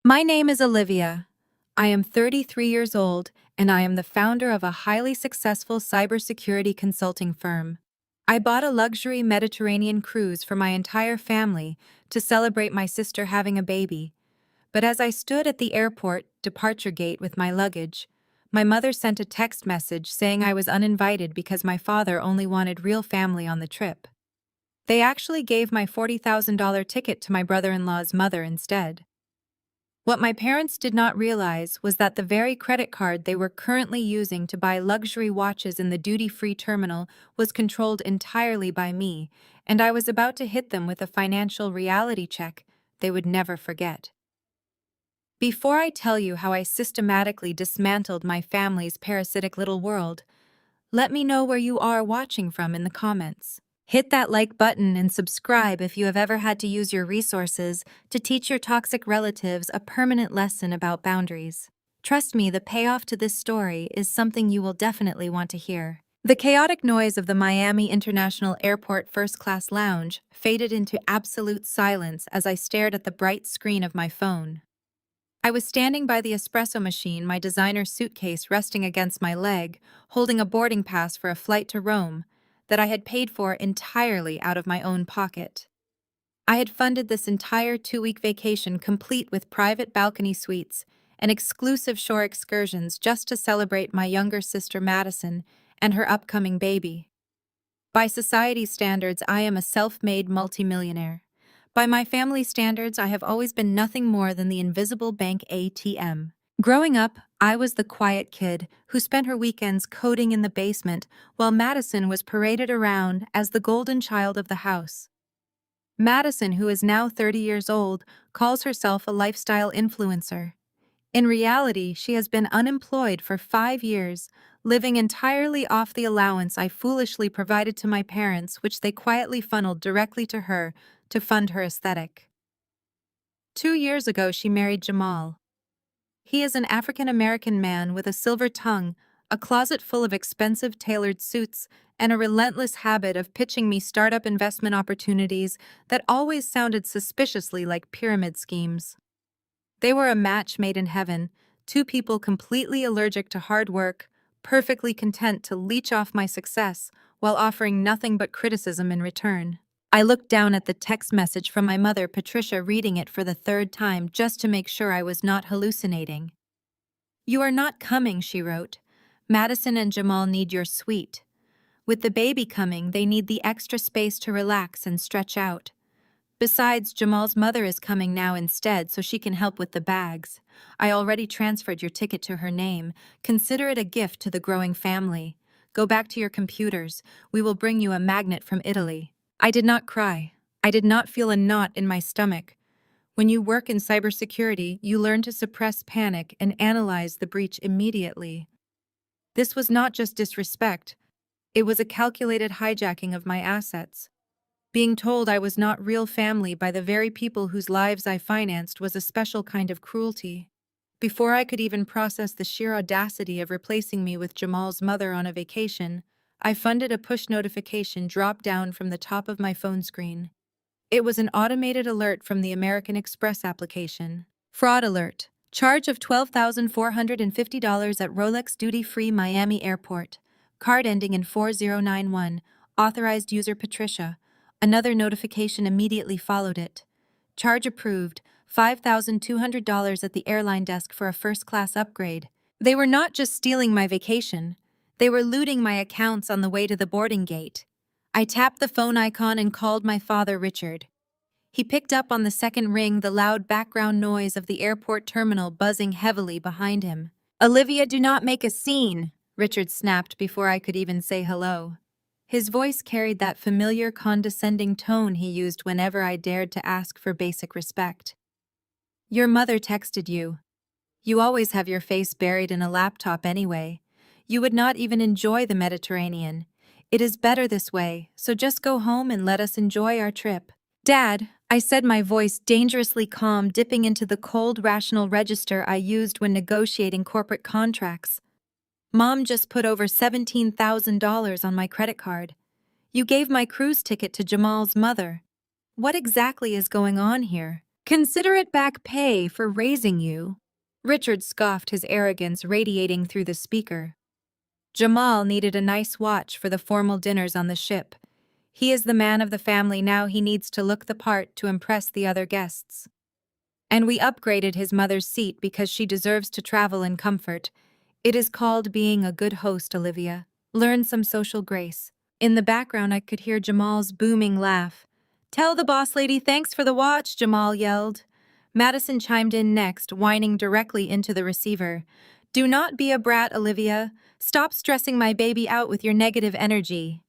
My name is Olivia. I am 33 years old, and I am the founder of a highly successful cybersecurity consulting firm. I bought a luxury Mediterranean cruise for my entire family to celebrate my sister having a baby. But as I stood at the airport departure gate with my luggage, my mother sent a text message saying I was uninvited because my father only wanted real family on the trip. They actually gave my $40,000 ticket to my brother-in-law's mother instead. What my parents did not realize was that the very credit card they were currently using to buy luxury watches in the duty-free terminal was controlled entirely by me, and I was about to hit them with a financial reality check they would never forget. Before I tell you how I systematically dismantled my family's parasitic little world, let me know where you are watching from in the comments. Hit that like button and subscribe if you have ever had to use your resources to teach your toxic relatives a permanent lesson about boundaries. Trust me, the payoff to this story is something you will definitely want to hear. The chaotic noise of the Miami International Airport first-class lounge faded into absolute silence as I stared at the bright screen of my phone. I was standing by the espresso machine, my designer suitcase resting against my leg, holding a boarding pass for a flight to Rome that I had paid for entirely out of my own pocket. I had funded this entire 2-week vacation complete with private balcony suites and exclusive shore excursions just to celebrate my younger sister Madison and her upcoming baby. By society's standards, I am a self-made multimillionaire. By my family's standards, I have always been nothing more than the invisible bank ATM. Growing up, I was the quiet kid who spent her weekends coding in the basement while Madison was paraded around as the golden child of the house. Madison, who is now 30 years old, calls herself a lifestyle influencer. In reality, she has been unemployed for 5 years, living entirely off the allowance I foolishly provided to my parents, which they quietly funneled directly to her to fund her aesthetic. 2 years ago, she married Jamal. He is an African-American man with a silver tongue, a closet full of expensive tailored suits, and a relentless habit of pitching me startup investment opportunities that always sounded suspiciously like pyramid schemes. They were a match made in heaven, two people completely allergic to hard work, perfectly content to leech off my success while offering nothing but criticism in return. I looked down at the text message from my mother, Patricia, reading it for the 3rd time just to make sure I was not hallucinating. "You are not coming," she wrote. "Madison and Jamal need your suite. With the baby coming, they need the extra space to relax and stretch out. Besides, Jamal's mother is coming now instead so she can help with the bags. I already transferred your ticket to her name. Consider it a gift to the growing family. Go back to your computers. We will bring you a magnet from Italy." I did not cry. I did not feel a knot in my stomach. When you work in cybersecurity, you learn to suppress panic and analyze the breach immediately. This was not just disrespect. It was a calculated hijacking of my assets. Being told I was not real family by the very people whose lives I financed was a special kind of cruelty. Before I could even process the sheer audacity of replacing me with Jamal's mother on a vacation, I funded a push notification drop down from the top of my phone screen. It was an automated alert from the American Express application. Fraud alert. Charge of $12,450 at Rolex duty-free Miami Airport. Card ending in 4091. Authorized user Patricia. Another notification immediately followed it. Charge approved. $5,200 at the airline desk for a first-class upgrade. They were not just stealing my vacation. They were looting my accounts on the way to the boarding gate. I tapped the phone icon and called my father, Richard. He picked up on the second ring, the loud background noise of the airport terminal buzzing heavily behind him. "Olivia, do not make a scene," Richard snapped before I could even say hello. His voice carried that familiar condescending tone he used whenever I dared to ask for basic respect. "Your mother texted you. You always have your face buried in a laptop anyway. You would not even enjoy the Mediterranean. It is better this way, so just go home and let us enjoy our trip." "Dad," I said, my voice dangerously calm, dipping into the cold, rational register I used when negotiating corporate contracts. "Mom just put over $17,000 on my credit card. You gave my cruise ticket to Jamal's mother. What exactly is going on here?" Consider it back pay for raising you. Richard scoffed, his arrogance radiating through the speaker. Jamal needed a nice watch for the formal dinners on the ship. He is the man of the family now, he needs to look the part to impress the other guests. And we upgraded his mother's seat because she deserves to travel in comfort. It is called being a good host, Olivia. Learn some social grace. In the background, I could hear Jamal's booming laugh. Tell the boss lady thanks for the watch, Jamal yelled. Madison chimed in next, whining directly into the receiver. Do not be a brat, Olivia. Stop stressing my baby out with your negative energy.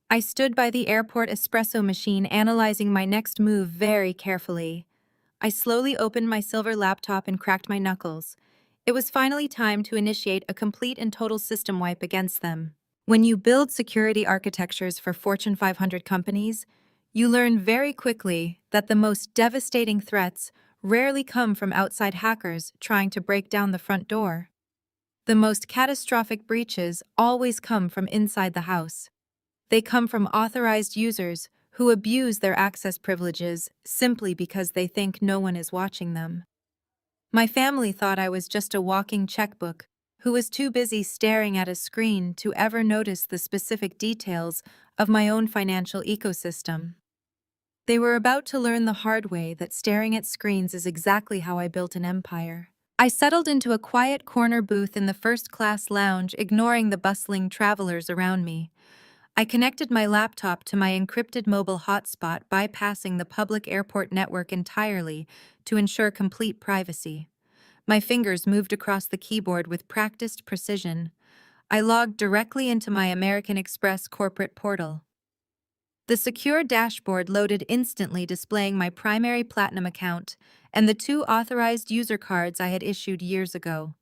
I stood by the airport espresso machine, analyzing my next move very carefully. I slowly opened my silver laptop and cracked my knuckles. It was finally time to initiate a complete and total system wipe against them. When you build security architectures for Fortune 500 companies, you learn very quickly that the most devastating threats rarely come from outside hackers trying to break down the front door. The most catastrophic breaches always come from inside the house. They come from authorized users who abuse their access privileges simply because they think no one is watching them. My family thought I was just a walking checkbook who was too busy staring at a screen to ever notice the specific details of my own financial ecosystem. They were about to learn the hard way that staring at screens is exactly how I built an empire. I settled into a quiet corner booth in the first-class lounge, ignoring the bustling travelers around me. I connected my laptop to my encrypted mobile hotspot, bypassing the public airport network entirely to ensure complete privacy. My fingers moved across the keyboard with practiced precision. I logged directly into my American Express corporate portal. The secure dashboard loaded instantly, displaying my primary Platinum account and the 2 authorized user cards I had issued years ago.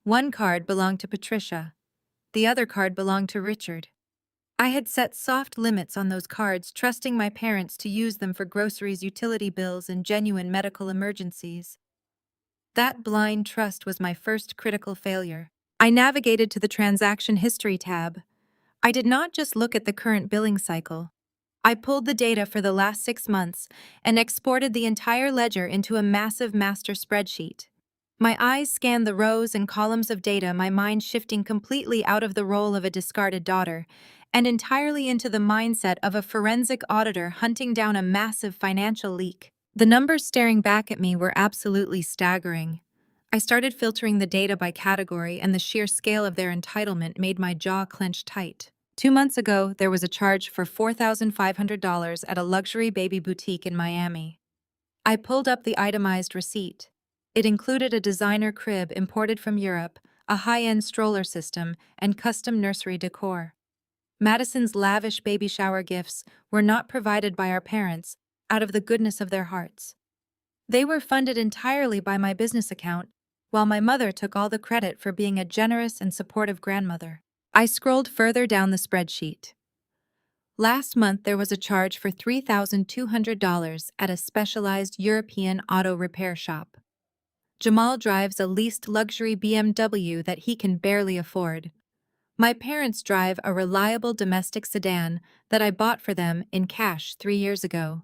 One card belonged to Patricia. The other card belonged to Richard. I had set soft limits on those cards, trusting my parents to use them for groceries, utility bills, and genuine medical emergencies. That blind trust was my first critical failure. I navigated to the transaction history tab. I did not just look at the current billing cycle. I pulled the data for the last 6 months and exported the entire ledger into a massive master spreadsheet. My eyes scanned the rows and columns of data, my mind shifting completely out of the role of a discarded daughter and entirely into the mindset of a forensic auditor hunting down a massive financial leak. The numbers staring back at me were absolutely staggering. I started filtering the data by category, and the sheer scale of their entitlement made my jaw clench tight. 2 months ago, there was a charge for $4,500 at a luxury baby boutique in Miami. I pulled up the itemized receipt. It included a designer crib imported from Europe, a high-end stroller system, and custom nursery decor. Madison's lavish baby shower gifts were not provided by our parents out of the goodness of their hearts. They were funded entirely by my business account, while my mother took all the credit for being a generous and supportive grandmother. I scrolled further down the spreadsheet. Last month, there was a charge for $3,200 at a specialized European auto repair shop. Jamal drives a leased luxury BMW that he can barely afford. My parents drive a reliable domestic sedan that I bought for them in cash 3 years ago.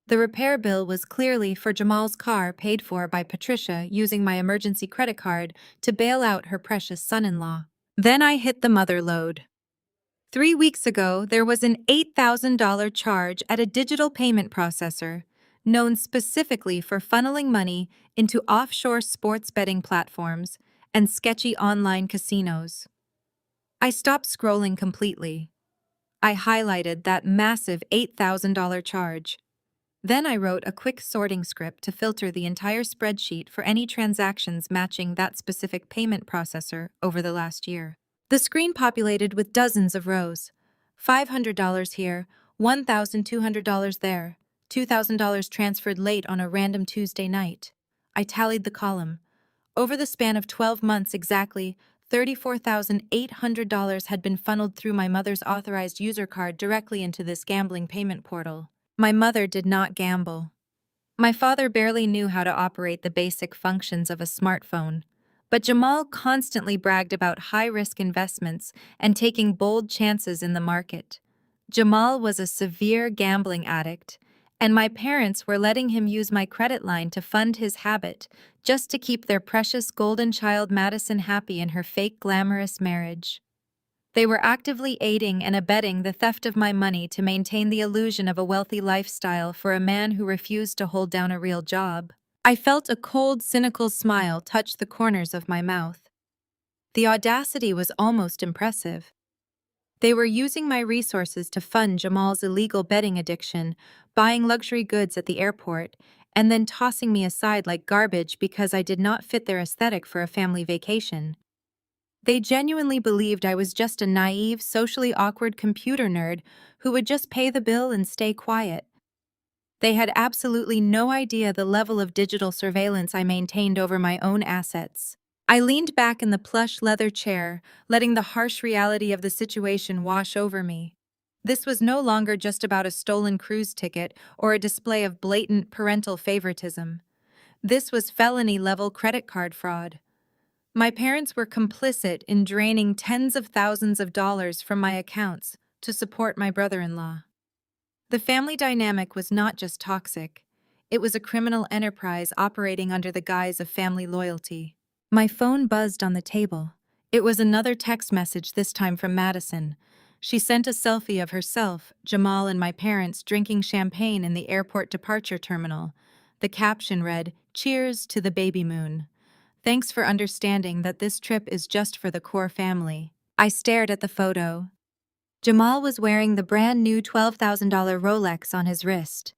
The repair bill was clearly for Jamal's car, paid for by Patricia using my emergency credit card to bail out her precious son-in-law. Then I hit the mother lode. 3 weeks ago, there was an $8,000 charge at a digital payment processor, known specifically for funneling money into offshore sports betting platforms and sketchy online casinos. I stopped scrolling completely. I highlighted that massive $8,000 charge. Then I wrote a quick sorting script to filter the entire spreadsheet for any transactions matching that specific payment processor over the last year. The screen populated with dozens of rows. $500 here, $1,200 there, $2,000 transferred late on a random Tuesday night. I tallied the column. Over the span of 12 months exactly, $34,800 had been funneled through my mother's authorized user card directly into this gambling payment portal. My mother did not gamble. My father barely knew how to operate the basic functions of a smartphone. But Jamal constantly bragged about high-risk investments and taking bold chances in the market. Jamal was a severe gambling addict, and my parents were letting him use my credit line to fund his habit, just to keep their precious golden child Madison happy in her fake glamorous marriage. They were actively aiding and abetting the theft of my money to maintain the illusion of a wealthy lifestyle for a man who refused to hold down a real job. I felt a cold, cynical smile touch the corners of my mouth. The audacity was almost impressive. They were using my resources to fund Jamal's illegal betting addiction, buying luxury goods at the airport, and then tossing me aside like garbage because I did not fit their aesthetic for a family vacation. They genuinely believed I was just a naive, socially awkward computer nerd who would just pay the bill and stay quiet. They had absolutely no idea the level of digital surveillance I maintained over my own assets. I leaned back in the plush leather chair, letting the harsh reality of the situation wash over me. This was no longer just about a stolen cruise ticket or a display of blatant parental favoritism. This was felony-level credit card fraud. My parents were complicit in draining tens of thousands of dollars from my accounts to support my brother-in-law. The family dynamic was not just toxic, it was a criminal enterprise operating under the guise of family loyalty. My phone buzzed on the table. It was another text message, this time from Madison. She sent a selfie of herself, Jamal, and my parents drinking champagne in the airport departure terminal. The caption read, "Cheers to the baby moon. Thanks for understanding that this trip is just for the core family." I stared at the photo. Jamal was wearing the brand new $12,000 Rolex on his wrist.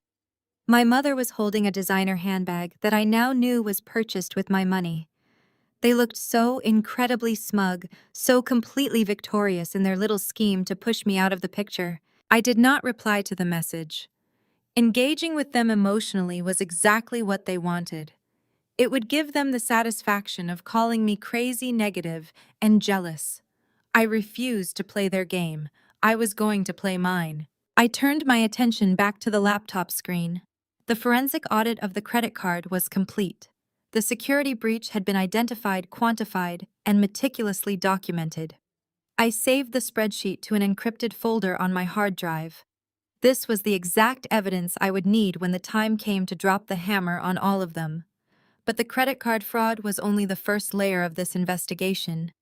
My mother was holding a designer handbag that I now knew was purchased with my money. They looked so incredibly smug, so completely victorious in their little scheme to push me out of the picture. I did not reply to the message. Engaging with them emotionally was exactly what they wanted. It would give them the satisfaction of calling me crazy, negative, and jealous. I refused to play their game. I was going to play mine. I turned my attention back to the laptop screen. The forensic audit of the credit card was complete. The security breach had been identified, quantified, and meticulously documented. I saved the spreadsheet to an encrypted folder on my hard drive. This was the exact evidence I would need when the time came to drop the hammer on all of them. But the credit card fraud was only the first layer of this investigation.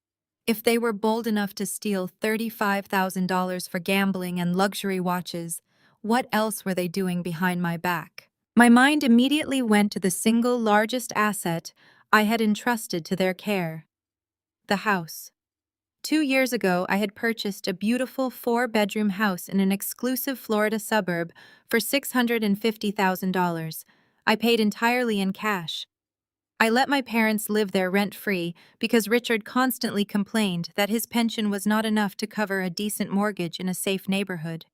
If they were bold enough to steal $35,000 for gambling and luxury watches, what else were they doing behind my back? My mind immediately went to the single largest asset I had entrusted to their care: the house. 2 years ago, I had purchased a beautiful 4-bedroom house in an exclusive Florida suburb for $650,000. I paid entirely in cash. I let my parents live there rent-free because Richard constantly complained that his pension was not enough to cover a decent mortgage in a safe neighborhood.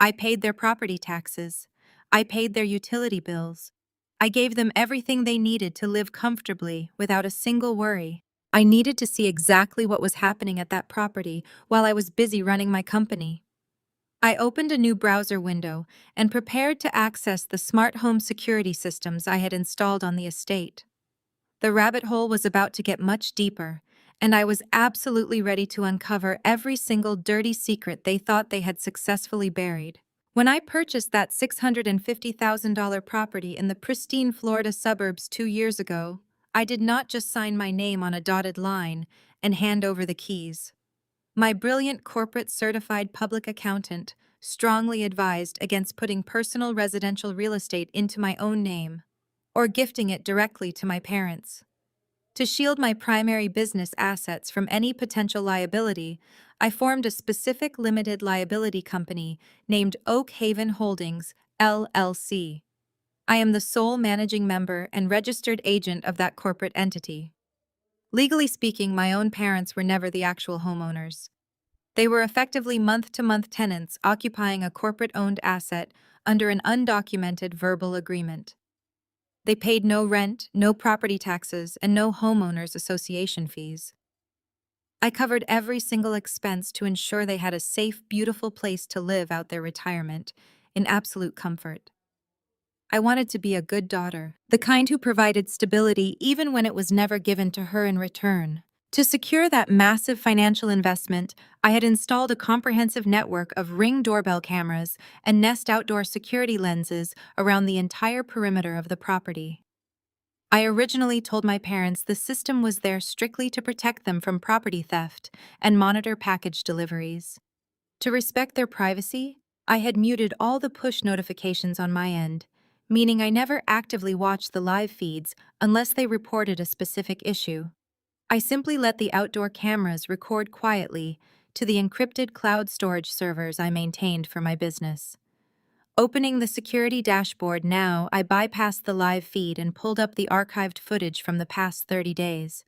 I paid their property taxes. I paid their utility bills. I gave them everything they needed to live comfortably without a single worry. I needed to see exactly what was happening at that property while I was busy running my company. I opened a new browser window and prepared to access the smart home security systems I had installed on the estate. The rabbit hole was about to get much deeper, and I was absolutely ready to uncover every single dirty secret they thought they had successfully buried. When I purchased that $650,000 property in the pristine Florida suburbs 2 years ago, I did not just sign my name on a dotted line and hand over the keys. My brilliant corporate certified public accountant strongly advised against putting personal residential real estate into my own name or gifting it directly to my parents. To shield my primary business assets from any potential liability, I formed a specific limited liability company named Oak Haven Holdings, LLC. I am the sole managing member and registered agent of that corporate entity. Legally speaking, my own parents were never the actual homeowners. They were effectively month-to-month tenants occupying a corporate-owned asset under an undocumented verbal agreement. They paid no rent, no property taxes, and no homeowners association fees. I covered every single expense to ensure they had a safe, beautiful place to live out their retirement in absolute comfort. I wanted to be a good daughter, the kind who provided stability even when it was never given to her in return. To secure that massive financial investment, I had installed a comprehensive network of Ring doorbell cameras and Nest outdoor security lenses around the entire perimeter of the property. I originally told my parents the system was there strictly to protect them from property theft and monitor package deliveries. To respect their privacy, I had muted all the push notifications on my end, meaning I never actively watched the live feeds unless they reported a specific issue. I simply let the outdoor cameras record quietly to the encrypted cloud storage servers I maintained for my business. Opening the security dashboard now, I bypassed the live feed and pulled up the archived footage from the past 30 days.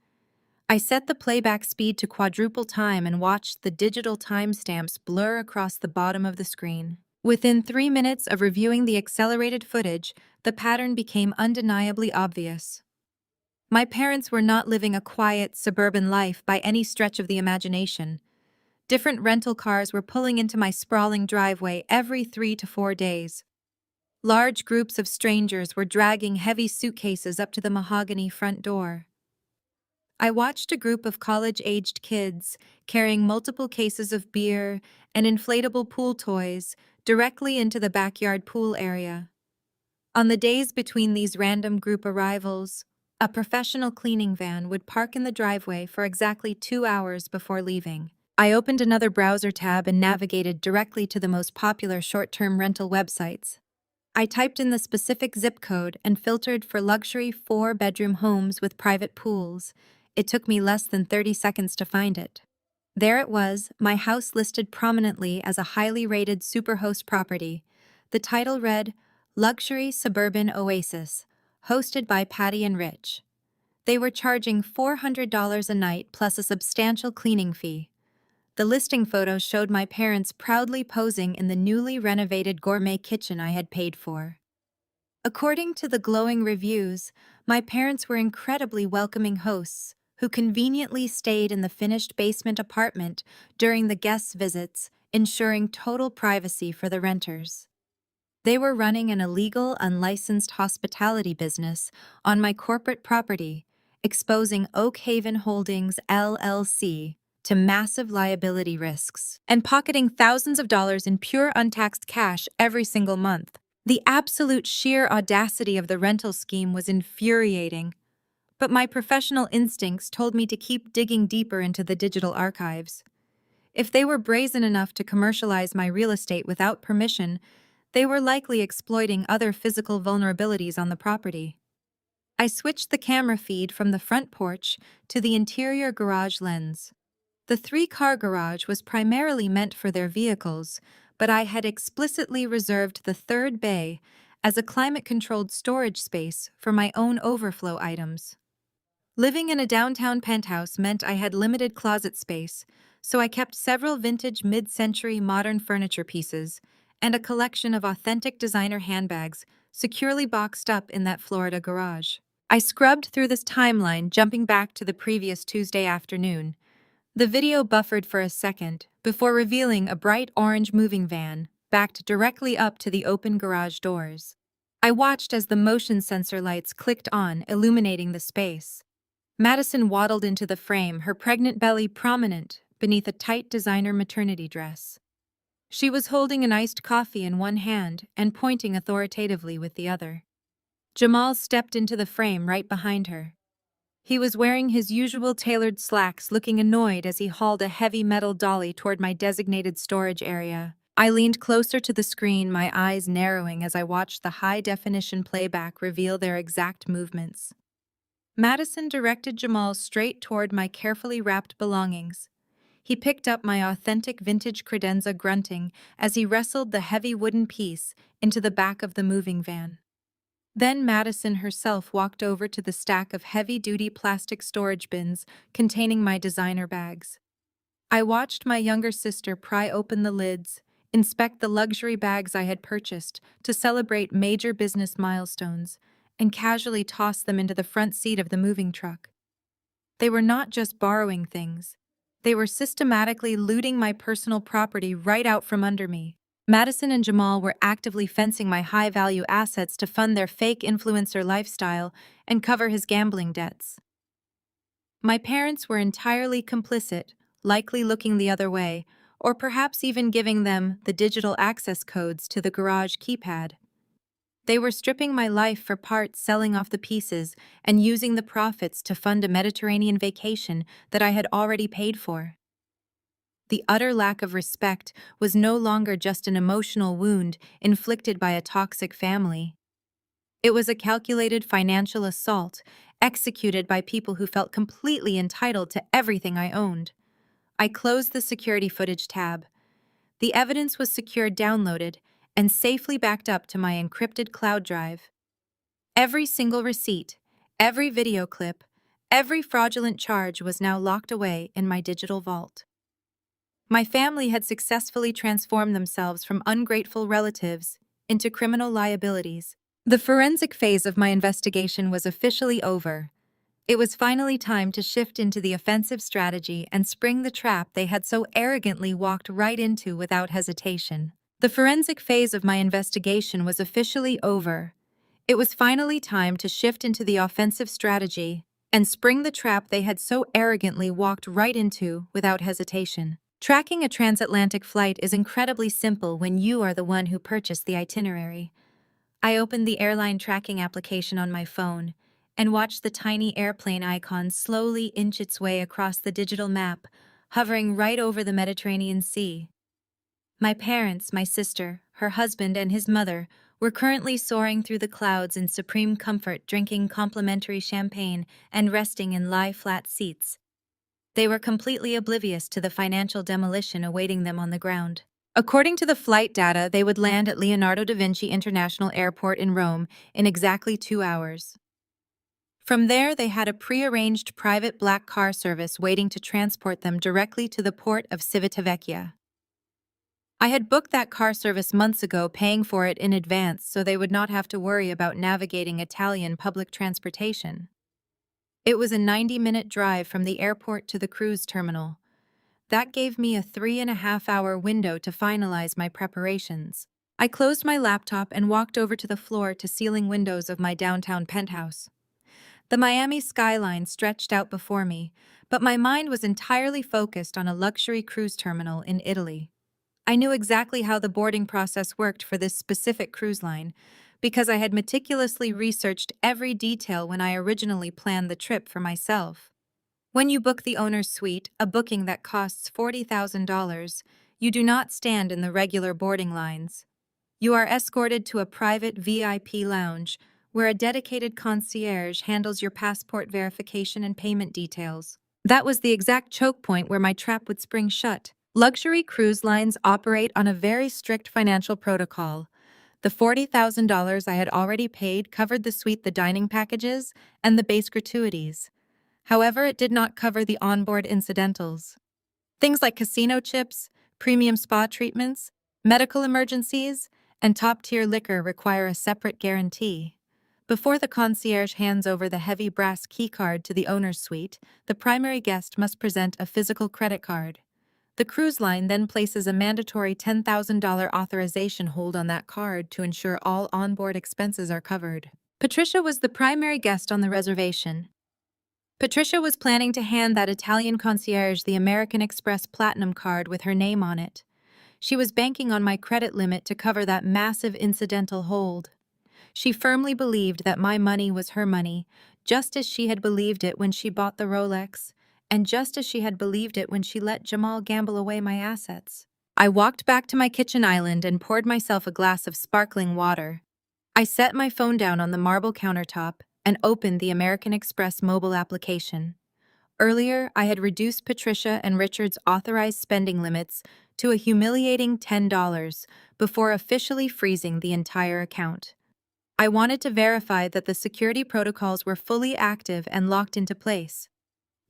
I set the playback speed to quadruple time and watched the digital timestamps blur across the bottom of the screen. Within 3 minutes of reviewing the accelerated footage, the pattern became undeniably obvious. My parents were not living a quiet, suburban life by any stretch of the imagination. Different rental cars were pulling into my sprawling driveway every 3 to 4 days. Large groups of strangers were dragging heavy suitcases up to the mahogany front door. I watched a group of college-aged kids carrying multiple cases of beer and inflatable pool toys directly into the backyard pool area. On the days between these random group arrivals, a professional cleaning van would park in the driveway for exactly 2 hours before leaving. I opened another browser tab and navigated directly to the most popular short-term rental websites. I typed in the specific zip code and filtered for luxury 4-bedroom homes with private pools. It took me less than 30 seconds to find it. There it was, my house listed prominently as a highly rated superhost property. The title read, Luxury Suburban Oasis, hosted by Patty and Rich. They were charging $400 a night plus a substantial cleaning fee. The listing photos showed my parents proudly posing in the newly renovated gourmet kitchen I had paid for. According to the glowing reviews, my parents were incredibly welcoming hosts who conveniently stayed in the finished basement apartment during the guests' visits, ensuring total privacy for the renters. They were running an illegal, unlicensed hospitality business on my corporate property, exposing Oak Haven Holdings, LLC, to massive liability risks, and pocketing thousands of dollars in pure untaxed cash every single month. The absolute sheer audacity of the rental scheme was infuriating, but my professional instincts told me to keep digging deeper into the digital archives. If they were brazen enough to commercialize my real estate without permission, they were likely exploiting other physical vulnerabilities on the property. I switched the camera feed from the front porch to the interior garage lens. The 3-car garage was primarily meant for their vehicles, but I had explicitly reserved the third bay as a climate-controlled storage space for my own overflow items. Living in a downtown penthouse meant I had limited closet space, so I kept several vintage mid-century modern furniture pieces and a collection of authentic designer handbags securely boxed up in that Florida garage. I scrubbed through this timeline, jumping back to the previous Tuesday afternoon. The video buffered for a second before revealing a bright orange moving van backed directly up to the open garage doors. I watched as the motion sensor lights clicked on, illuminating the space. Madison waddled into the frame, her pregnant belly prominent beneath a tight designer maternity dress. She was holding an iced coffee in one hand and pointing authoritatively with the other. Jamal stepped into the frame right behind her. He was wearing his usual tailored slacks, looking annoyed as he hauled a heavy metal dolly toward my designated storage area. I leaned closer to the screen, my eyes narrowing as I watched the high-definition playback reveal their exact movements. Madison directed Jamal straight toward my carefully wrapped belongings. He picked up my authentic vintage credenza, grunting as he wrestled the heavy wooden piece into the back of the moving van. Then Madison herself walked over to the stack of heavy-duty plastic storage bins containing my designer bags. I watched my younger sister pry open the lids, inspect the luxury bags I had purchased to celebrate major business milestones, and casually toss them into the front seat of the moving truck. They were not just borrowing things. They were systematically looting my personal property right out from under me. Madison and Jamal were actively fencing my high-value assets to fund their fake influencer lifestyle and cover his gambling debts. My parents were entirely complicit, likely looking the other way, or perhaps even giving them the digital access codes to the garage keypad. They were stripping my life for parts, selling off the pieces, and using the profits to fund a Mediterranean vacation that I had already paid for. The utter lack of respect was no longer just an emotional wound inflicted by a toxic family. It was a calculated financial assault executed by people who felt completely entitled to everything I owned. I closed the security footage tab. The evidence was secured, downloaded, and safely backed up to my encrypted cloud drive. Every single receipt, every video clip, every fraudulent charge was now locked away in my digital vault. My family had successfully transformed themselves from ungrateful relatives into criminal liabilities. The forensic phase of my investigation was officially over. It was finally time to shift into the offensive strategy and spring the trap they had so arrogantly walked right into without hesitation. The forensic phase of my investigation was officially over. It was finally time to shift into the offensive strategy and spring the trap they had so arrogantly walked right into without hesitation. Tracking a transatlantic flight is incredibly simple when you are the one who purchased the itinerary. I opened the airline tracking application on my phone and watched the tiny airplane icon slowly inch its way across the digital map, hovering right over the Mediterranean Sea. My parents, my sister, her husband, and his mother were currently soaring through the clouds in supreme comfort, drinking complimentary champagne and resting in lie-flat seats. They were completely oblivious to the financial demolition awaiting them on the ground. According to the flight data, they would land at Leonardo da Vinci International Airport in Rome in exactly 2 hours. From there, they had a pre-arranged private black car service waiting to transport them directly to the port of Civitavecchia. I had booked that car service months ago, paying for it in advance so they would not have to worry about navigating Italian public transportation. It was a 90-minute drive from the airport to the cruise terminal. That gave me a 3.5-hour window to finalize my preparations. I closed my laptop and walked over to the floor-to-ceiling windows of my downtown penthouse. The Miami skyline stretched out before me, but my mind was entirely focused on a luxury cruise terminal in Italy. I knew exactly how the boarding process worked for this specific cruise line, because I had meticulously researched every detail when I originally planned the trip for myself. When you book the owner's suite, a booking that costs $40,000, you do not stand in the regular boarding lines. You are escorted to a private VIP lounge, where a dedicated concierge handles your passport verification and payment details. That was the exact choke point where my trap would spring shut. Luxury cruise lines operate on a very strict financial protocol. The $40,000 I had already paid covered the suite, the dining packages, and the base gratuities. However, it did not cover the onboard incidentals. Things like casino chips, premium spa treatments, medical emergencies, and top-tier liquor require a separate guarantee. Before the concierge hands over the heavy brass keycard to the owner's suite, the primary guest must present a physical credit card. The cruise line then places a mandatory $10,000 authorization hold on that card to ensure all onboard expenses are covered. Patricia was the primary guest on the reservation. Patricia was planning to hand that Italian concierge the American Express Platinum card with her name on it. She was banking on my credit limit to cover that massive incidental hold. She firmly believed that my money was her money, just as she had believed it when she bought the Rolex, and just as she had believed it when she let Jamal gamble away my assets. I walked back to my kitchen island and poured myself a glass of sparkling water. I set my phone down on the marble countertop and opened the American Express mobile application. Earlier, I had reduced Patricia and Richard's authorized spending limits to a humiliating $10 before officially freezing the entire account. I wanted to verify that the security protocols were fully active and locked into place.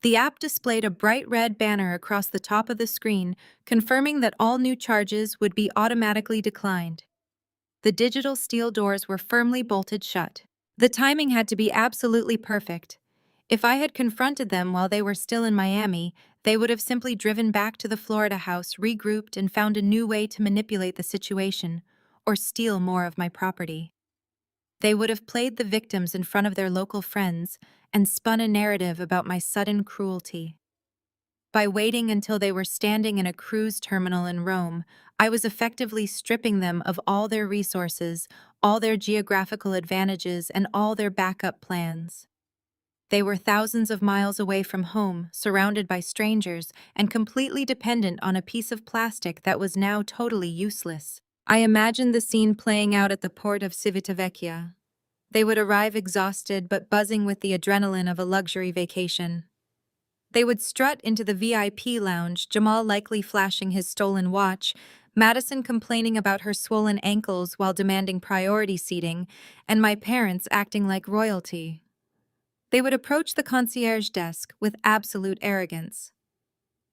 The app displayed a bright red banner across the top of the screen, confirming that all new charges would be automatically declined. The digital steel doors were firmly bolted shut. The timing had to be absolutely perfect. If I had confronted them while they were still in Miami, they would have simply driven back to the Florida house, regrouped, and found a new way to manipulate the situation, or steal more of my property. They would have played the victims in front of their local friends and spun a narrative about my sudden cruelty. By waiting until they were standing in a cruise terminal in Rome, I was effectively stripping them of all their resources, all their geographical advantages, and all their backup plans. They were thousands of miles away from home, surrounded by strangers, and completely dependent on a piece of plastic that was now totally useless. I imagined the scene playing out at the port of Civitavecchia. They would arrive exhausted but buzzing with the adrenaline of a luxury vacation. They would strut into the VIP lounge, Jamal likely flashing his stolen watch, Madison complaining about her swollen ankles while demanding priority seating, and my parents acting like royalty. They would approach the concierge desk with absolute arrogance.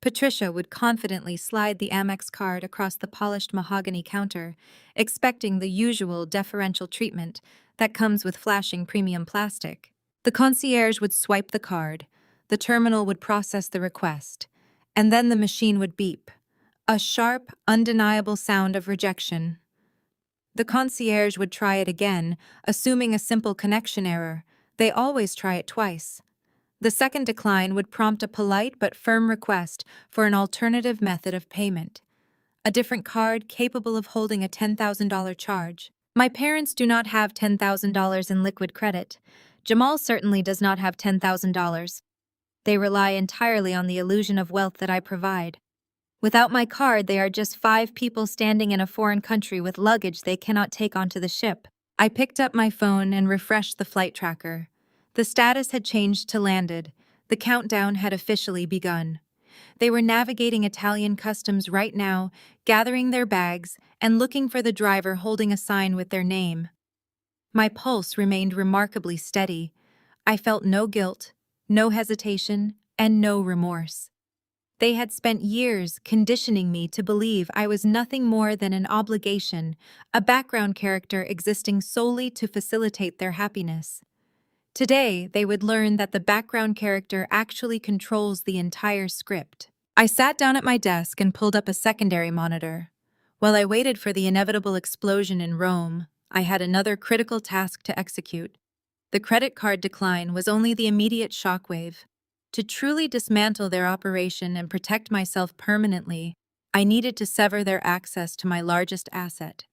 Patricia would confidently slide the Amex card across the polished mahogany counter, expecting the usual deferential treatment that comes with flashing premium plastic. The concierge would swipe the card, the terminal would process the request, and then the machine would beep, a sharp, undeniable sound of rejection. The concierge would try it again, assuming a simple connection error. They always try it twice. The second decline would prompt a polite but firm request for an alternative method of payment, a different card capable of holding a $10,000 charge. My parents do not have $10,000 in liquid credit. Jamal certainly does not have $10,000. They rely entirely on the illusion of wealth that I provide. Without my card, they are just 5 people standing in a foreign country with luggage they cannot take onto the ship. I picked up my phone and refreshed the flight tracker. The status had changed to landed. The countdown had officially begun. They were navigating Italian customs right now, gathering their bags and looking for the driver holding a sign with their name. My pulse remained remarkably steady. I felt no guilt, no hesitation, and no remorse. They had spent years conditioning me to believe I was nothing more than an obligation, a background character existing solely to facilitate their happiness. Today, they would learn that the background character actually controls the entire script. I sat down at my desk and pulled up a secondary monitor. While I waited for the inevitable explosion in Rome, I had another critical task to execute. The credit card decline was only the immediate shockwave. To truly dismantle their operation and protect myself permanently, I needed to sever their access to my largest asset.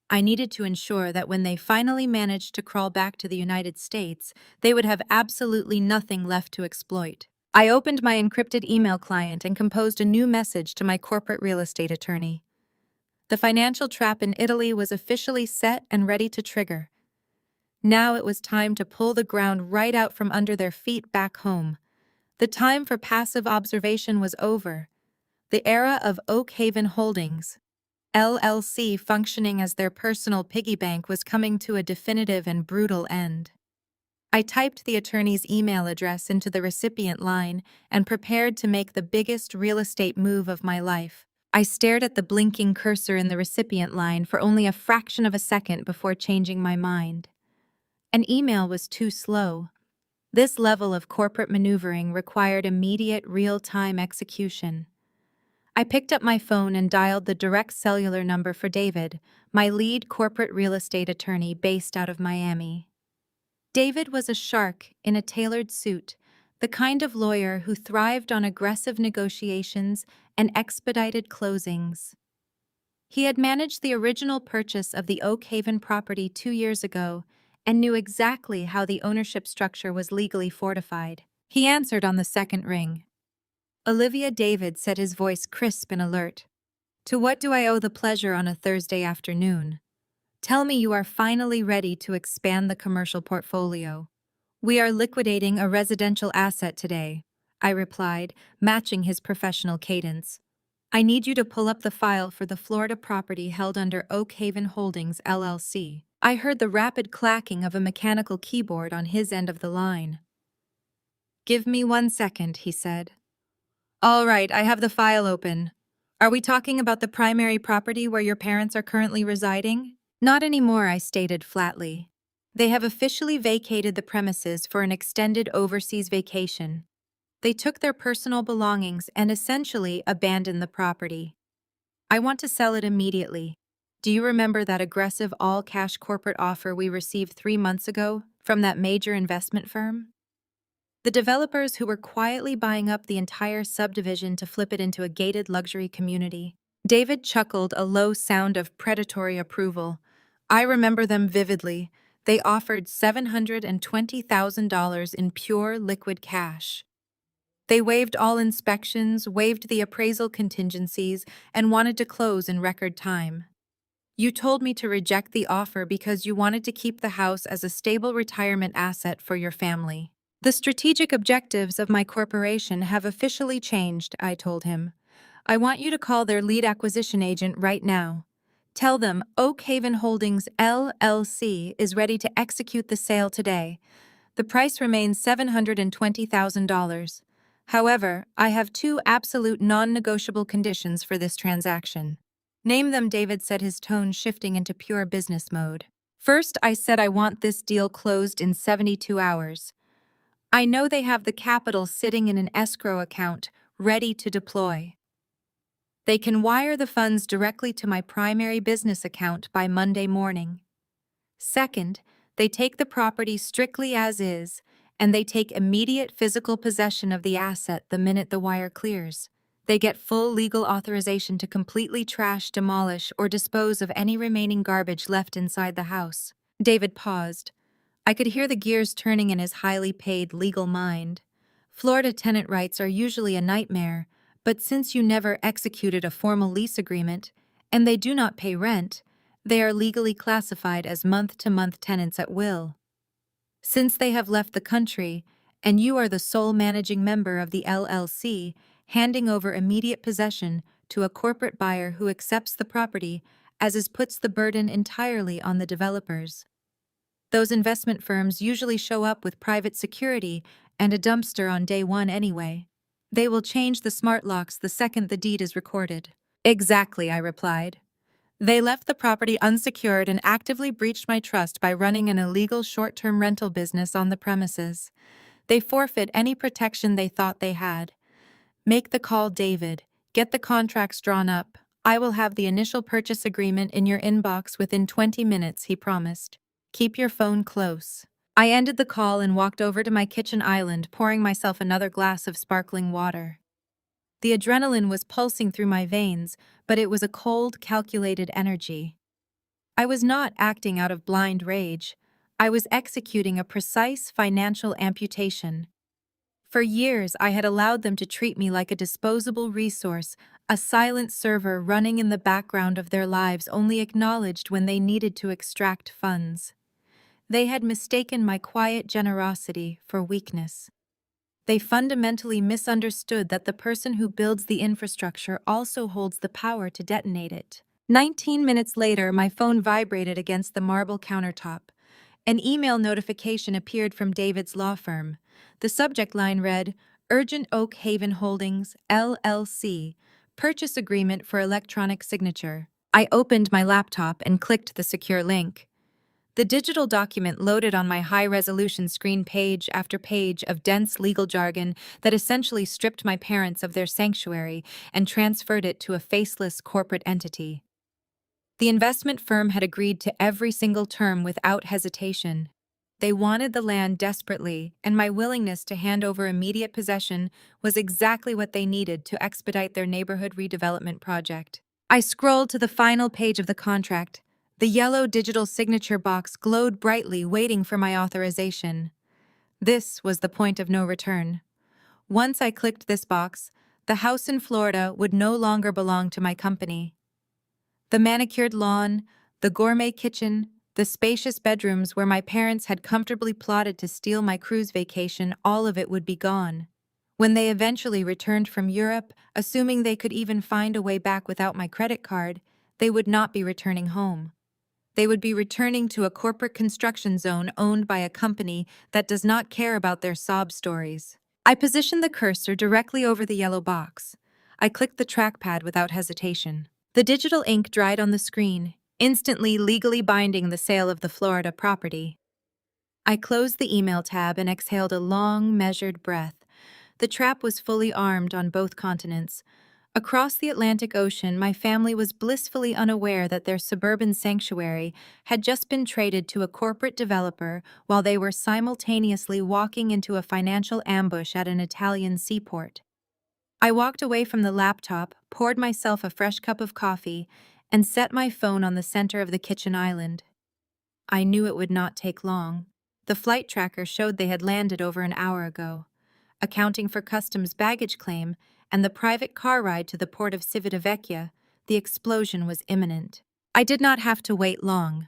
I needed to ensure that when they finally managed to crawl back to the United States, they would have absolutely nothing left to exploit. I opened my encrypted email client and composed a new message to my corporate real estate attorney. The financial trap in Italy was officially set and ready to trigger. Now it was time to pull the ground right out from under their feet back home. The time for passive observation was over. The era of Oak Haven Holdings, LLC, functioning as their personal piggy bank, was coming to a definitive and brutal end. I typed the attorney's email address into the recipient line and prepared to make the biggest real estate move of my life. I stared at the blinking cursor in the recipient line for only a fraction of a second before changing my mind. An email was too slow. This level of corporate maneuvering required immediate, real-time execution. I picked up my phone and dialed the direct cellular number for David, my lead corporate real estate attorney based out of Miami. David was a shark in a tailored suit, the kind of lawyer who thrived on aggressive negotiations and expedited closings. He had managed the original purchase of the Oak Haven property 2 years ago and knew exactly how the ownership structure was legally fortified. He answered on the second ring. Olivia, David said, his voice crisp and alert. To what do I owe the pleasure on a Thursday afternoon? Tell me you are finally ready to expand the commercial portfolio. We are liquidating a residential asset today, I replied, matching his professional cadence. I need you to pull up the file for the Florida property held under Oak Haven Holdings, LLC. I heard the rapid clacking of a mechanical keyboard on his end of the line. Give me 1 second, he said. All right, I have the file open. Are we talking about the primary property where your parents are currently residing? Not anymore, I stated flatly. They have officially vacated the premises for an extended overseas vacation. They took their personal belongings and essentially abandoned the property. I want to sell it immediately. Do you remember that aggressive all-cash corporate offer we received 3 months ago from that major investment firm? The developers who were quietly buying up the entire subdivision to flip it into a gated luxury community. David chuckled, a low sound of predatory approval. I remember them vividly. They offered $720,000 in pure liquid cash. They waived all inspections, waived the appraisal contingencies, and wanted to close in record time. You told me to reject the offer because you wanted to keep the house as a stable retirement asset for your family. The strategic objectives of my corporation have officially changed, I told him. I want you to call their lead acquisition agent right now. Tell them Oak Haven Holdings LLC is ready to execute the sale today. The price remains $720,000. However, I have two absolute non-negotiable conditions for this transaction. Name them, David said, his tone shifting into pure business mode. First, I said I want this deal closed in 72 hours. I know they have the capital sitting in an escrow account, ready to deploy. They can wire the funds directly to my primary business account by Monday morning. Second, they take the property strictly as is, and they take immediate physical possession of the asset the minute the wire clears. They get full legal authorization to completely trash, demolish, or dispose of any remaining garbage left inside the house. David paused. I could hear the gears turning in his highly paid legal mind. Florida tenant rights are usually a nightmare, but since you never executed a formal lease agreement, and they do not pay rent, they are legally classified as month-to-month tenants at will. Since they have left the country, and you are the sole managing member of the LLC, handing over immediate possession to a corporate buyer who accepts the property, as is puts the burden entirely on the developers. Those investment firms usually show up with private security and a dumpster on day one anyway. They will change the smart locks the second the deed is recorded. Exactly, I replied. They left the property unsecured and actively breached my trust by running an illegal short-term rental business on the premises. They forfeit any protection they thought they had. Make the call, David. Get the contracts drawn up. I will have the initial purchase agreement in your inbox within 20 minutes, he promised. Keep your phone close. I ended the call and walked over to my kitchen island, pouring myself another glass of sparkling water. The adrenaline was pulsing through my veins, but it was a cold, calculated energy. I was not acting out of blind rage. I was executing a precise financial amputation. For years, I had allowed them to treat me like a disposable resource, a silent server running in the background of their lives, only acknowledged when they needed to extract funds. They had mistaken my quiet generosity for weakness. They fundamentally misunderstood that the person who builds the infrastructure also holds the power to detonate it. 19 minutes later, my phone vibrated against the marble countertop. An email notification appeared from David's law firm. The subject line read, Urgent Oak Haven Holdings, LLC, Purchase Agreement for Electronic Signature. I opened my laptop and clicked the secure link. The digital document loaded on my high-resolution screen, page after page of dense legal jargon that essentially stripped my parents of their sanctuary and transferred it to a faceless corporate entity. The investment firm had agreed to every single term without hesitation. They wanted the land desperately, and my willingness to hand over immediate possession was exactly what they needed to expedite their neighborhood redevelopment project. I scrolled to the final page of the contract. The yellow digital signature box glowed brightly, waiting for my authorization. This was the point of no return. Once I clicked this box, the house in Florida would no longer belong to my company. The manicured lawn, the gourmet kitchen, the spacious bedrooms where my parents had comfortably plotted to steal my cruise vacation, all of it would be gone. When they eventually returned from Europe, assuming they could even find a way back without my credit card, they would not be returning home. They would be returning to a corporate construction zone owned by a company that does not care about their sob stories. I positioned the cursor directly over the yellow box. I clicked the trackpad without hesitation. The digital ink dried on the screen, instantly legally binding the sale of the Florida property. I closed the email tab and exhaled a long, measured breath. The trap was fully armed on both continents. Across the Atlantic Ocean, my family was blissfully unaware that their suburban sanctuary had just been traded to a corporate developer while they were simultaneously walking into a financial ambush at an Italian seaport. I walked away from the laptop, poured myself a fresh cup of coffee, and set my phone on the center of the kitchen island. I knew it would not take long. The flight tracker showed they had landed over an hour ago. Accounting for customs baggage claim and the private car ride to the port of Civitavecchia, the explosion was imminent. I did not have to wait long.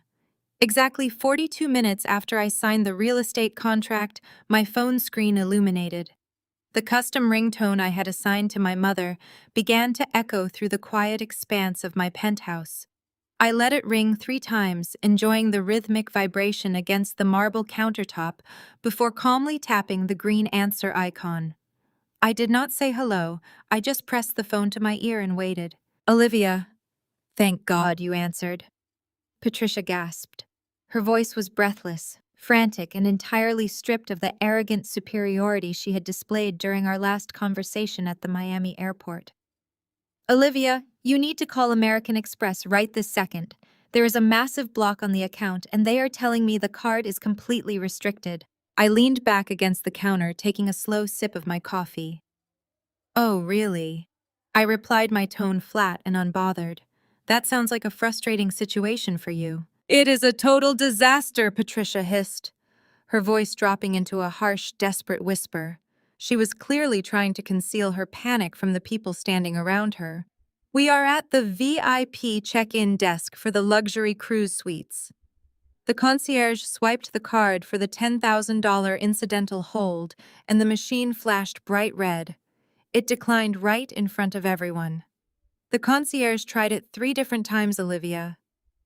Exactly 42 minutes after I signed the real estate contract, my phone screen illuminated. The custom ringtone I had assigned to my mother began to echo through the quiet expanse of my penthouse. I let it ring 3 times, enjoying the rhythmic vibration against the marble countertop before calmly tapping the green answer icon. I did not say hello, I just pressed the phone to my ear and waited. "Olivia." "Thank God you answered." Patricia gasped. Her voice was breathless, frantic, and entirely stripped of the arrogant superiority she had displayed during our last conversation at the Miami airport. "Olivia, you need to call American Express right this second. There is a massive block on the account, and they are telling me the card is completely restricted." I leaned back against the counter, taking a slow sip of my coffee. "Oh, really?" I replied, my tone flat and unbothered. "That sounds like a frustrating situation for you." "It is a total disaster," Patricia hissed, her voice dropping into a harsh, desperate whisper. She was clearly trying to conceal her panic from the people standing around her. "We are at the VIP check-in desk for the luxury cruise suites." The concierge swiped the card for the $10,000 incidental hold, and the machine flashed bright red. It declined right in front of everyone. The concierge tried it 3 different times, Olivia.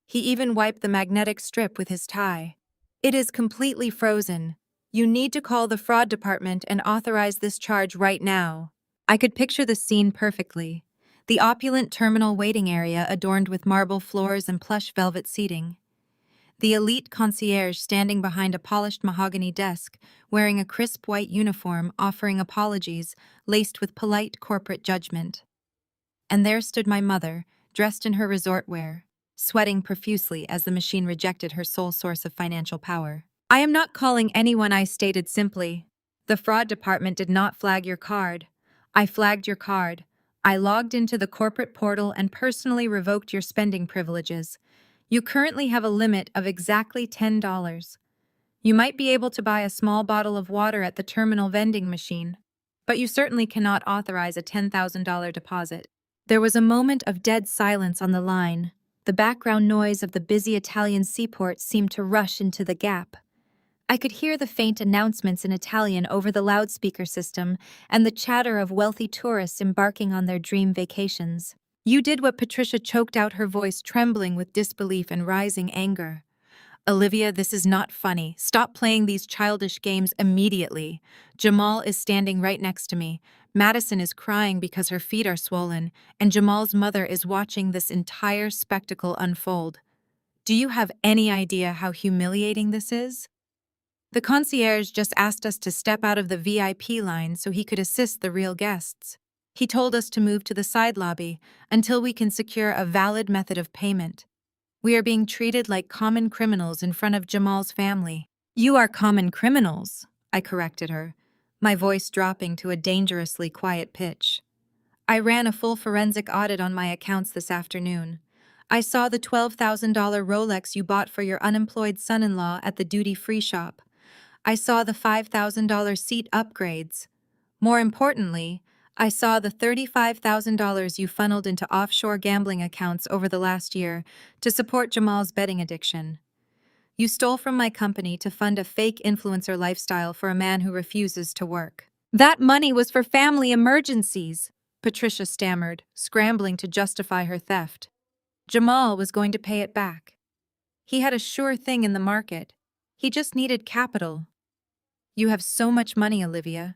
He even wiped the magnetic strip with his tie. "It is completely frozen. You need to call the fraud department and authorize this charge right now." I could picture the scene perfectly. The opulent terminal waiting area adorned with marble floors and plush velvet seating. The elite concierge standing behind a polished mahogany desk, wearing a crisp white uniform, offering apologies, laced with polite corporate judgment. And there stood my mother, dressed in her resort wear, sweating profusely as the machine rejected her sole source of financial power. "I am not calling anyone," I stated simply. "The fraud department did not flag your card. I flagged your card. I logged into the corporate portal and personally revoked your spending privileges. You currently have a limit of exactly $10. You might be able to buy a small bottle of water at the terminal vending machine, but you certainly cannot authorize a $10,000 deposit." There was a moment of dead silence on the line. The background noise of the busy Italian seaport seemed to rush into the gap. I could hear the faint announcements in Italian over the loudspeaker system and the chatter of wealthy tourists embarking on their dream vacations. "You did what?" Patricia choked out, her voice trembling with disbelief and rising anger. "Olivia, this is not funny. Stop playing these childish games immediately. Jamal is standing right next to me. Madison is crying because her feet are swollen, and Jamal's mother is watching this entire spectacle unfold. Do you have any idea how humiliating this is?" The concierge just asked us to step out of the VIP line so he could assist the real guests. He told us to move to the side lobby until we can secure a valid method of payment. We are being treated like common criminals in front of Jamal's family. "You are common criminals," I corrected her, my voice dropping to a dangerously quiet pitch. "I ran a full forensic audit on my accounts this afternoon. I saw the $12,000 Rolex you bought for your unemployed son-in-law at the duty-free shop. I saw the $5,000 seat upgrades. More importantly, I saw the $35,000 you funneled into offshore gambling accounts over the last year to support Jamal's betting addiction. You stole from my company to fund a fake influencer lifestyle for a man who refuses to work. That money was for family emergencies," Patricia stammered, scrambling to justify her theft. "Jamal was going to pay it back. He had a sure thing in the market. He just needed capital." "You have so much money, Olivia.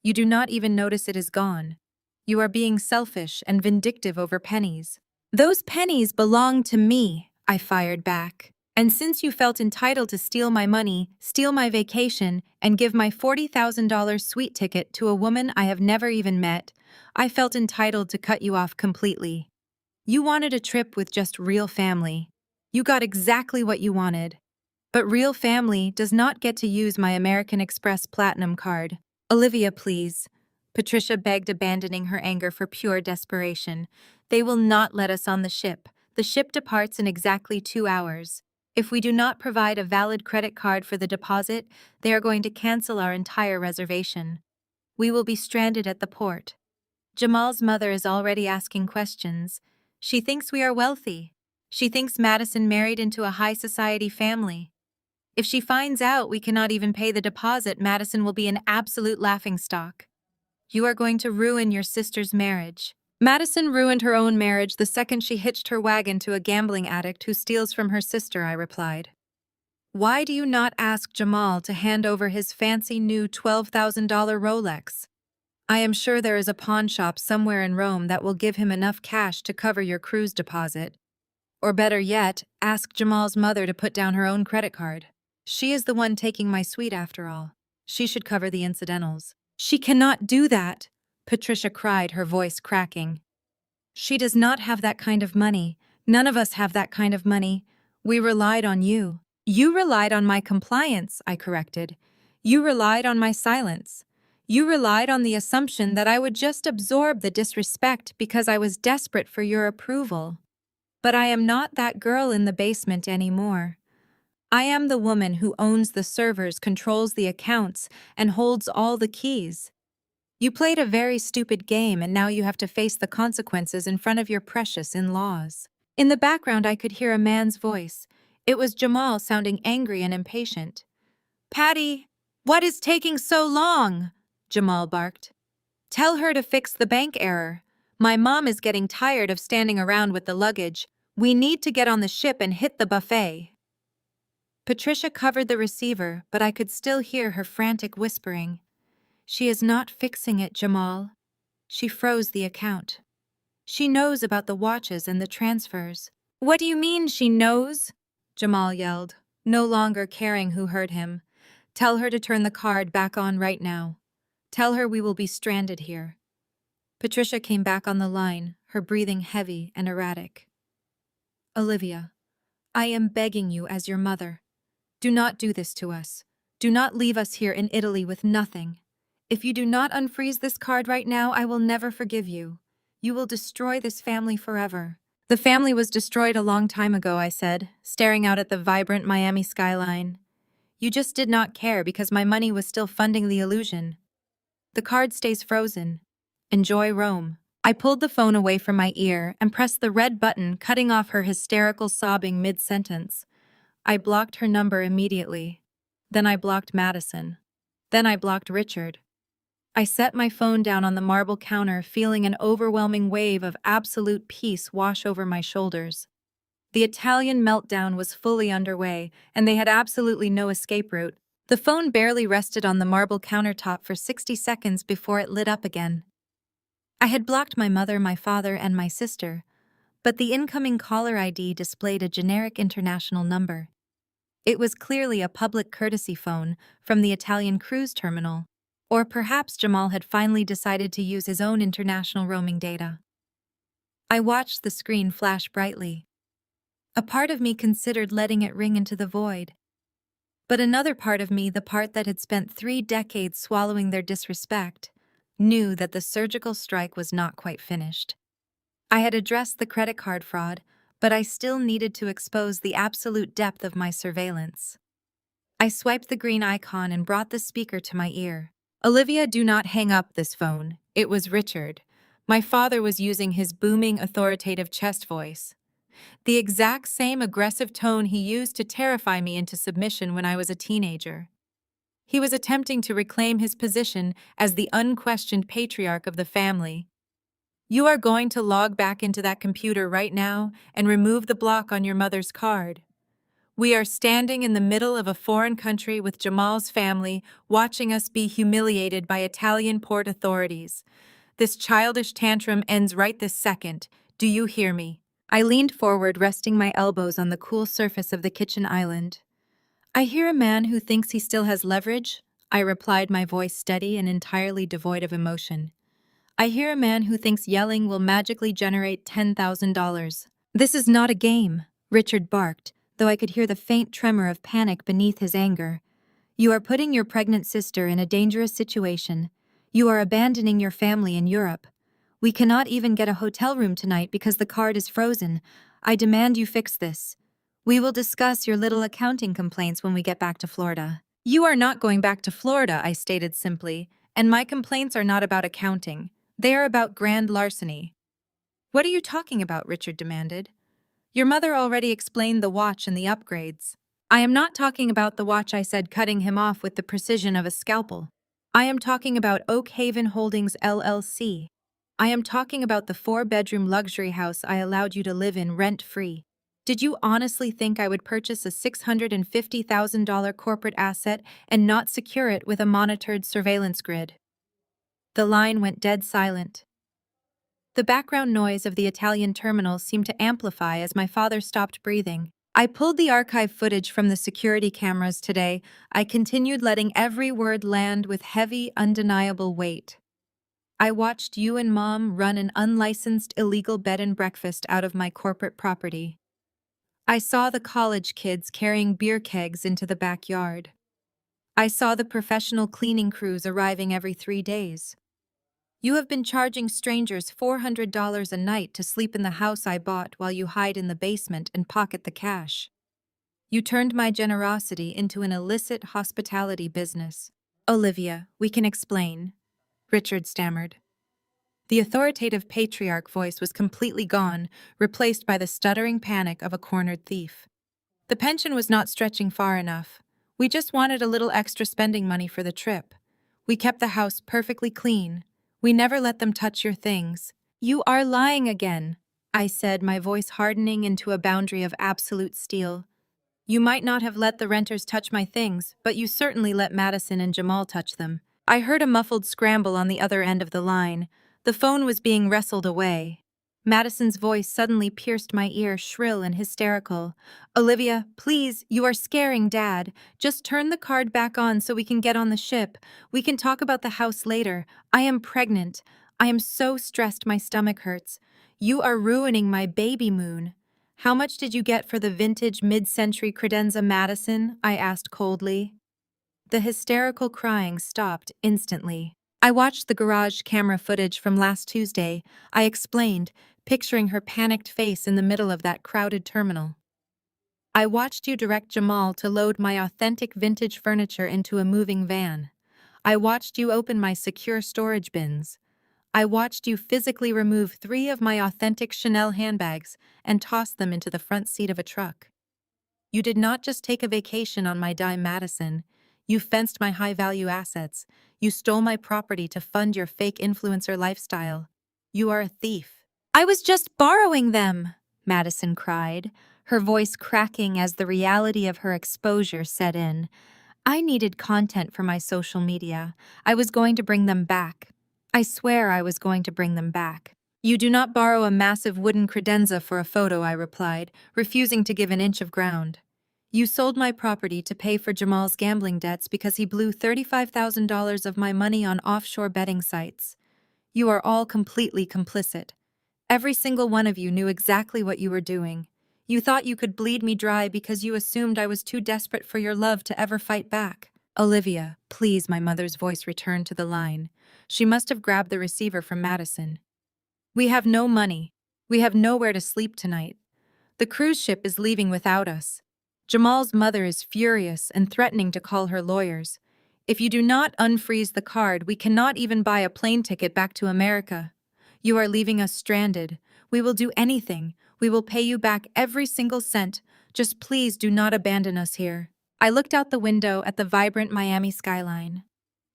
You do not even notice it is gone. You are being selfish and vindictive over pennies." "Those pennies belong to me," I fired back. And since you felt entitled to steal my money, steal my vacation, and give my $40,000 suite ticket to a woman I have never even met, I felt entitled to cut you off completely. You wanted a trip with just real family. You got exactly what you wanted. But real family does not get to use my American Express Platinum card. Olivia, please. Patricia begged, abandoning her anger for pure desperation. They will not let us on the ship. The ship departs in exactly 2 hours. If we do not provide a valid credit card for the deposit, they are going to cancel our entire reservation. We will be stranded at the port. Jamal's mother is already asking questions. She thinks we are wealthy. She thinks Madison married into a high society family. If she finds out we cannot even pay the deposit, Madison will be an absolute laughingstock. You are going to ruin your sister's marriage. Madison ruined her own marriage the second she hitched her wagon to a gambling addict who steals from her sister, I replied. Why do you not ask Jamal to hand over his fancy new $12,000 Rolex? I am sure there is a pawn shop somewhere in Rome that will give him enough cash to cover your cruise deposit. Or better yet, ask Jamal's mother to put down her own credit card. She is the one taking my suite after all. She should cover the incidentals. She cannot do that, Patricia cried, her voice cracking. She does not have that kind of money. None of us have that kind of money. We relied on you. You relied on my compliance, I corrected. You relied on my silence. You relied on the assumption that I would just absorb the disrespect because I was desperate for your approval. But I am not that girl in the basement anymore. I am the woman who owns the servers, controls the accounts, and holds all the keys. You played a very stupid game, and now you have to face the consequences in front of your precious in-laws. In the background, I could hear a man's voice. It was Jamal, sounding angry and impatient. Patty, what is taking so long? Jamal barked. Tell her to fix the bank error. My mom is getting tired of standing around with the luggage. We need to get on the ship and hit the buffet. Patricia covered the receiver, but I could still hear her frantic whispering. She is not fixing it, Jamal. She froze the account. She knows about the watches and the transfers. What do you mean she knows? Jamal yelled, no longer caring who heard him. Tell her to turn the card back on right now. Tell her we will be stranded here. Patricia came back on the line, her breathing heavy and erratic. Olivia, I am begging you as your mother. Do not do this to us. Do not leave us here in Italy with nothing. If you do not unfreeze this card right now, I will never forgive you. You will destroy this family forever. The family was destroyed a long time ago, I said, staring out at the vibrant Miami skyline. You just did not care because my money was still funding the illusion. The card stays frozen. Enjoy Rome. I pulled the phone away from my ear and pressed the red button, cutting off her hysterical sobbing mid-sentence. I blocked her number immediately. Then I blocked Madison. Then I blocked Richard. I set my phone down on the marble counter, feeling an overwhelming wave of absolute peace wash over my shoulders. The Italian meltdown was fully underway, and they had absolutely no escape route. The phone barely rested on the marble countertop for 60 seconds before it lit up again. I had blocked my mother, my father, and my sister, but the incoming caller ID displayed a generic international number. It was clearly a public courtesy phone from the Italian cruise terminal. Or perhaps Jamal had finally decided to use his own international roaming data. I watched the screen flash brightly. A part of me considered letting it ring into the void. But another part of me, the part that had spent 3 decades swallowing their disrespect, knew that the surgical strike was not quite finished. I had addressed the credit card fraud, but I still needed to expose the absolute depth of my surveillance. I swiped the green icon and brought the speaker to my ear. Olivia, do not hang up this phone. It was Richard. My father was using his booming, authoritative chest voice. The exact same aggressive tone he used to terrify me into submission when I was a teenager. He was attempting to reclaim his position as the unquestioned patriarch of the family. You are going to log back into that computer right now and remove the block on your mother's card. We are standing in the middle of a foreign country with Jamal's family watching us be humiliated by Italian port authorities. This childish tantrum ends right this second. Do you hear me? I leaned forward, resting my elbows on the cool surface of the kitchen island. I hear a man who thinks he still has leverage, I replied, my voice steady and entirely devoid of emotion. I hear a man who thinks yelling will magically generate $10,000. This is not a game, Richard barked, though I could hear the faint tremor of panic beneath his anger. You are putting your pregnant sister in a dangerous situation. You are abandoning your family in Europe. We cannot even get a hotel room tonight because the card is frozen. I demand you fix this. We will discuss your little accounting complaints when we get back to Florida. You are not going back to Florida, I stated simply, and my complaints are not about accounting. They are about grand larceny. What are you talking about? Richard demanded. Your mother already explained the watch and the upgrades. I am not talking about the watch, I said, cutting him off with the precision of a scalpel. I am talking about Oak Haven Holdings LLC. I am talking about the 4-bedroom luxury house I allowed you to live in rent-free. Did you honestly think I would purchase a $650,000 corporate asset and not secure it with a monitored surveillance grid? The line went dead silent. The background noise of the Italian terminal seemed to amplify as my father stopped breathing. I pulled the archive footage from the security cameras today. I continued, letting every word land with heavy, undeniable weight. I watched you and Mom run an unlicensed illegal bed and breakfast out of my corporate property. I saw the college kids carrying beer kegs into the backyard. I saw the professional cleaning crews arriving every 3 days. You have been charging strangers $400 a night to sleep in the house I bought while you hide in the basement and pocket the cash. You turned my generosity into an illicit hospitality business. Olivia, we can explain, Richard stammered. The authoritative patriarch voice was completely gone, replaced by the stuttering panic of a cornered thief. The pension was not stretching far enough. We just wanted a little extra spending money for the trip. We kept the house perfectly clean. We never let them touch your things. You are lying again, I said, my voice hardening into a boundary of absolute steel. You might not have let the renters touch my things, but you certainly let Madison and Jamal touch them. I heard a muffled scramble on the other end of the line. The phone was being wrestled away. Madison's voice suddenly pierced my ear, shrill and hysterical. Olivia, please, you are scaring Dad. Just turn the card back on so we can get on the ship. We can talk about the house later. I am pregnant. I am so stressed my stomach hurts. You are ruining my baby moon. How much did you get for the vintage mid-century credenza Madison? I asked coldly. The hysterical crying stopped instantly. I watched the garage camera footage from last Tuesday, I explained, picturing her panicked face in the middle of that crowded terminal. I watched you direct Jamal to load my authentic vintage furniture into a moving van. I watched you open my secure storage bins. I watched you physically remove 3 of my authentic Chanel handbags and toss them into the front seat of a truck. You did not just take a vacation on my dime, Madison. You fenced my high-value assets. You stole my property to fund your fake influencer lifestyle. You are a thief. I was just borrowing them, Madison cried, her voice cracking as the reality of her exposure set in. I needed content for my social media. I was going to bring them back. I swear I was going to bring them back. You do not borrow a massive wooden credenza for a photo, I replied, refusing to give an inch of ground. You sold my property to pay for Jamal's gambling debts because he blew $35,000 of my money on offshore betting sites. You are all completely complicit. Every single one of you knew exactly what you were doing. You thought you could bleed me dry because you assumed I was too desperate for your love to ever fight back. Olivia, please, my mother's voice returned to the line. She must have grabbed the receiver from Madison. We have no money. We have nowhere to sleep tonight. The cruise ship is leaving without us. Jamal's mother is furious and threatening to call her lawyers. If you do not unfreeze the card, we cannot even buy a plane ticket back to America. You are leaving us stranded. We will do anything. We will pay you back every single cent. Just please do not abandon us here. I looked out the window at the vibrant Miami skyline.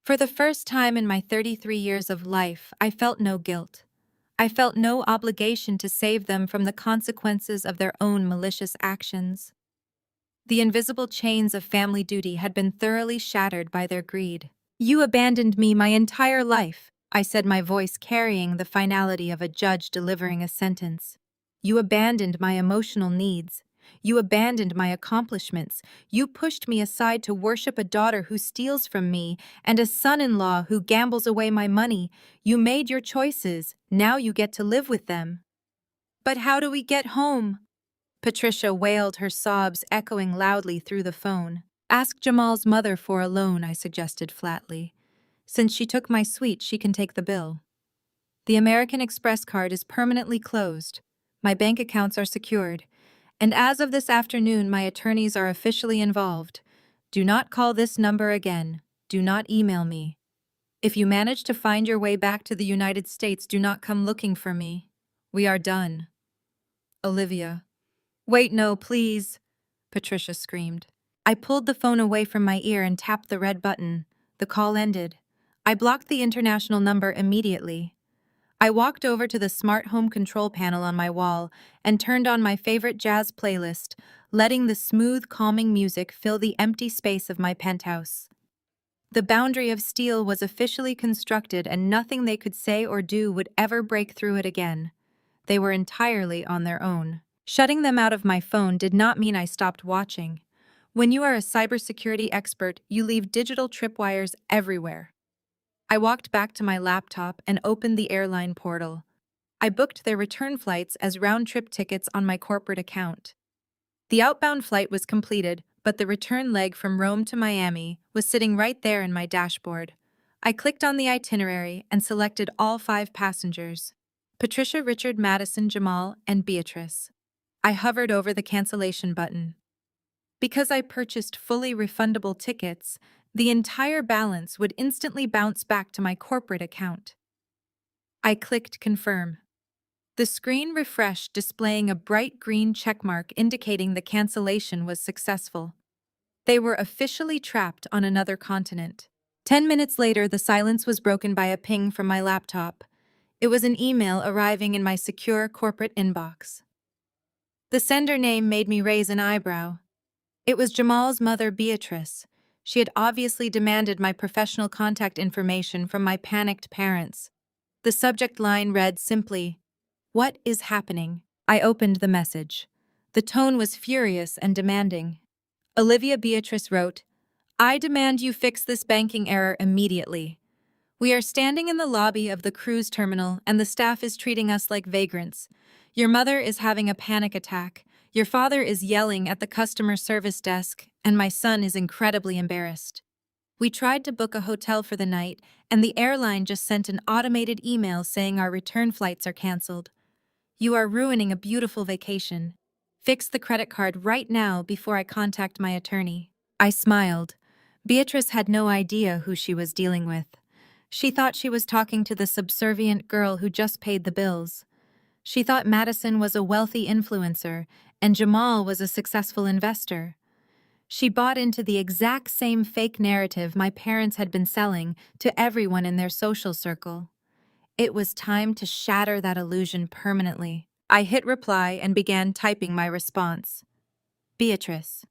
For the first time in my 33 years of life, I felt no guilt. I felt no obligation to save them from the consequences of their own malicious actions. The invisible chains of family duty had been thoroughly shattered by their greed. You abandoned me my entire life, I said, my voice carrying the finality of a judge delivering a sentence. You abandoned my emotional needs. You abandoned my accomplishments. You pushed me aside to worship a daughter who steals from me and a son-in-law who gambles away my money. You made your choices. Now you get to live with them. But how do we get home? Patricia wailed, her sobs echoing loudly through the phone. Ask Jamal's mother for a loan, I suggested flatly. Since she took my suite, she can take the bill. The American Express card is permanently closed. My bank accounts are secured. And as of this afternoon, my attorneys are officially involved. Do not call this number again. Do not email me. If you manage to find your way back to the United States, do not come looking for me. We are done. Olivia. Wait, no, please, Patricia screamed. I pulled the phone away from my ear and tapped the red button. The call ended. I blocked the international number immediately. I walked over to the smart home control panel on my wall and turned on my favorite jazz playlist, letting the smooth, calming music fill the empty space of my penthouse. The boundary of steel was officially constructed, and nothing they could say or do would ever break through it again. They were entirely on their own. Shutting them out of my phone did not mean I stopped watching. When you are a cybersecurity expert, you leave digital tripwires everywhere. I walked back to my laptop and opened the airline portal. I booked their return flights as round-trip tickets on my corporate account. The outbound flight was completed, but the return leg from Rome to Miami was sitting right there in my dashboard. I clicked on the itinerary and selected all 5 passengers: Patricia, Richard, Madison, Jamal, and Beatrice. I hovered over the cancellation button. Because I purchased fully refundable tickets, the entire balance would instantly bounce back to my corporate account. I clicked confirm. The screen refreshed, displaying a bright green checkmark indicating the cancellation was successful. They were officially trapped on another continent. 10 minutes later, the silence was broken by a ping from my laptop. It was an email arriving in my secure corporate inbox. The sender name made me raise an eyebrow. It was Jamal's mother, Beatrice. She had obviously demanded my professional contact information from my panicked parents. The subject line read simply, "What is happening?" I opened the message. The tone was furious and demanding. Olivia Beatrice wrote, "I demand you fix this banking error immediately. We are standing in the lobby of the cruise terminal and the staff is treating us like vagrants. Your mother is having a panic attack. Your father is yelling at the customer service desk, and my son is incredibly embarrassed. We tried to book a hotel for the night, and the airline just sent an automated email saying our return flights are canceled. You are ruining a beautiful vacation. Fix the credit card right now before I contact my attorney." I smiled. Beatrice had no idea who she was dealing with. She thought she was talking to the subservient girl who just paid the bills. She thought Madison was a wealthy influencer and Jamal was a successful investor. She bought into the exact same fake narrative my parents had been selling to everyone in their social circle. It was time to shatter that illusion permanently. I hit reply and began typing my response. Beatrice.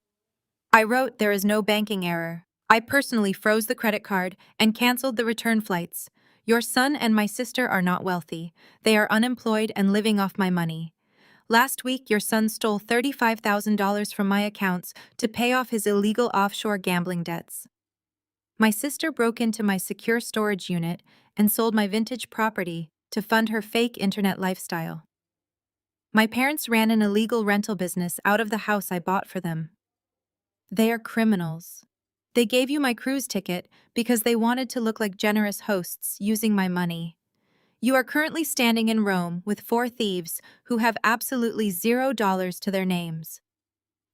I wrote, "There is no banking error. I personally froze the credit card and canceled the return flights. Your son and my sister are not wealthy. They are unemployed and living off my money. Last week, your son stole $35,000 from my accounts to pay off his illegal offshore gambling debts. My sister broke into my secure storage unit and sold my vintage property to fund her fake internet lifestyle. My parents ran an illegal rental business out of the house I bought for them. They are criminals. They gave you my cruise ticket because they wanted to look like generous hosts using my money. You are currently standing in Rome with 4 thieves who have absolutely $0 to their names.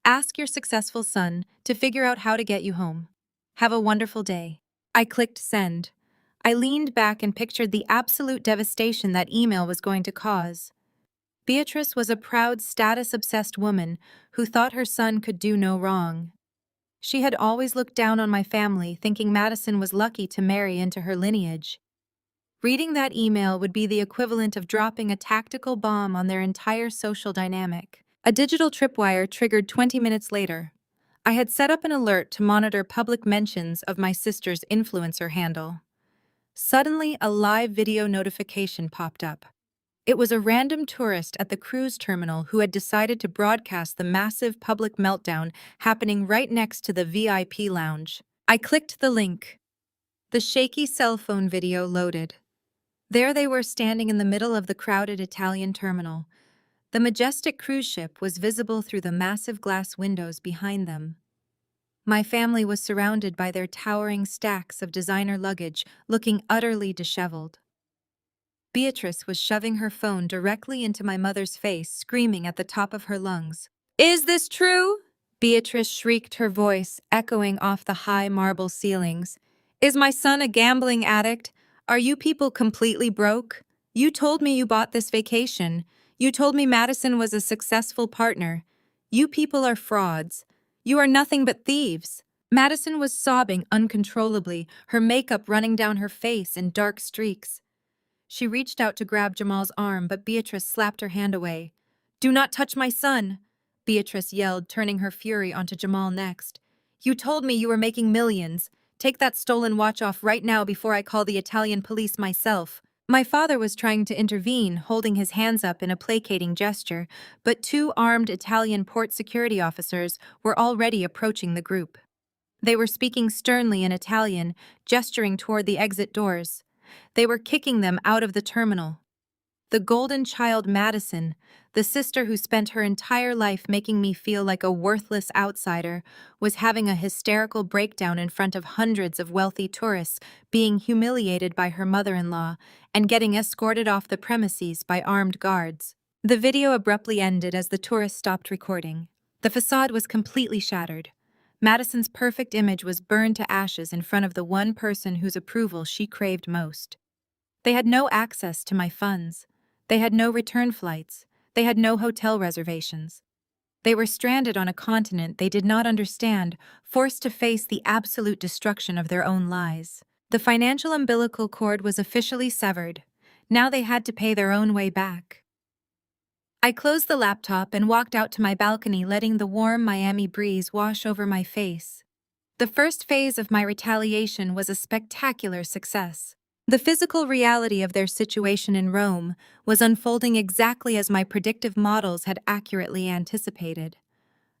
Ask your successful son to figure out how to get you home. Have a wonderful day." I clicked send. I leaned back and pictured the absolute devastation that email was going to cause. Beatrice was a proud, status-obsessed woman who thought her son could do no wrong. She had always looked down on my family, thinking Madison was lucky to marry into her lineage. Reading that email would be the equivalent of dropping a tactical bomb on their entire social dynamic. A digital tripwire triggered 20 minutes later. I had set up an alert to monitor public mentions of my sister's influencer handle. Suddenly, a live video notification popped up. It was a random tourist at the cruise terminal who had decided to broadcast the massive public meltdown happening right next to the VIP lounge. I clicked the link. The shaky cell phone video loaded. There they were standing in the middle of the crowded Italian terminal. The majestic cruise ship was visible through the massive glass windows behind them. My family was surrounded by their towering stacks of designer luggage, looking utterly disheveled. Beatrice was shoving her phone directly into my mother's face, screaming at the top of her lungs. "Is this true?" Beatrice shrieked, her voice echoing off the high marble ceilings. "Is my son a gambling addict? Are you people completely broke? You told me you bought this vacation. You told me Madison was a successful partner. You people are frauds. You are nothing but thieves." Madison was sobbing uncontrollably, her makeup running down her face in dark streaks. She reached out to grab Jamal's arm, but Beatrice slapped her hand away. "Do not touch my son," Beatrice yelled, turning her fury onto Jamal next. "You told me you were making millions. Take that stolen watch off right now before I call the Italian police myself." My father was trying to intervene, holding his hands up in a placating gesture, but two armed Italian port security officers were already approaching the group. They were speaking sternly in Italian, gesturing toward the exit doors. They were kicking them out of the terminal. The golden child Madison, the sister who spent her entire life making me feel like a worthless outsider, was having a hysterical breakdown in front of hundreds of wealthy tourists, being humiliated by her mother-in-law, and getting escorted off the premises by armed guards. The video abruptly ended as the tourists stopped recording. The facade was completely shattered. Madison's perfect image was burned to ashes in front of the one person whose approval she craved most. They had no access to my funds. They had no return flights. They had no hotel reservations. They were stranded on a continent they did not understand, forced to face the absolute destruction of their own lies. The financial umbilical cord was officially severed. Now they had to pay their own way back. I closed the laptop and walked out to my balcony, letting the warm Miami breeze wash over my face. The first phase of my retaliation was a spectacular success. The physical reality of their situation in Rome was unfolding exactly as my predictive models had accurately anticipated.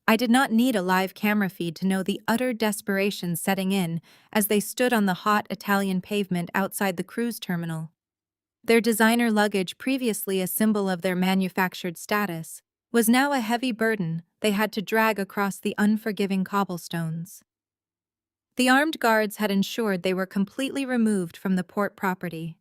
I did not need a live camera feed to know the utter desperation setting in as they stood on the hot Italian pavement outside the cruise terminal. Their designer luggage, previously a symbol of their manufactured status, was now a heavy burden they had to drag across the unforgiving cobblestones. The armed guards had ensured they were completely removed from the port property.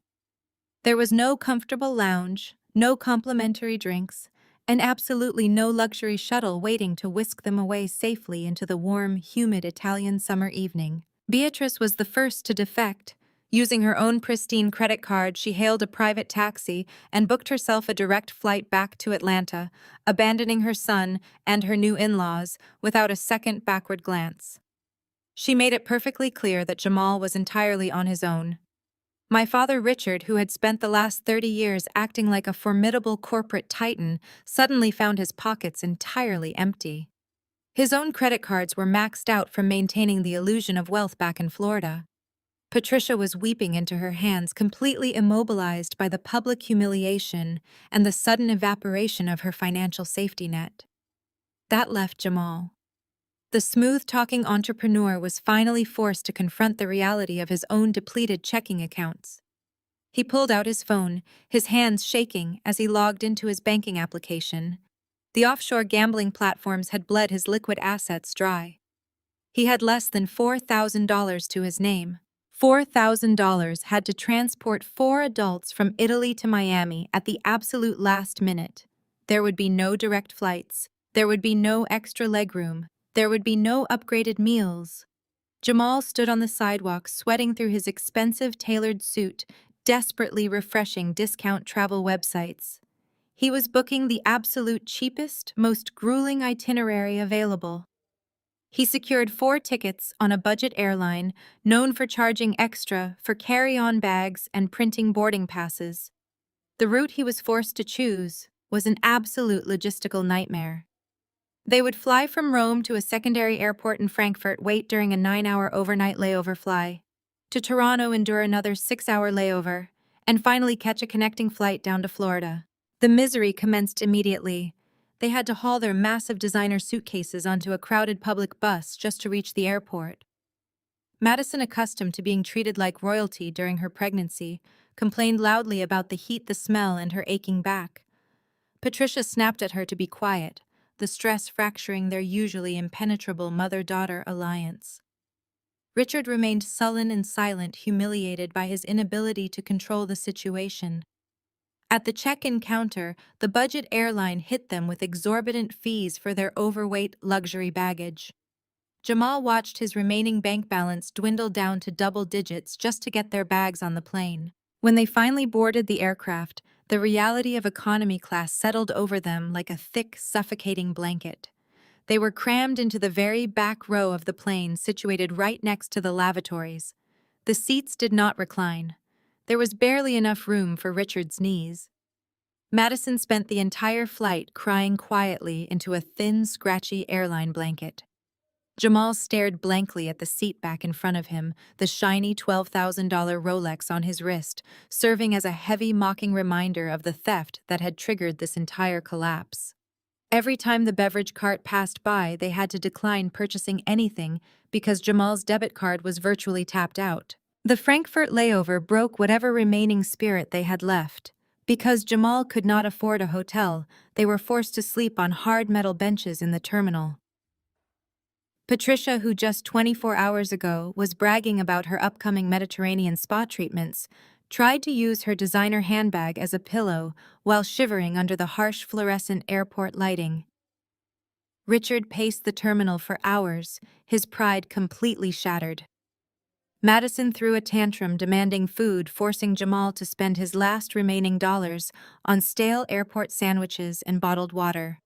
There was no comfortable lounge, no complimentary drinks, and absolutely no luxury shuttle waiting to whisk them away safely into the warm, humid Italian summer evening. Beatrice was the first to defect. Using her own pristine credit card, she hailed a private taxi and booked herself a direct flight back to Atlanta, abandoning her son and her new in-laws without a second backward glance. She made it perfectly clear that Jamal was entirely on his own. My father Richard, who had spent the last 30 years acting like a formidable corporate titan, suddenly found his pockets entirely empty. His own credit cards were maxed out from maintaining the illusion of wealth back in Florida. Patricia was weeping into her hands, completely immobilized by the public humiliation and the sudden evaporation of her financial safety net. That left Jamal. The smooth-talking entrepreneur was finally forced to confront the reality of his own depleted checking accounts. He pulled out his phone, his hands shaking as he logged into his banking application. The offshore gambling platforms had bled his liquid assets dry. He had less than $4,000 to his name. $4,000 had to transport 4 adults from Italy to Miami at the absolute last minute. There would be no direct flights. There would be no extra legroom. There would be no upgraded meals. Jamal stood on the sidewalk, sweating through his expensive tailored suit, desperately refreshing discount travel websites. He was booking the absolute cheapest, most grueling itinerary available. He secured 4 tickets on a budget airline known for charging extra for carry-on bags and printing boarding passes. The route he was forced to choose was an absolute logistical nightmare. They would fly from Rome to a secondary airport in Frankfurt, wait during a 9-hour overnight layover fly. To Toronto, endure another 6-hour layover, and finally catch a connecting flight down to Florida. The misery commenced immediately. They had to haul their massive designer suitcases onto a crowded public bus just to reach the airport. Madison, accustomed to being treated like royalty during her pregnancy, complained loudly about the heat, the smell, and her aching back. Patricia snapped at her to be quiet, the stress fracturing their usually impenetrable mother-daughter alliance. Richard remained sullen and silent, humiliated by his inability to control the situation. At the check-in counter, the budget airline hit them with exorbitant fees for their overweight luxury baggage. Jamal watched his remaining bank balance dwindle down to double digits just to get their bags on the plane. When they finally boarded the aircraft, the reality of economy class settled over them like a thick, suffocating blanket. They were crammed into the very back row of the plane, situated right next to the lavatories. The seats did not recline. There was barely enough room for Richard's knees. Madison spent the entire flight crying quietly into a thin, scratchy airline blanket. Jamal stared blankly at the seat back in front of him, the shiny $12,000 Rolex on his wrist, serving as a heavy, mocking reminder of the theft that had triggered this entire collapse. Every time the beverage cart passed by, they had to decline purchasing anything because Jamal's debit card was virtually tapped out. The Frankfurt layover broke whatever remaining spirit they had left. Because Jamal could not afford a hotel, they were forced to sleep on hard metal benches in the terminal. Patricia, who just 24 hours ago was bragging about her upcoming Mediterranean spa treatments, tried to use her designer handbag as a pillow while shivering under the harsh fluorescent airport lighting. Richard paced the terminal for hours, his pride completely shattered. Madison threw a tantrum demanding food, forcing Jamal to spend his last remaining dollars on stale airport sandwiches and bottled water.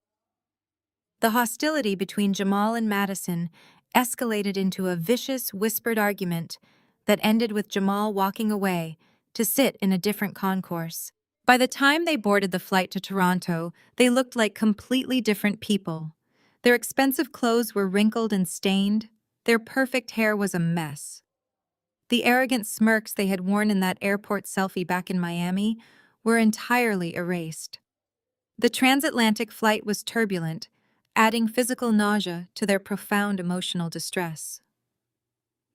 The hostility between Jamal and Madison escalated into a vicious, whispered argument that ended with Jamal walking away to sit in a different concourse. By the time they boarded the flight to Toronto, they looked like completely different people. Their expensive clothes were wrinkled and stained. Their perfect hair was a mess. The arrogant smirks they had worn in that airport selfie back in Miami were entirely erased. The transatlantic flight was turbulent, adding physical nausea to their profound emotional distress.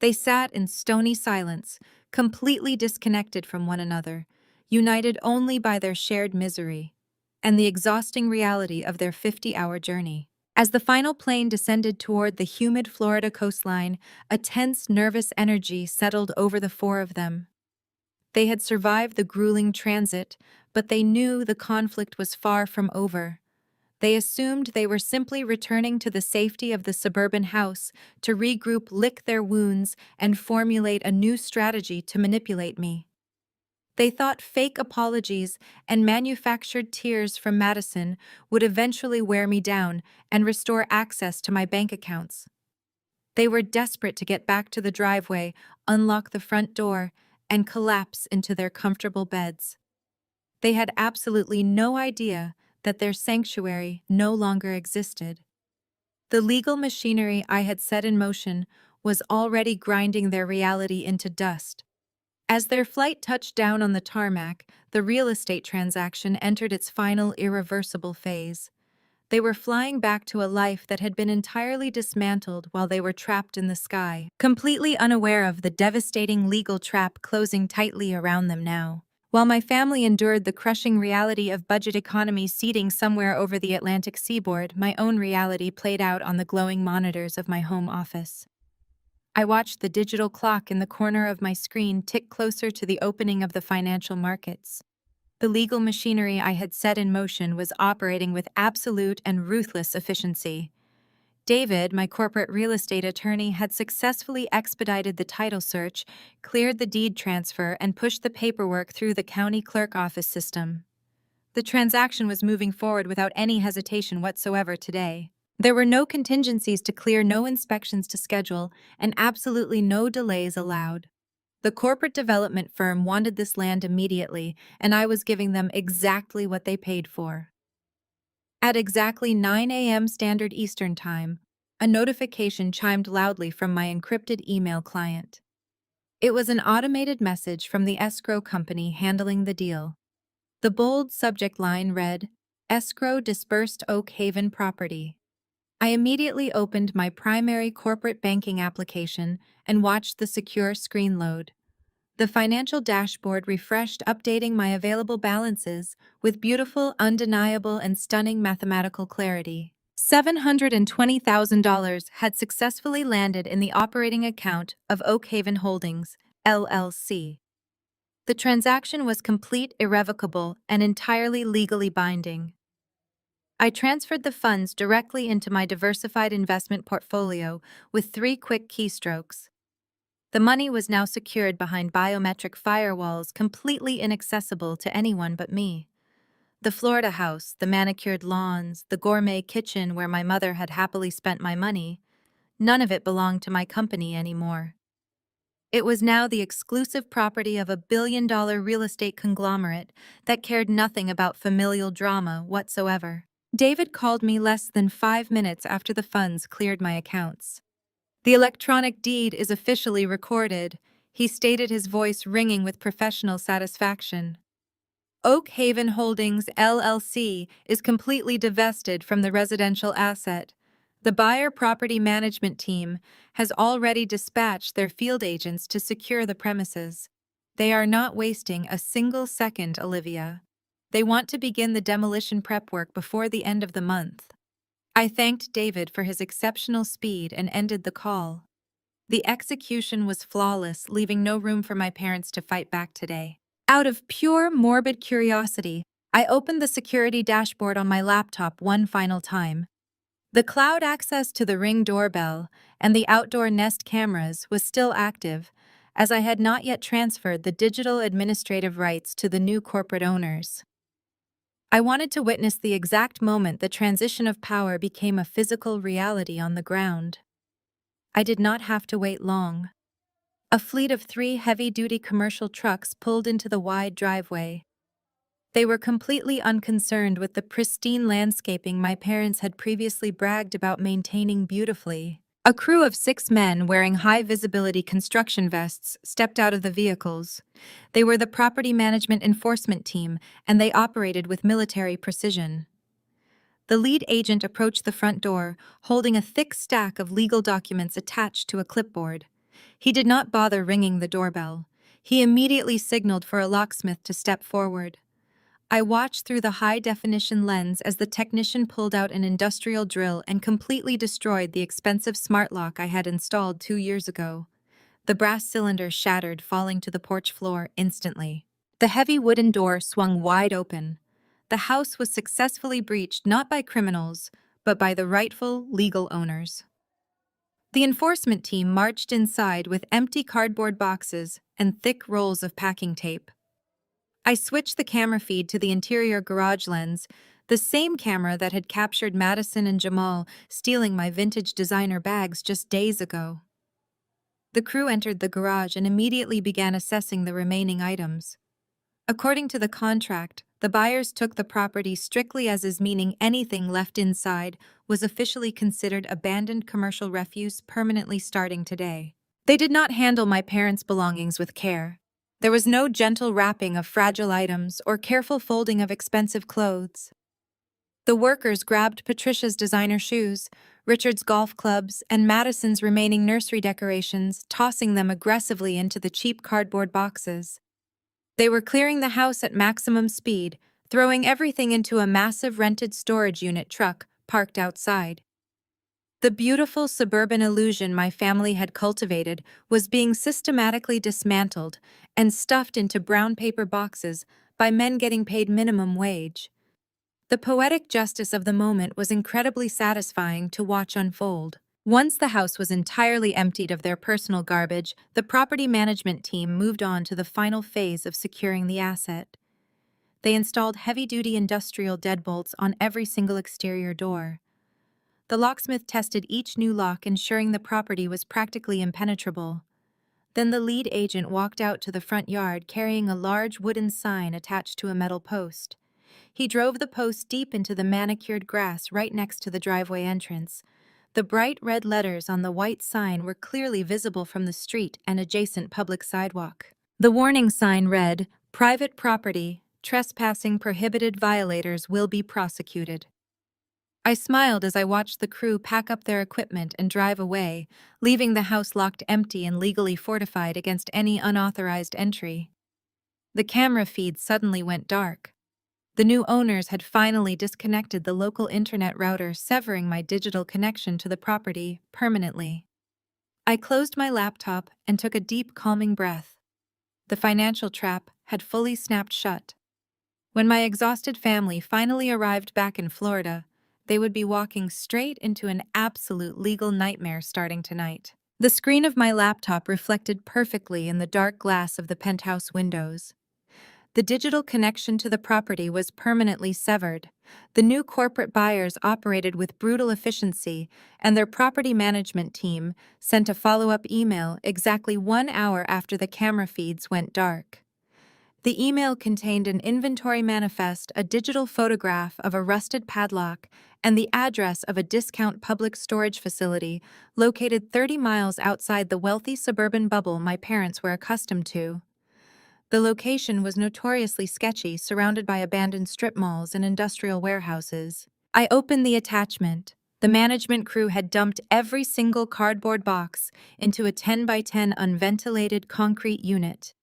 They sat in stony silence, completely disconnected from one another, united only by their shared misery and the exhausting reality of their 50-hour journey. As the final plane descended toward the humid Florida coastline, a tense, nervous energy settled over the four of them. They had survived the grueling transit, but they knew the conflict was far from over. They assumed they were simply returning to the safety of the suburban house to regroup, lick their wounds, and formulate a new strategy to manipulate me. They thought fake apologies and manufactured tears from Madison would eventually wear me down and restore access to my bank accounts. They were desperate to get back to the driveway, unlock the front door, and collapse into their comfortable beds. They had absolutely no idea that their sanctuary no longer existed. The legal machinery I had set in motion was already grinding their reality into dust. As their flight touched down on the tarmac, the real estate transaction entered its final irreversible phase. They were flying back to a life that had been entirely dismantled while they were trapped in the sky, completely unaware of the devastating legal trap closing tightly around them now. While my family endured the crushing reality of budget economy seeding somewhere over the Atlantic seaboard, my own reality played out on the glowing monitors of my home office. I watched the digital clock in the corner of my screen tick closer to the opening of the financial markets. The legal machinery I had set in motion was operating with absolute and ruthless efficiency. David, my corporate real estate attorney, had successfully expedited the title search, cleared the deed transfer, and pushed the paperwork through the county clerk office system. The transaction was moving forward without any hesitation whatsoever today. There were no contingencies to clear, no inspections to schedule, and absolutely no delays allowed. The corporate development firm wanted this land immediately, and I was giving them exactly what they paid for. At exactly 9 a.m. Standard Eastern Time, a notification chimed loudly from my encrypted email client. It was an automated message from the escrow company handling the deal. The bold subject line read, Escrow Disbursed Oak Haven Property. I immediately opened my primary corporate banking application and watched the secure screen load. The financial dashboard refreshed, updating my available balances with beautiful, undeniable, and stunning mathematical clarity. $720,000 had successfully landed in the operating account of Oak Haven Holdings, LLC. The transaction was complete, irrevocable, and entirely legally binding. I transferred the funds directly into my diversified investment portfolio with 3 quick keystrokes. The money was now secured behind biometric firewalls completely inaccessible to anyone but me. The Florida house, the manicured lawns, the gourmet kitchen where my mother had happily spent my money, none of it belonged to my company anymore. It was now the exclusive property of a billion-dollar real estate conglomerate that cared nothing about familial drama whatsoever. David called me less than 5 minutes after the funds cleared my accounts. The electronic deed is officially recorded, he stated, his voice ringing with professional satisfaction. Oak Haven Holdings, LLC, is completely divested from the residential asset. The buyer property management team has already dispatched their field agents to secure the premises. They are not wasting a single second, Olivia. They want to begin the demolition prep work before the end of the month. I thanked David for his exceptional speed and ended the call. The execution was flawless, leaving no room for my parents to fight back today. Out of pure morbid curiosity, I opened the security dashboard on my laptop one final time. The cloud access to the Ring doorbell and the outdoor Nest cameras was still active, as I had not yet transferred the digital administrative rights to the new corporate owners. I wanted to witness the exact moment the transition of power became a physical reality on the ground. I did not have to wait long. A fleet of 3 heavy-duty commercial trucks pulled into the wide driveway. They were completely unconcerned with the pristine landscaping my parents had previously bragged about maintaining beautifully. A crew of 6 men wearing high-visibility construction vests stepped out of the vehicles. They were the property management enforcement team, and they operated with military precision. The lead agent approached the front door, holding a thick stack of legal documents attached to a clipboard. He did not bother ringing the doorbell. He immediately signaled for a locksmith to step forward. I watched through the high-definition lens as the technician pulled out an industrial drill and completely destroyed the expensive smart lock I had installed 2 years ago. The brass cylinder shattered, falling to the porch floor instantly. The heavy wooden door swung wide open. The house was successfully breached not by criminals, but by the rightful legal owners. The enforcement team marched inside with empty cardboard boxes and thick rolls of packing tape. I switched the camera feed to the interior garage lens, the same camera that had captured Madison and Jamal stealing my vintage designer bags just days ago. The crew entered the garage and immediately began assessing the remaining items. According to the contract, the buyers took the property strictly as is, meaning anything left inside was officially considered abandoned commercial refuse permanently starting today. They did not handle my parents' belongings with care. There was no gentle wrapping of fragile items or careful folding of expensive clothes. The workers grabbed Patricia's designer shoes, Richard's golf clubs, and Madison's remaining nursery decorations, tossing them aggressively into the cheap cardboard boxes. They were clearing the house at maximum speed, throwing everything into a massive rented storage unit truck parked outside. The beautiful suburban illusion my family had cultivated was being systematically dismantled and stuffed into brown paper boxes by men getting paid minimum wage. The poetic justice of the moment was incredibly satisfying to watch unfold. Once the house was entirely emptied of their personal garbage, the property management team moved on to the final phase of securing the asset. They installed heavy-duty industrial deadbolts on every single exterior door. The locksmith tested each new lock, ensuring the property was practically impenetrable. Then the lead agent walked out to the front yard carrying a large wooden sign attached to a metal post. He drove the post deep into the manicured grass right next to the driveway entrance. The bright red letters on the white sign were clearly visible from the street and adjacent public sidewalk. The warning sign read, "Private property. Trespassing prohibited violators will be prosecuted. I smiled as I watched the crew pack up their equipment and drive away, leaving the house locked empty and legally fortified against any unauthorized entry. The camera feed suddenly went dark. The new owners had finally disconnected the local internet router, severing my digital connection to the property permanently. I closed my laptop and took a deep, calming breath. The financial trap had fully snapped shut. When my exhausted family finally arrived back in Florida, they would be walking straight into an absolute legal nightmare starting tonight. The screen of my laptop reflected perfectly in the dark glass of the penthouse windows. The digital connection to the property was permanently severed. The new corporate buyers operated with brutal efficiency, and their property management team sent a follow-up email exactly 1 hour after the camera feeds went dark. The email contained an inventory manifest, a digital photograph of a rusted padlock, and the address of a discount public storage facility located 30 miles outside the wealthy suburban bubble my parents were accustomed to. The location was notoriously sketchy, surrounded by abandoned strip malls and industrial warehouses. I opened the attachment. The management crew had dumped every single cardboard box into a 10 by 10 unventilated concrete unit.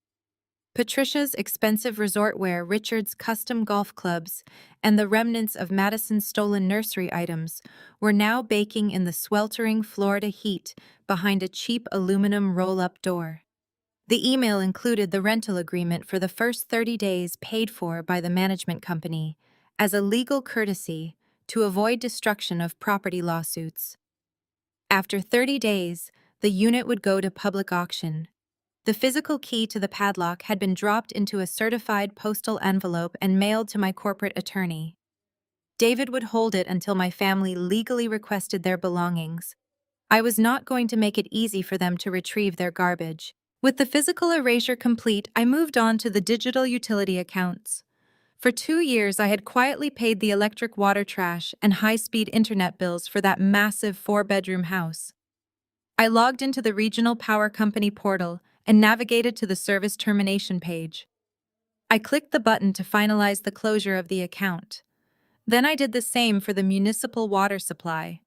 Patricia's expensive resort wear, Richard's custom golf clubs, and the remnants of Madison's stolen nursery items were now baking in the sweltering Florida heat behind a cheap aluminum roll-up door. The email included the rental agreement for the first 30 days paid for by the management company as a legal courtesy to avoid destruction of property lawsuits. After 30 days, the unit would go to public auction. The physical key to the padlock had been dropped into a certified postal envelope and mailed to my corporate attorney. David would hold it until my family legally requested their belongings. I was not going to make it easy for them to retrieve their garbage. With the physical erasure complete, I moved on to the digital utility accounts. For 2 years, I had quietly paid the electric, water, trash, and high-speed internet bills for that massive 4-bedroom house. I logged into the regional power company portal and navigated to the service termination page. I clicked the button to finalize the closure of the account. Then I did the same for the municipal water supply.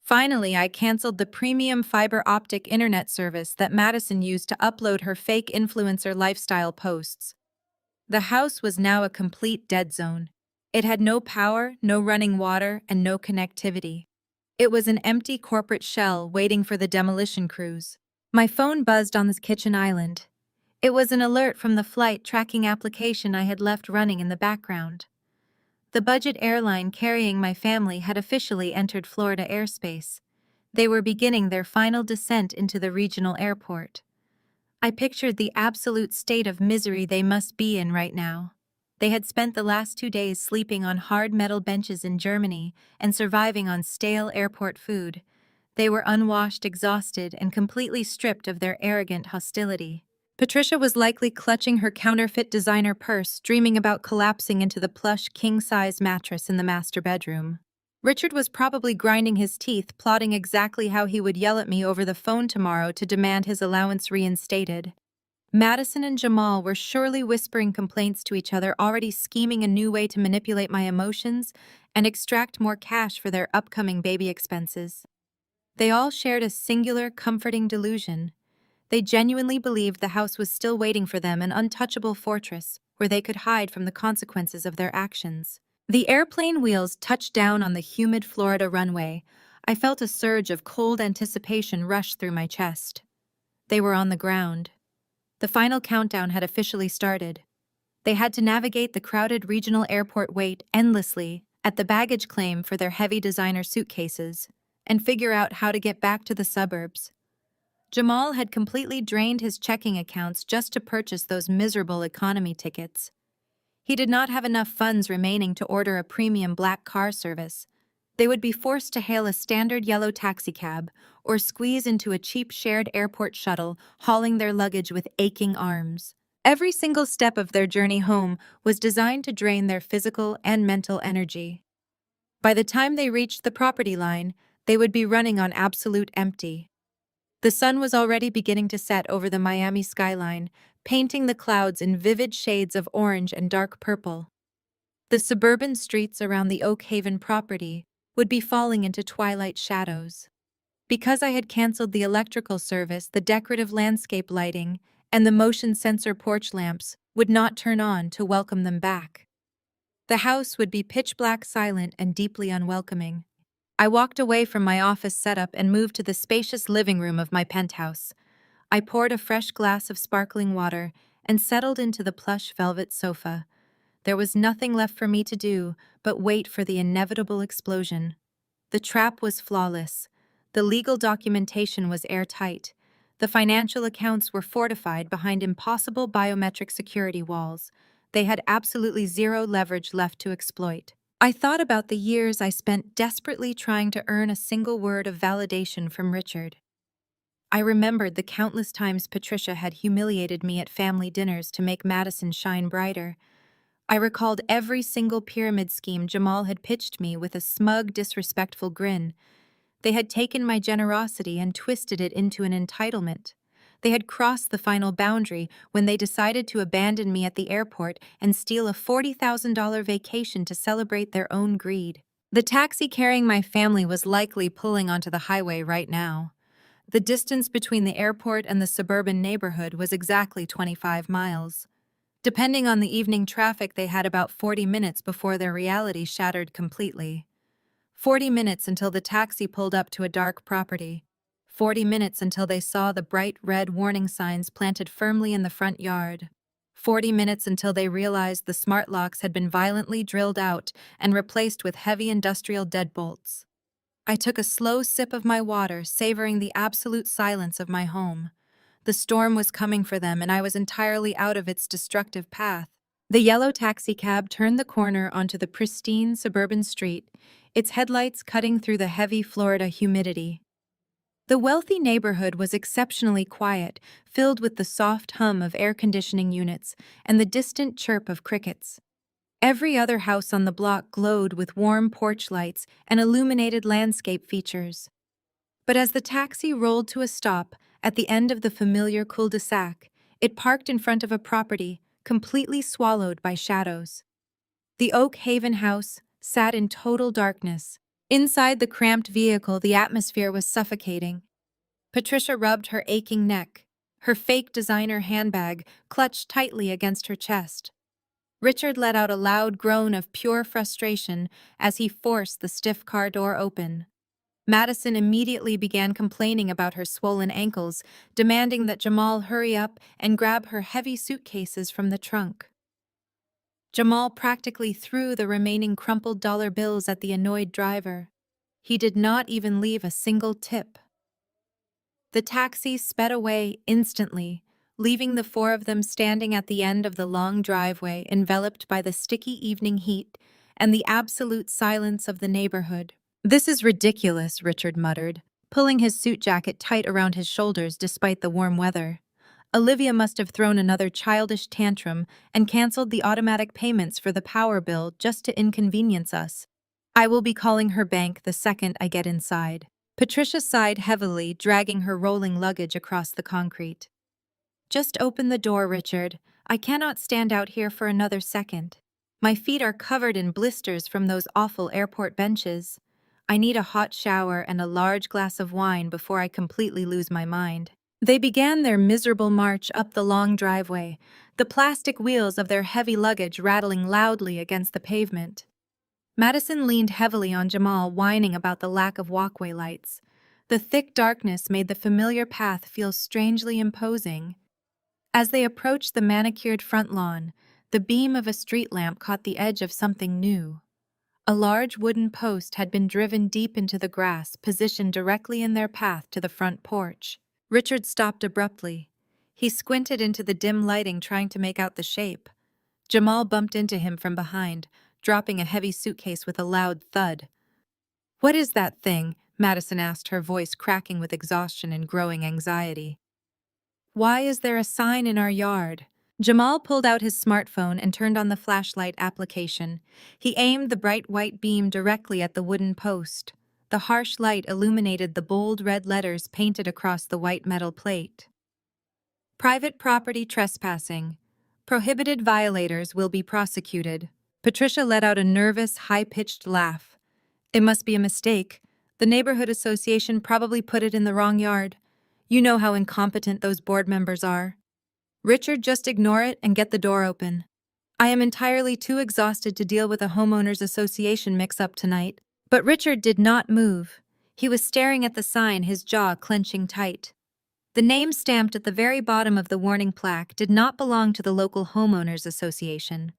Finally, I canceled the premium fiber optic internet service that Madison used to upload her fake influencer lifestyle posts. The house was now a complete dead zone. It had no power, no running water, and no connectivity. It was an empty corporate shell waiting for the demolition crews. My phone buzzed on the kitchen island. It was an alert from the flight tracking application I had left running in the background. The budget airline carrying my family had officially entered Florida airspace. They were beginning their final descent into the regional airport. I pictured the absolute state of misery they must be in right now. They had spent the last 2 days sleeping on hard metal benches in Germany and surviving on stale airport food. They were unwashed, exhausted, and completely stripped of their arrogant hostility. Patricia was likely clutching her counterfeit designer purse, dreaming about collapsing into the plush king-size mattress in the master bedroom. Richard was probably grinding his teeth, plotting exactly how he would yell at me over the phone tomorrow to demand his allowance reinstated. Madison and Jamal were surely whispering complaints to each other, already scheming a new way to manipulate my emotions and extract more cash for their upcoming baby expenses. They all shared a singular, comforting delusion. They genuinely believed the house was still waiting for them, an untouchable fortress where they could hide from the consequences of their actions. The airplane wheels touched down on the humid Florida runway. I felt a surge of cold anticipation rush through my chest. They were on the ground. The final countdown had officially started. They had to navigate the crowded regional airport, wait endlessly at the baggage claim for their heavy designer suitcases, and figure out how to get back to the suburbs. Jamal had completely drained his checking accounts just to purchase those miserable economy tickets. He did not have enough funds remaining to order a premium black car service. They would be forced to hail a standard yellow taxicab or squeeze into a cheap shared airport shuttle, hauling their luggage with aching arms. Every single step of their journey home was designed to drain their physical and mental energy. By the time they reached the property line, they would be running on absolute empty. The sun was already beginning to set over the Miami skyline, painting the clouds in vivid shades of orange and dark purple. The suburban streets around the Oak Haven property would be falling into twilight shadows. Because I had canceled the electrical service, the decorative landscape lighting, and the motion sensor porch lamps would not turn on to welcome them back. The house would be pitch black, silent, and deeply unwelcoming. I walked away from my office setup and moved to the spacious living room of my penthouse. I poured a fresh glass of sparkling water and settled into the plush velvet sofa. There was nothing left for me to do but wait for the inevitable explosion. The trap was flawless. The legal documentation was airtight. The financial accounts were fortified behind impossible biometric security walls. They had absolutely zero leverage left to exploit. I thought about the years I spent desperately trying to earn a single word of validation from Richard. I remembered the countless times Patricia had humiliated me at family dinners to make Madison shine brighter. I recalled every single pyramid scheme Jamal had pitched me with a smug, disrespectful grin. They had taken my generosity and twisted it into an entitlement. They had crossed the final boundary when they decided to abandon me at the airport and steal a $40,000 vacation to celebrate their own greed. The taxi carrying my family was likely pulling onto the highway right now. The distance between the airport and the suburban neighborhood was exactly 25 miles. Depending on the evening traffic, they had about 40 minutes before their reality shattered completely. 40 minutes until the taxi pulled up to a dark property. 40 minutes until they saw the bright red warning signs planted firmly in the front yard. 40 minutes until they realized the smart locks had been violently drilled out and replaced with heavy industrial deadbolts. I took a slow sip of my water, savoring the absolute silence of my home. The storm was coming for them, and I was entirely out of its destructive path. The yellow taxicab turned the corner onto the pristine suburban street, its headlights cutting through the heavy Florida humidity. The wealthy neighborhood was exceptionally quiet, filled with the soft hum of air conditioning units and the distant chirp of crickets. Every other house on the block glowed with warm porch lights and illuminated landscape features. But as the taxi rolled to a stop at the end of the familiar cul-de-sac, it parked in front of a property completely swallowed by shadows. The Oak Haven house sat in total darkness. Inside the cramped vehicle, the atmosphere was suffocating. Patricia rubbed her aching neck, her fake designer handbag clutched tightly against her chest. Richard let out a loud groan of pure frustration as he forced the stiff car door open. Madison immediately began complaining about her swollen ankles, demanding that Jamal hurry up and grab her heavy suitcases from the trunk. Jamal practically threw the remaining crumpled dollar bills at the annoyed driver. He did not even leave a single tip. The taxi sped away instantly, leaving the four of them standing at the end of the long driveway, enveloped by the sticky evening heat and the absolute silence of the neighborhood. "This is ridiculous," Richard muttered, pulling his suit jacket tight around his shoulders despite the warm weather. Olivia must have thrown another childish tantrum and canceled the automatic payments for the power bill just to inconvenience us. I will be calling her bank the second I get inside. Patricia sighed heavily, dragging her rolling luggage across the concrete. "Just open the door, Richard. I cannot stand out here for another second. My feet are covered in blisters from those awful airport benches. I need a hot shower and a large glass of wine before I completely lose my mind." They began their miserable march up the long driveway, the plastic wheels of their heavy luggage rattling loudly against the pavement. Madison leaned heavily on Jamal, whining about the lack of walkway lights. The thick darkness made the familiar path feel strangely imposing. As they approached the manicured front lawn, the beam of a street lamp caught the edge of something new. A large wooden post had been driven deep into the grass, positioned directly in their path to the front porch. Richard stopped abruptly. He squinted into the dim lighting, trying to make out the shape. Jamal bumped into him from behind, dropping a heavy suitcase with a loud thud. "What is that thing?" Madison asked, her voice cracking with exhaustion and growing anxiety. "Why is there a sign in our yard?" Jamal pulled out his smartphone and turned on the flashlight application. He aimed the bright white beam directly at the wooden post. The harsh light illuminated the bold red letters painted across the white metal plate. Private property trespassing. Prohibited violators will be prosecuted. Patricia let out a nervous, high-pitched laugh. It must be a mistake. The neighborhood association probably put it in the wrong yard. You know how incompetent those board members are. Richard, just ignore it and get the door open. I am entirely too exhausted to deal with a homeowners association mix-up tonight. But Richard did not move. He was staring at the sign, his jaw clenching tight. The name stamped at the very bottom of the warning plaque did not belong to the local homeowners association.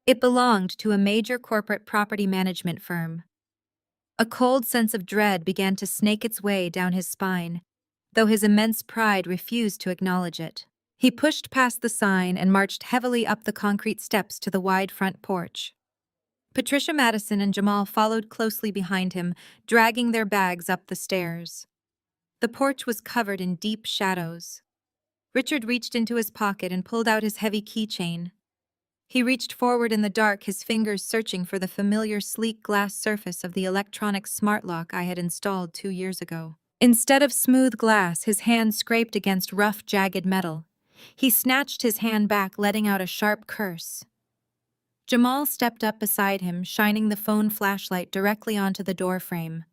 It belonged to a major corporate property management firm. A cold sense of dread began to snake its way down his spine, though his immense pride refused to acknowledge it. He pushed past the sign and marched heavily up the concrete steps to the wide front porch. Patricia Madison and Jamal followed closely behind him, dragging their bags up the stairs. The porch was covered in deep shadows. Richard reached into his pocket and pulled out his heavy keychain. He reached forward in the dark, his fingers searching for the familiar sleek glass surface of the electronic smart lock I had installed 2 years ago. Instead of smooth glass, his hand scraped against rough, jagged metal. He snatched his hand back, letting out a sharp curse. Jamal stepped up beside him, shining the phone flashlight directly onto the doorframe.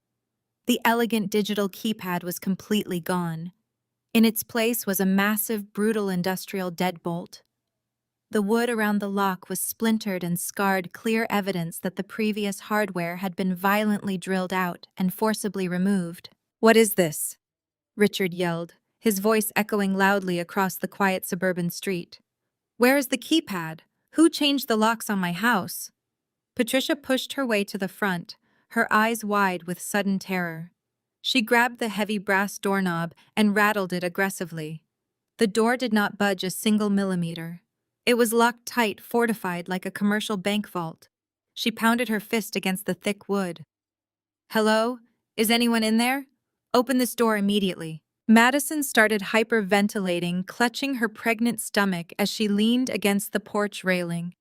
The elegant digital keypad was completely gone. In its place was a massive, brutal industrial deadbolt. The wood around the lock was splintered and scarred, clear evidence that the previous hardware had been violently drilled out and forcibly removed. "What is this?" Richard yelled, his voice echoing loudly across the quiet suburban street. "Where is the keypad? Who changed the locks on my house?" Patricia pushed her way to the front, her eyes wide with sudden terror. She grabbed the heavy brass doorknob and rattled it aggressively. The door did not budge a single millimeter. It was locked tight, fortified like a commercial bank vault. She pounded her fist against the thick wood. "Hello? Is anyone in there? Open this door immediately." Madison started hyperventilating, clutching her pregnant stomach as she leaned against the porch railing.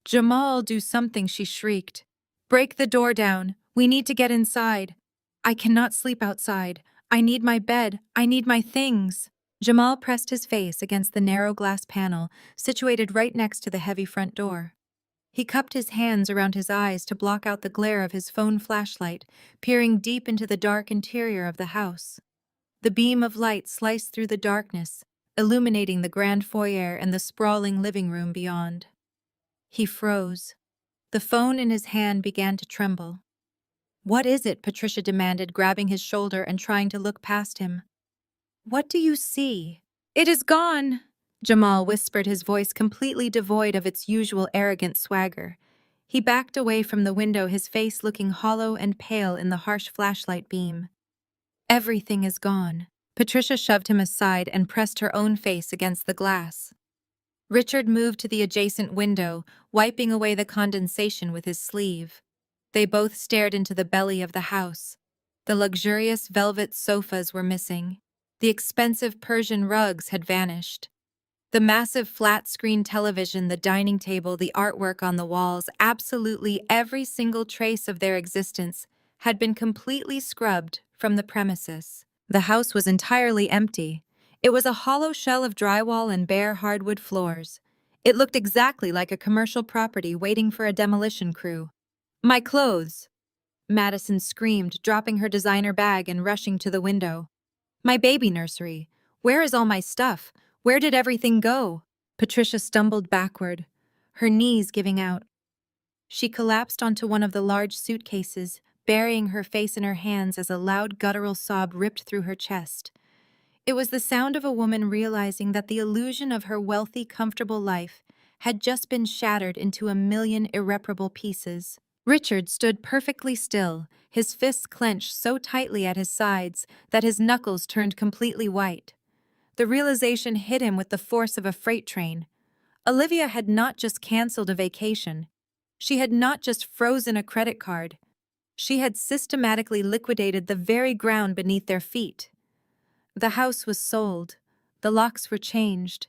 "Jamal, do something," she shrieked. "Break the door down. We need to get inside. I cannot sleep outside. I need my bed. I need my things." Jamal pressed his face against the narrow glass panel situated right next to the heavy front door. He cupped his hands around his eyes to block out the glare of his phone flashlight, peering deep into the dark interior of the house. The beam of light sliced through the darkness, illuminating the grand foyer and the sprawling living room beyond. He froze. The phone in his hand began to tremble. "What is it?" Patricia demanded, grabbing his shoulder and trying to look past him. "What do you see?" "It is gone," Jamal whispered, his voice completely devoid of its usual arrogant swagger. He backed away from the window, his face looking hollow and pale in the harsh flashlight beam. "Everything is gone." Patricia shoved him aside and pressed her own face against the glass. Richard moved to the adjacent window, wiping away the condensation with his sleeve. They both stared into the belly of the house. The luxurious velvet sofas were missing. The expensive Persian rugs had vanished. The massive flat-screen television, the dining table, the artwork on the walls, absolutely every single trace of their existence had been completely scrubbed from the premises. The house was entirely empty. It was a hollow shell of drywall and bare hardwood floors. It looked exactly like a commercial property waiting for a demolition crew. "My clothes!" Madison screamed, dropping her designer bag and rushing to the window. "My baby nursery! Where is all my stuff? Where did everything go?" Patricia stumbled backward, her knees giving out. She collapsed onto one of the large suitcases, burying her face in her hands as a loud guttural sob ripped through her chest. It was the sound of a woman realizing that the illusion of her wealthy, comfortable life had just been shattered into a million irreparable pieces. Richard stood perfectly still, his fists clenched so tightly at his sides that his knuckles turned completely white. The realization hit him with the force of a freight train. Olivia had not just canceled a vacation. She had not just frozen a credit card. She had systematically liquidated the very ground beneath their feet. The house was sold. The locks were changed.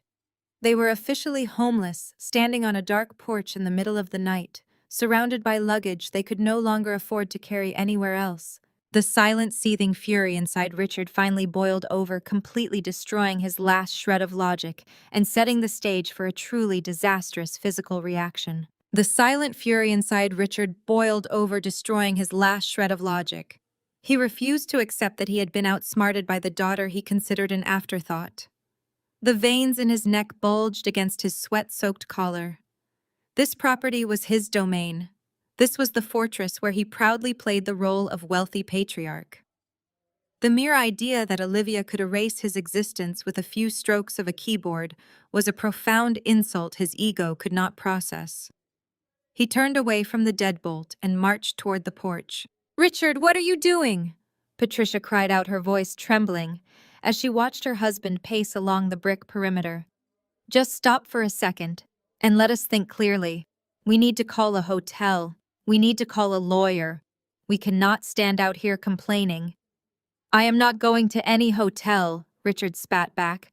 They were officially homeless, standing on a dark porch in the middle of the night, surrounded by luggage they could no longer afford to carry anywhere else. The silent, seething fury inside Richard finally boiled over, completely destroying his last shred of logic and setting the stage for a truly disastrous physical reaction. The silent fury inside Richard boiled over, destroying his last shred of logic. He refused to accept that he had been outsmarted by the daughter he considered an afterthought. The veins in his neck bulged against his sweat-soaked collar. This property was his domain. This was the fortress where he proudly played the role of wealthy patriarch. The mere idea that Olivia could erase his existence with a few strokes of a keyboard was a profound insult his ego could not process. He turned away from the deadbolt and marched toward the porch. "Richard, what are you doing?" Patricia cried out, her voice trembling, as she watched her husband pace along the brick perimeter. "Just stop for a second, and let us think clearly. We need to call a hotel. We need to call a lawyer. We cannot stand out here complaining." "I am not going to any hotel," Richard spat back.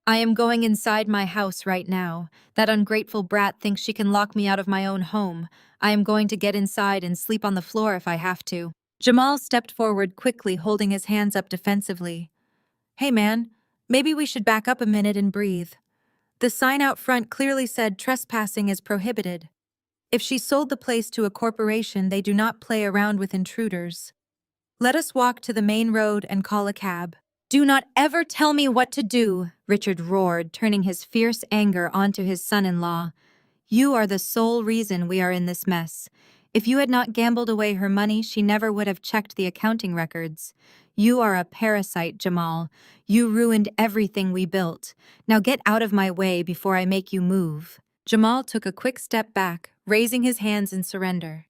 "I am going inside my house right now. That ungrateful brat thinks she can lock me out of my own home. I am going to get inside and sleep on the floor if I have to." Jamal stepped forward quickly, holding his hands up defensively. "Hey man, maybe we should back up a minute and breathe. The sign out front clearly said trespassing is prohibited. If she sold the place to a corporation, they do not play around with intruders. Let us walk to the main road and call a cab." "Do not ever tell me what to do," Richard roared, turning his fierce anger onto his son-in-law. "You are the sole reason we are in this mess. If you had not gambled away her money, she never would have checked the accounting records. You are a parasite, Jamal. You ruined everything we built. Now get out of my way before I make you move." Jamal took a quick step back, raising his hands in surrender.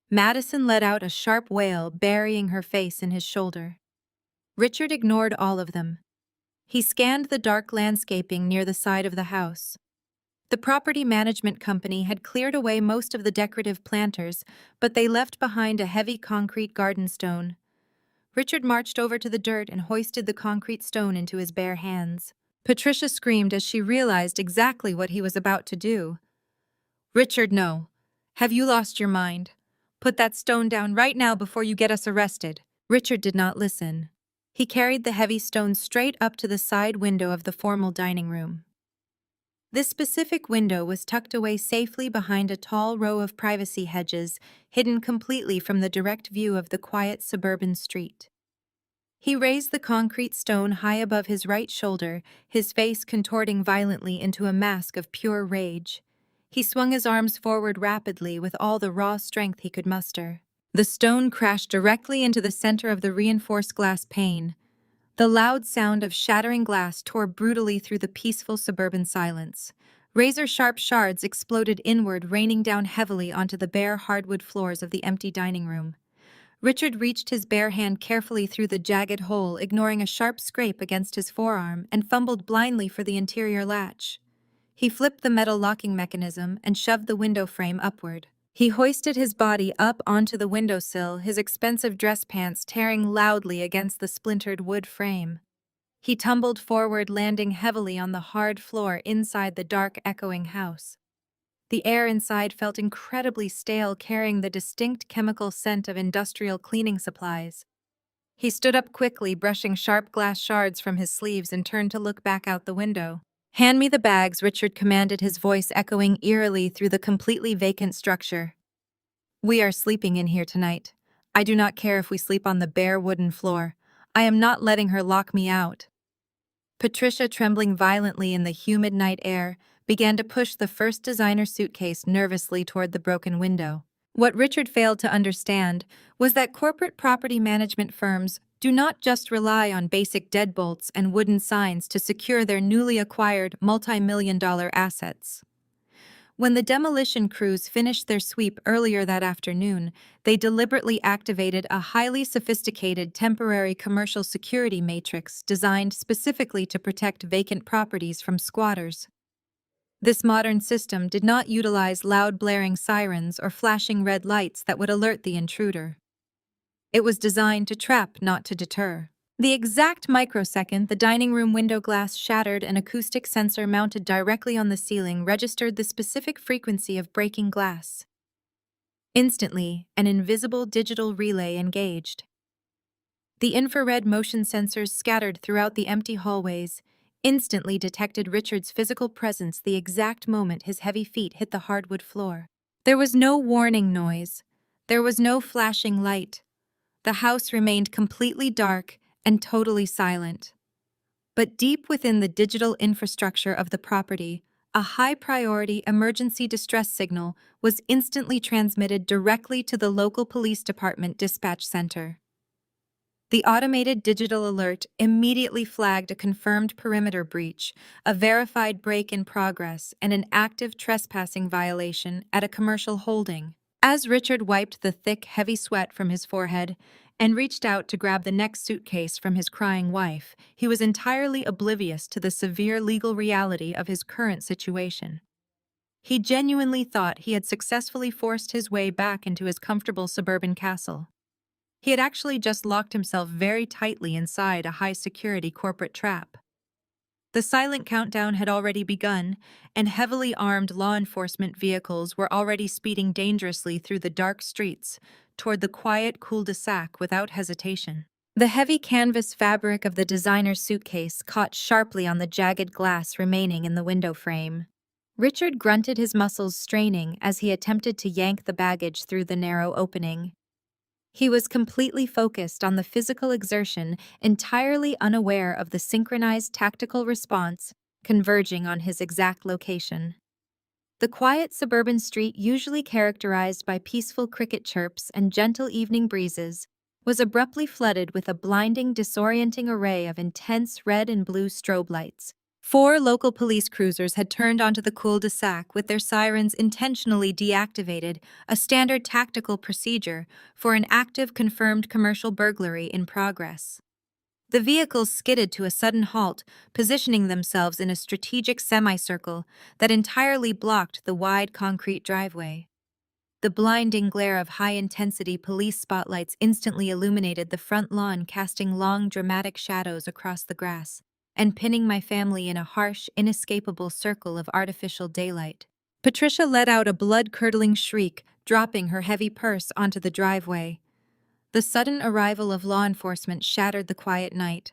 Madison let out a sharp wail, burying her face in his shoulder. Richard ignored all of them. He scanned the dark landscaping near the side of the house. The property management company had cleared away most of the decorative planters, but they left behind a heavy concrete garden stone. Richard marched over to the dirt and hoisted the concrete stone into his bare hands. Patricia screamed as she realized exactly what he was about to do. "Richard, no. Have you lost your mind? Put that stone down right now before you get us arrested." Richard did not listen. He carried the heavy stone straight up to the side window of the formal dining room. This specific window was tucked away safely behind a tall row of privacy hedges, hidden completely from the direct view of the quiet suburban street. He raised the concrete stone high above his right shoulder, his face contorting violently into a mask of pure rage. He swung his arms forward rapidly with all the raw strength he could muster. The stone crashed directly into the center of the reinforced glass pane. The loud sound of shattering glass tore brutally through the peaceful suburban silence. Razor-sharp shards exploded inward, raining down heavily onto the bare hardwood floors of the empty dining room. Richard reached his bare hand carefully through the jagged hole, ignoring a sharp scrape against his forearm, and fumbled blindly for the interior latch. He flipped the metal locking mechanism and shoved the window frame upward. He hoisted his body up onto the windowsill, his expensive dress pants tearing loudly against the splintered wood frame. He tumbled forward, landing heavily on the hard floor inside the dark, echoing house. The air inside felt incredibly stale, carrying the distinct chemical scent of industrial cleaning supplies. He stood up quickly, brushing sharp glass shards from his sleeves, and turned to look back out the window. "Hand me the bags," Richard commanded, his voice echoing eerily through the completely vacant structure. "We are sleeping in here tonight. I do not care if we sleep on the bare wooden floor. I am not letting her lock me out." Patricia, trembling violently in the humid night air, began to push the first designer suitcase nervously toward the broken window. What Richard failed to understand was that corporate property management firms do not just rely on basic deadbolts and wooden signs to secure their newly acquired multi-million-dollar assets. When the demolition crews finished their sweep earlier that afternoon, they deliberately activated a highly sophisticated temporary commercial security matrix designed specifically to protect vacant properties from squatters. This modern system did not utilize loud blaring sirens or flashing red lights that would alert the intruder. It was designed to trap, not to deter. The exact microsecond the dining room window glass shattered, an acoustic sensor mounted directly on the ceiling registered the specific frequency of breaking glass. Instantly, an invisible digital relay engaged. The infrared motion sensors scattered throughout the empty hallways instantly detected Richard's physical presence the exact moment his heavy feet hit the hardwood floor. There was no warning noise. There was no flashing light. The house remained completely dark and totally silent. But deep within the digital infrastructure of the property, a high-priority emergency distress signal was instantly transmitted directly to the local police department dispatch center. The automated digital alert immediately flagged a confirmed perimeter breach, a verified break in progress, and an active trespassing violation at a commercial holding. As Richard wiped the thick, heavy sweat from his forehead and reached out to grab the next suitcase from his crying wife, he was entirely oblivious to the severe legal reality of his current situation. He genuinely thought he had successfully forced his way back into his comfortable suburban castle. He had actually just locked himself very tightly inside a high-security corporate trap. The silent countdown had already begun, and heavily armed law enforcement vehicles were already speeding dangerously through the dark streets toward the quiet cul-de-sac without hesitation. The heavy canvas fabric of the designer's suitcase caught sharply on the jagged glass remaining in the window frame. Richard grunted, his muscles straining as he attempted to yank the baggage through the narrow opening. He was completely focused on the physical exertion, entirely unaware of the synchronized tactical response converging on his exact location. The quiet suburban street, usually characterized by peaceful cricket chirps and gentle evening breezes, was abruptly flooded with a blinding, disorienting array of intense red and blue strobe lights. 4 local police cruisers had turned onto the cul-de-sac with their sirens intentionally deactivated, a standard tactical procedure for an active confirmed commercial burglary in progress. The vehicles skidded to a sudden halt, positioning themselves in a strategic semicircle that entirely blocked the wide concrete driveway. The blinding glare of high-intensity police spotlights instantly illuminated the front lawn, casting long, dramatic shadows across the grass and pinning my family in a harsh, inescapable circle of artificial daylight. Patricia let out a blood-curdling shriek, dropping her heavy purse onto the driveway. The sudden arrival of law enforcement shattered the quiet night.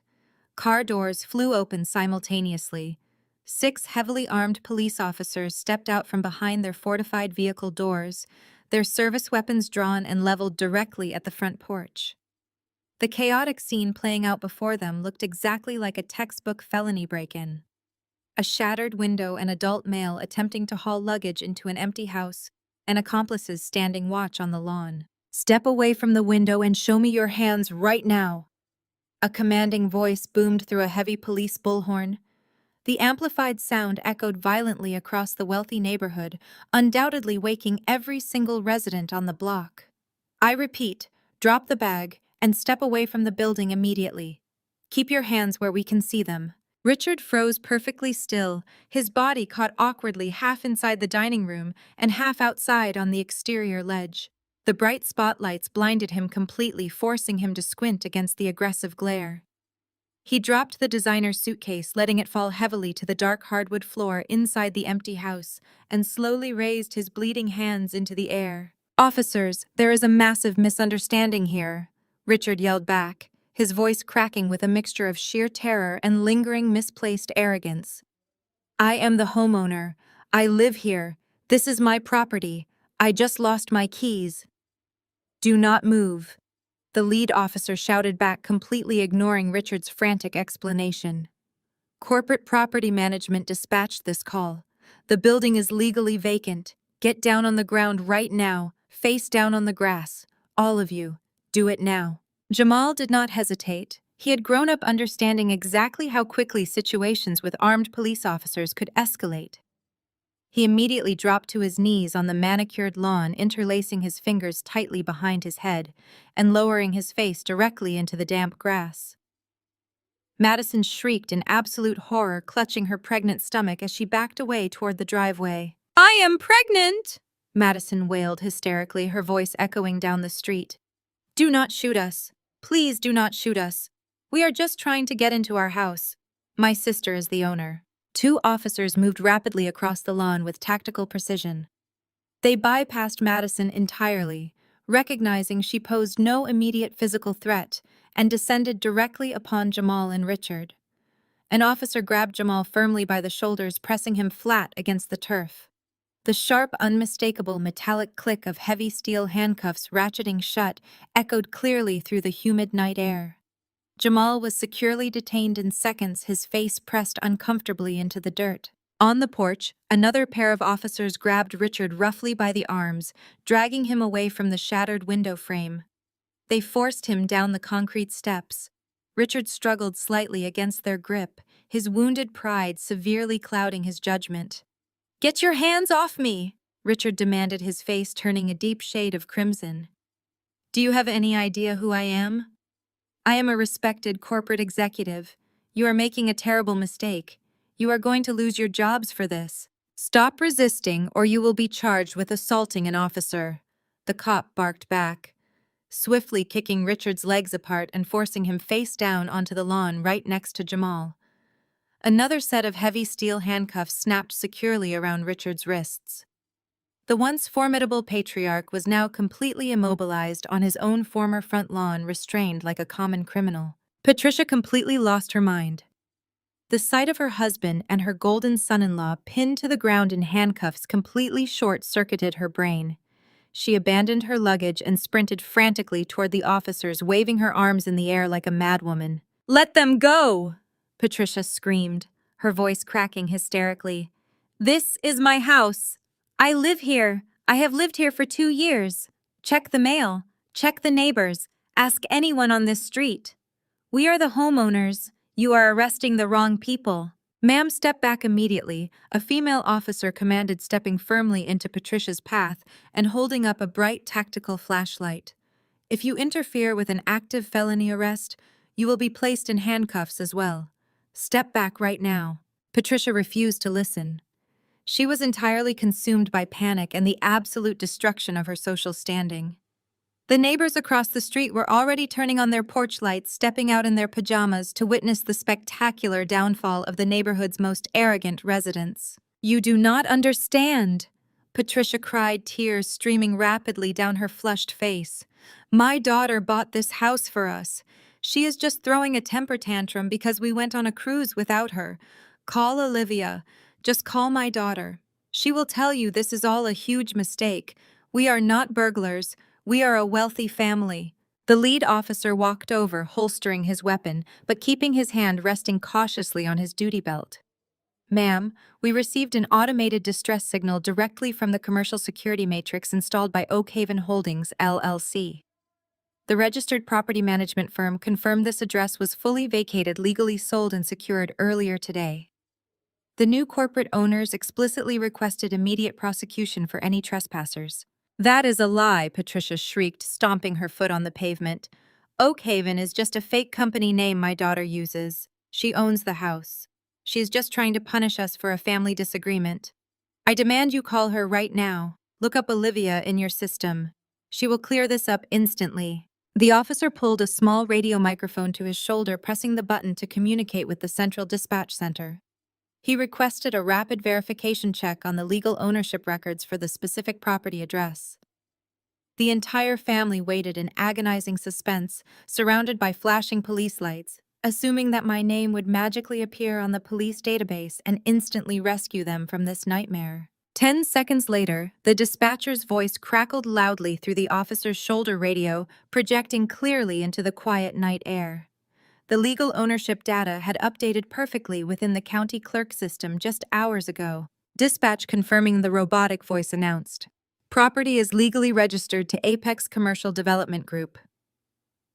Car doors flew open simultaneously. 6 heavily armed police officers stepped out from behind their fortified vehicle doors, their service weapons drawn and leveled directly at the front porch. The chaotic scene playing out before them looked exactly like a textbook felony break-in. A shattered window, an adult male attempting to haul luggage into an empty house, and accomplices standing watch on the lawn. "Step away from the window and show me your hands right now." A commanding voice boomed through a heavy police bullhorn. The amplified sound echoed violently across the wealthy neighborhood, undoubtedly waking every single resident on the block. "I repeat, drop the bag and step away from the building immediately. Keep your hands where we can see them." Richard froze perfectly still, his body caught awkwardly half inside the dining room and half outside on the exterior ledge. The bright spotlights blinded him completely, forcing him to squint against the aggressive glare. He dropped the designer's suitcase, letting it fall heavily to the dark hardwood floor inside the empty house, and slowly raised his bleeding hands into the air. "Officers, there is a massive misunderstanding here," Richard yelled back, his voice cracking with a mixture of sheer terror and lingering misplaced arrogance. "I am the homeowner. I live here. This is my property. I just lost my keys." "Do not move," the lead officer shouted back, completely ignoring Richard's frantic explanation. "Corporate Property Management dispatched this call. The building is legally vacant. Get down on the ground right now, face down on the grass. All of you. Do it now." Jamal did not hesitate. He had grown up understanding exactly how quickly situations with armed police officers could escalate. He immediately dropped to his knees on the manicured lawn, interlacing his fingers tightly behind his head and lowering his face directly into the damp grass. Madison shrieked in absolute horror, clutching her pregnant stomach as she backed away toward the driveway. "I am pregnant!" Madison wailed hysterically, her voice echoing down the street. "Do not shoot us. Please do not shoot us. We are just trying to get into our house. My sister is the owner." 2 officers moved rapidly across the lawn with tactical precision. They bypassed Madison entirely, recognizing she posed no immediate physical threat, and descended directly upon Jamal and Richard. An officer grabbed Jamal firmly by the shoulders, pressing him flat against the turf. The sharp, unmistakable metallic click of heavy steel handcuffs ratcheting shut echoed clearly through the humid night air. Jamal was securely detained in seconds, his face pressed uncomfortably into the dirt. On the porch, another pair of officers grabbed Richard roughly by the arms, dragging him away from the shattered window frame. They forced him down the concrete steps. Richard struggled slightly against their grip, his wounded pride severely clouding his judgment. "Get your hands off me!" Richard demanded, his face turning a deep shade of crimson. "Do you have any idea who I am? I am a respected corporate executive. You are making a terrible mistake. You are going to lose your jobs for this. Stop resisting or you will be charged with assaulting an officer," the cop barked back, swiftly kicking Richard's legs apart and forcing him face down onto the lawn right next to Jamal. Another set of heavy steel handcuffs snapped securely around Richard's wrists. The once formidable patriarch was now completely immobilized on his own former front lawn, restrained like a common criminal. Patricia completely lost her mind. The sight of her husband and her golden son-in-law pinned to the ground in handcuffs completely short-circuited her brain. She abandoned her luggage and sprinted frantically toward the officers, waving her arms in the air like a madwoman. "Let them go!" Patricia screamed, her voice cracking hysterically. "This is my house. I live here. I have lived here for 2 years. Check the mail. Check the neighbors. Ask anyone on this street. We are the homeowners. You are arresting the wrong people." "Ma'am, step back immediately," a female officer commanded, stepping firmly into Patricia's path and holding up a bright tactical flashlight. "If you interfere with an active felony arrest, you will be placed in handcuffs as well. Step back right now." Patricia refused to listen. She was entirely consumed by panic and the absolute destruction of her social standing. The neighbors across the street were already turning on their porch lights, stepping out in their pajamas to witness the spectacular downfall of the neighborhood's most arrogant residents. "You do not understand," Patricia cried, tears streaming rapidly down her flushed face. "My daughter bought this house for us. She is just throwing a temper tantrum because we went on a cruise without her. Call Olivia. Just call my daughter. She will tell you this is all a huge mistake. We are not burglars. We are a wealthy family." The lead officer walked over, holstering his weapon, but keeping his hand resting cautiously on his duty belt. "Ma'am, we received an automated distress signal directly from the commercial security matrix installed by Oakhaven Holdings, LLC. The registered property management firm confirmed this address was fully vacated, legally sold, and secured earlier today. The new corporate owners explicitly requested immediate prosecution for any trespassers." "That is a lie," Patricia shrieked, stomping her foot on the pavement. "Oakhaven is just a fake company name my daughter uses. She owns the house. She is just trying to punish us for a family disagreement. I demand you call her right now. Look up Olivia in your system. She will clear this up instantly." The officer pulled a small radio microphone to his shoulder, pressing the button to communicate with the central dispatch center. He requested a rapid verification check on the legal ownership records for the specific property address. The entire family waited in agonizing suspense, surrounded by flashing police lights, assuming that my name would magically appear on the police database and instantly rescue them from this nightmare. 10 seconds later, the dispatcher's voice crackled loudly through the officer's shoulder radio, projecting clearly into the quiet night air. The legal ownership data had updated perfectly within the county clerk system just hours ago. Dispatch confirming, the robotic voice announced. "Property is legally registered to Apex Commercial Development Group.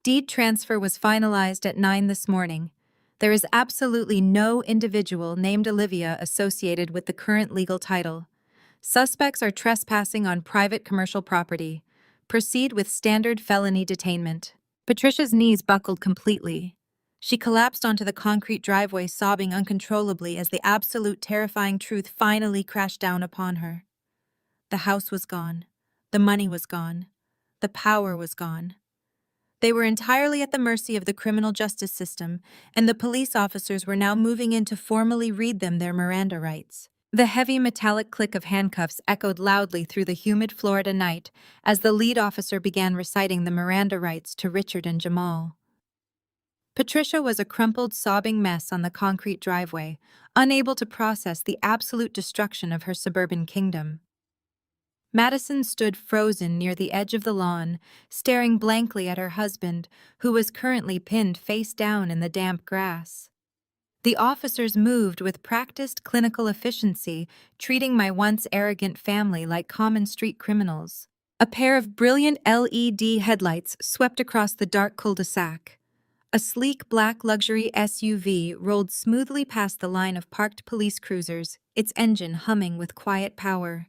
Deed transfer was finalized at 9 this morning. There is absolutely no individual named Olivia associated with the current legal title. Suspects are trespassing on private commercial property. Proceed with standard felony detainment." Patricia's knees buckled completely. She collapsed onto the concrete driveway, sobbing uncontrollably as the absolute terrifying truth finally crashed down upon her. The house was gone. The money was gone. The power was gone. They were entirely at the mercy of the criminal justice system, and the police officers were now moving in to formally read them their Miranda rights. The heavy metallic click of handcuffs echoed loudly through the humid Florida night as the lead officer began reciting the Miranda rights to Richard and Jamal. Patricia was a crumpled, sobbing mess on the concrete driveway, unable to process the absolute destruction of her suburban kingdom. Madison stood frozen near the edge of the lawn, staring blankly at her husband, who was currently pinned face down in the damp grass. The officers moved with practiced clinical efficiency, treating my once arrogant family like common street criminals. A pair of brilliant LED headlights swept across the dark cul-de-sac. A sleek black luxury SUV rolled smoothly past the line of parked police cruisers, its engine humming with quiet power.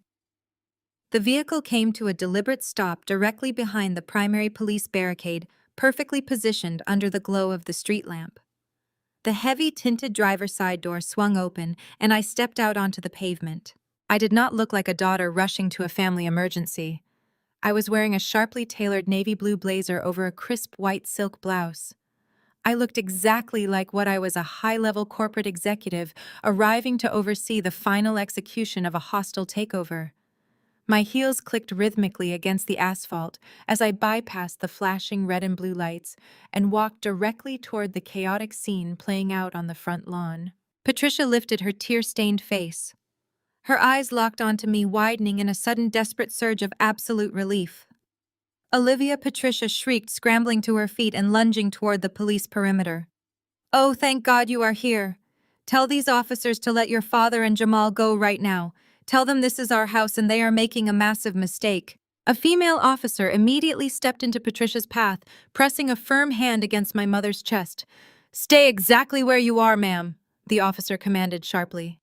The vehicle came to a deliberate stop directly behind the primary police barricade, perfectly positioned under the glow of the street lamp. The heavy tinted driver's side door swung open, and I stepped out onto the pavement. I did not look like a daughter rushing to a family emergency. I was wearing a sharply tailored navy blue blazer over a crisp white silk blouse. I looked exactly like what I was, a high-level corporate executive arriving to oversee the final execution of a hostile takeover. My heels clicked rhythmically against the asphalt as I bypassed the flashing red and blue lights and walked directly toward the chaotic scene playing out on the front lawn. Patricia lifted her tear-stained face. Her eyes locked onto me, widening in a sudden desperate surge of absolute relief. Olivia, Patricia shrieked, scrambling to her feet and lunging toward the police perimeter. "Oh, thank God you are here. Tell these officers to let your father and Jamal go right now. Tell them this is our house and they are making a massive mistake." A female officer immediately stepped into Patricia's path, pressing a firm hand against my mother's chest. "Stay exactly where you are, ma'am," the officer commanded sharply.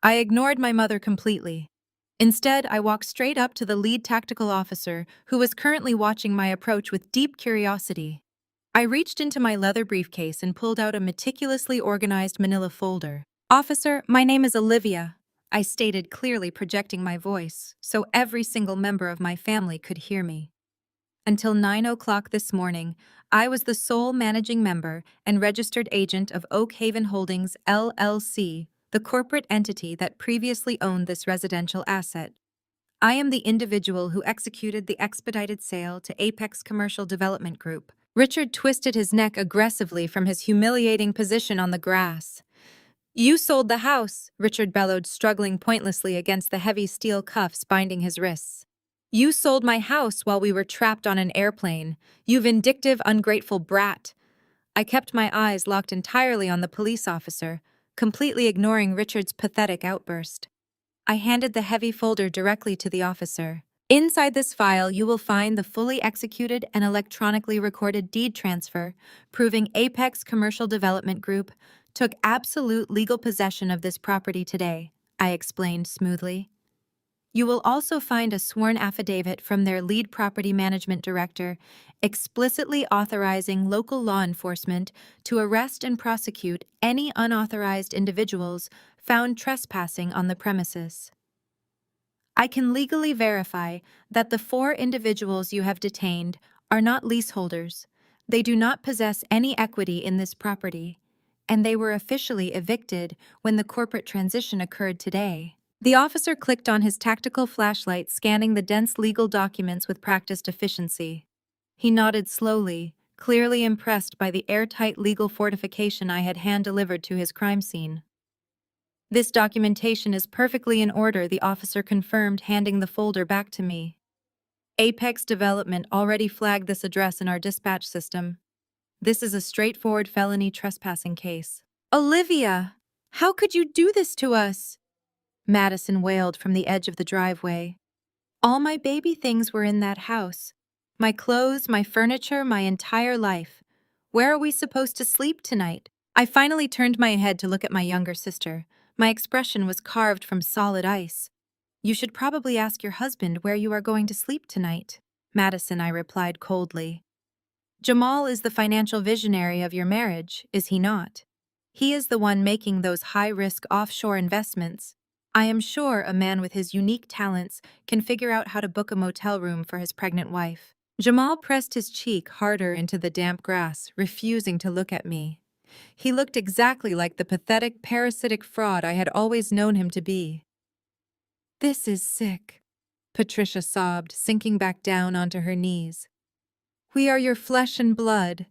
I ignored my mother completely. Instead, I walked straight up to the lead tactical officer, who was currently watching my approach with deep curiosity. I reached into my leather briefcase and pulled out a meticulously organized manila folder. "Officer, my name is Olivia," I stated, clearly projecting my voice, so every single member of my family could hear me. Until 9 o'clock this morning, I was the sole managing member and registered agent of Oak Haven Holdings, LLC, the corporate entity that previously owned this residential asset. I am the individual who executed the expedited sale to Apex Commercial Development Group. Richard twisted his neck aggressively from his humiliating position on the grass. "You sold the house," Richard bellowed, struggling pointlessly against the heavy steel cuffs binding his wrists. "You sold my house while we were trapped on an airplane. You vindictive, ungrateful brat." I kept my eyes locked entirely on the police officer, completely ignoring Richard's pathetic outburst. I handed the heavy folder directly to the officer. "Inside this file, you will find the fully executed and electronically recorded deed transfer, proving Apex Commercial Development Group took absolute legal possession of this property today," I explained smoothly. "You will also find a sworn affidavit from their lead property management director explicitly authorizing local law enforcement to arrest and prosecute any unauthorized individuals found trespassing on the premises. I can legally verify that the 4 individuals you have detained are not leaseholders. They do not possess any equity in this property, and they were officially evicted when the corporate transition occurred today." The officer clicked on his tactical flashlight, scanning the dense legal documents with practiced efficiency. He nodded slowly, clearly impressed by the airtight legal fortification I had hand-delivered to his crime scene. "This documentation is perfectly in order," the officer confirmed, handing the folder back to me. "Apex Development already flagged this address in our dispatch system. This is a straightforward felony trespassing case." "Olivia, how could you do this to us?" Madison wailed from the edge of the driveway. "All my baby things were in that house. My clothes, my furniture, my entire life. Where are we supposed to sleep tonight?" I finally turned my head to look at my younger sister. My expression was carved from solid ice. "You should probably ask your husband where you are going to sleep tonight." "Madison," I replied coldly. "Jamal is the financial visionary of your marriage, is he not? He is the one making those high-risk offshore investments. I am sure a man with his unique talents can figure out how to book a motel room for his pregnant wife." Jamal pressed his cheek harder into the damp grass, refusing to look at me. He looked exactly like the pathetic, parasitic fraud I had always known him to be. "This is sick," Patricia sobbed, sinking back down onto her knees. "We are your flesh and blood.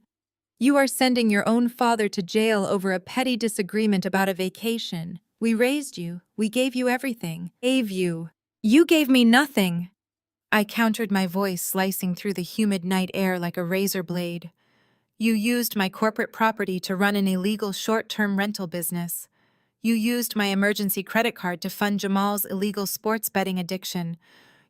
You are sending your own father to jail over a petty disagreement about a vacation. We raised you. We gave you everything. Gave you. You gave me nothing. I countered, my voice slicing through the humid night air like a razor blade. You used my corporate property to run an illegal short-term rental business. You used my emergency credit card to fund Jamal's illegal sports betting addiction.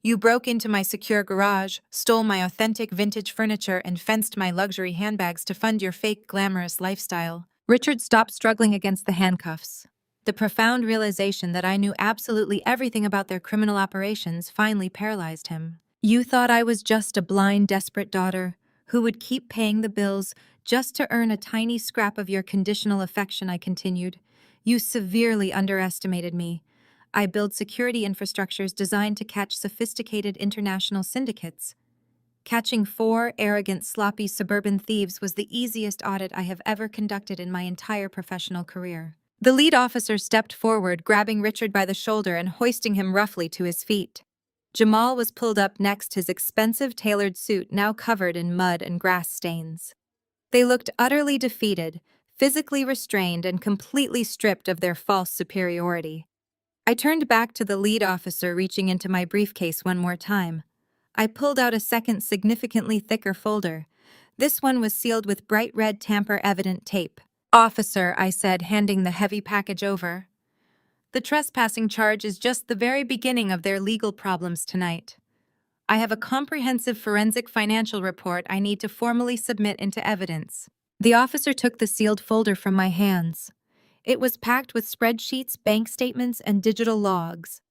You broke into my secure garage, stole my authentic vintage furniture, and fenced my luxury handbags to fund your fake glamorous lifestyle. Richard stopped struggling against the handcuffs. The profound realization that I knew absolutely everything about their criminal operations finally paralyzed him. You thought I was just a blind, desperate daughter who would keep paying the bills just to earn a tiny scrap of your conditional affection, I continued. You severely underestimated me. I build security infrastructures designed to catch sophisticated international syndicates. Catching 4 arrogant, sloppy suburban thieves was the easiest audit I have ever conducted in my entire professional career. The lead officer stepped forward, grabbing Richard by the shoulder and hoisting him roughly to his feet. Jamal was pulled up next, his expensive tailored suit now covered in mud and grass stains. They looked utterly defeated, physically restrained, and completely stripped of their false superiority. I turned back to the lead officer, reaching into my briefcase one more time. I pulled out a second, significantly thicker folder. This one was sealed with bright red tamper-evident tape. "Officer," I said, handing the heavy package over. "The trespassing charge is just the very beginning of their legal problems tonight. I have a comprehensive forensic financial report I need to formally submit into evidence." The officer took the sealed folder from my hands. It was packed with spreadsheets, bank statements, and digital logs.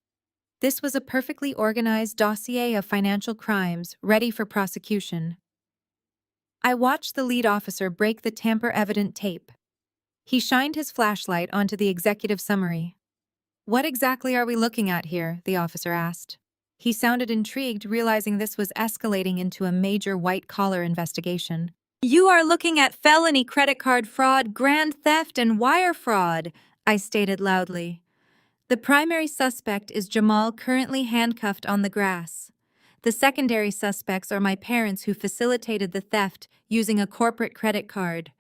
This was a perfectly organized dossier of financial crimes, ready for prosecution. I watched the lead officer break the tamper-evident tape. He shined his flashlight onto the executive summary. "What exactly are we looking at here?" the officer asked. He sounded intrigued, realizing this was escalating into a major white-collar investigation. "You are looking at felony credit card fraud, grand theft, and wire fraud," I stated loudly. "The primary suspect is Jamal, currently handcuffed on the grass. The secondary suspects are my parents, who facilitated the theft using a corporate credit card."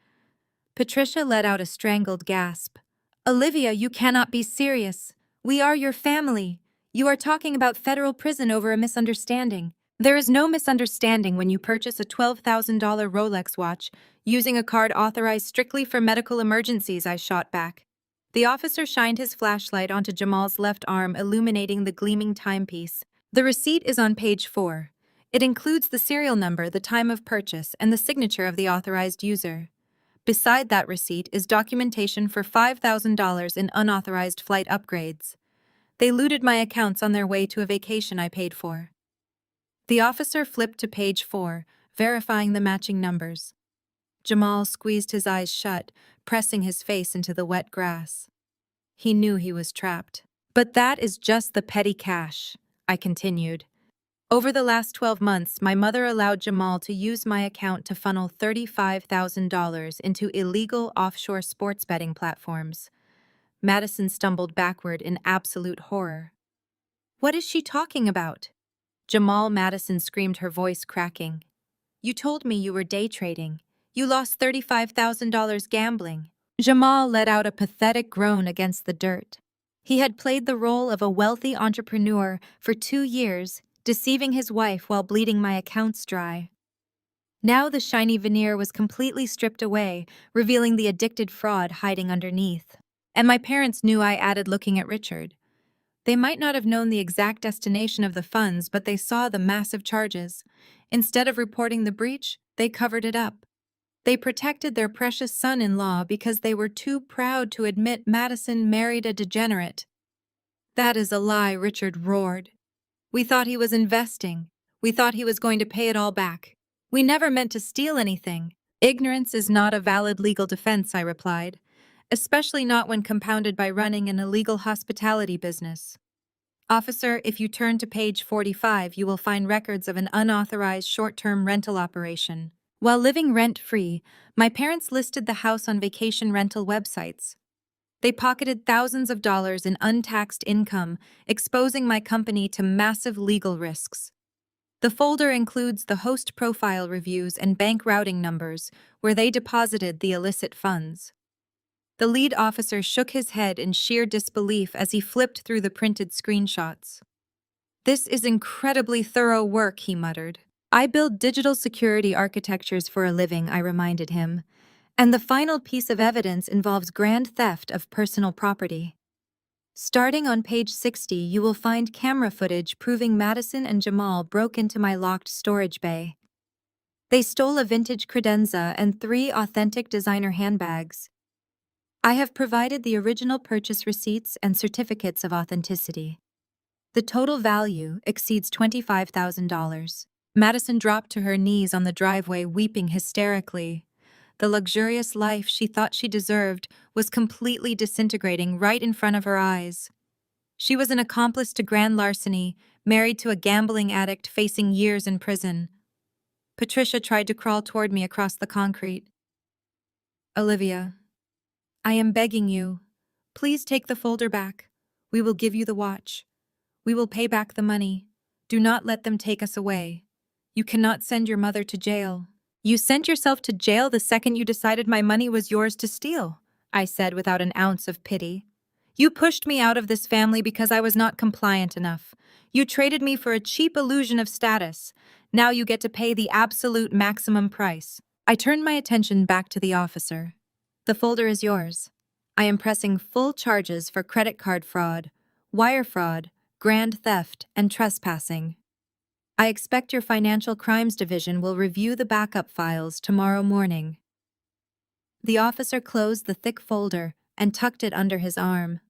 Patricia let out a strangled gasp. "Olivia, you cannot be serious. We are your family. You are talking about federal prison over a misunderstanding." "There is no misunderstanding when you purchase a $12,000 Rolex watch using a card authorized strictly for medical emergencies," I shot back. The officer shined his flashlight onto Jamal's left arm, illuminating the gleaming timepiece. "The receipt is on page 4. It includes the serial number, the time of purchase, and the signature of the authorized user. Beside that receipt is documentation for $5,000 in unauthorized flight upgrades. They looted my accounts on their way to a vacation I paid for." The officer flipped to page 4, verifying the matching numbers. Jamal squeezed his eyes shut, pressing his face into the wet grass. He knew he was trapped. "But that is just the petty cash," I continued. "Over the last 12 months, my mother allowed Jamal to use my account to funnel $35,000 into illegal offshore sports betting platforms." Madison stumbled backward in absolute horror. "What is she talking about?" Jamal, Madison screamed, her voice cracking. "You told me you were day trading. You lost $35,000 gambling." Jamal let out a pathetic groan against the dirt. He had played the role of a wealthy entrepreneur for 2 years, deceiving his wife while bleeding my accounts dry. Now the shiny veneer was completely stripped away, revealing the addicted fraud hiding underneath. And my parents knew, I added, looking at Richard. They might not have known the exact destination of the funds, but they saw the massive charges. Instead of reporting the breach, they covered it up. They protected their precious son-in-law because they were too proud to admit Madison married a degenerate. "That is a lie," Richard roared. "We thought he was investing. We thought he was going to pay it all back. We never meant to steal anything." "Ignorance is not a valid legal defense," I replied, "especially not when compounded by running an illegal hospitality business. Officer, if you turn to page 45, you will find records of an unauthorized short-term rental operation. While living rent-free, my parents listed the house on vacation rental websites. They pocketed thousands of dollars in untaxed income, exposing my company to massive legal risks. The folder includes the host profile reviews and bank routing numbers where they deposited the illicit funds. The lead officer shook his head in sheer disbelief as he flipped through the printed screenshots. "This is incredibly thorough work," he muttered. "I build digital security architectures for a living," I reminded him. "And the final piece of evidence involves grand theft of personal property." Starting on page 60, you will find camera footage proving Madison and Jamal broke into my locked storage bay. They stole a vintage credenza and 3 authentic designer handbags. I have provided the original purchase receipts and certificates of authenticity. The total value exceeds $25,000. Madison dropped to her knees on the driveway, weeping hysterically. The luxurious life she thought she deserved was completely disintegrating right in front of her eyes. She was an accomplice to grand larceny, married to a gambling addict facing years in prison. Patricia tried to crawl toward me across the concrete. "Olivia, I am begging you. Please take the folder back. We will give you the watch. We will pay back the money. Do not let them take us away. You cannot send your mother to jail." "You sent yourself to jail the second you decided my money was yours to steal," I said without an ounce of pity. "You pushed me out of this family because I was not compliant enough. You traded me for a cheap illusion of status. Now you get to pay the absolute maximum price." I turned my attention back to the officer. "The folder is yours. I am pressing full charges for credit card fraud, wire fraud, grand theft, and trespassing. I expect your Financial Crimes Division will review the backup files tomorrow morning." The officer closed the thick folder and tucked it under his arm.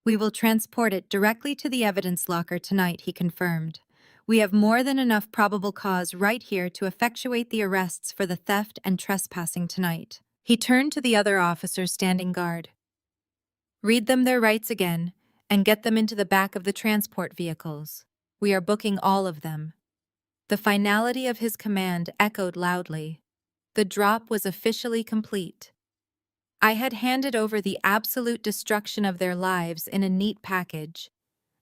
"We will transport it directly to the evidence locker tonight," he confirmed. "We have more than enough probable cause right here to effectuate the arrests for the theft and trespassing tonight." He turned to the other officers standing guard. "Read them their rights again and get them into the back of the transport vehicles. We are booking all of them." The finality of his command echoed loudly. The drop was officially complete. I had handed over the absolute destruction of their lives in a neat package.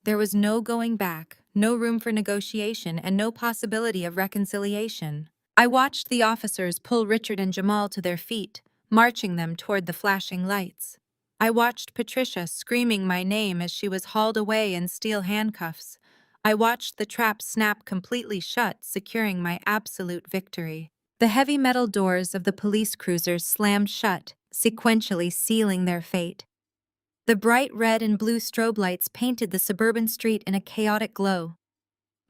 There was no going back, no room for negotiation, and no possibility of reconciliation. I watched the officers pull Richard and Jamal to their feet, marching them toward the flashing lights. I watched Patricia screaming my name as she was hauled away in steel handcuffs. I watched the trap snap completely shut, securing my absolute victory. The heavy metal doors of the police cruisers slammed shut, sequentially sealing their fate. The bright red and blue strobe lights painted the suburban street in a chaotic glow.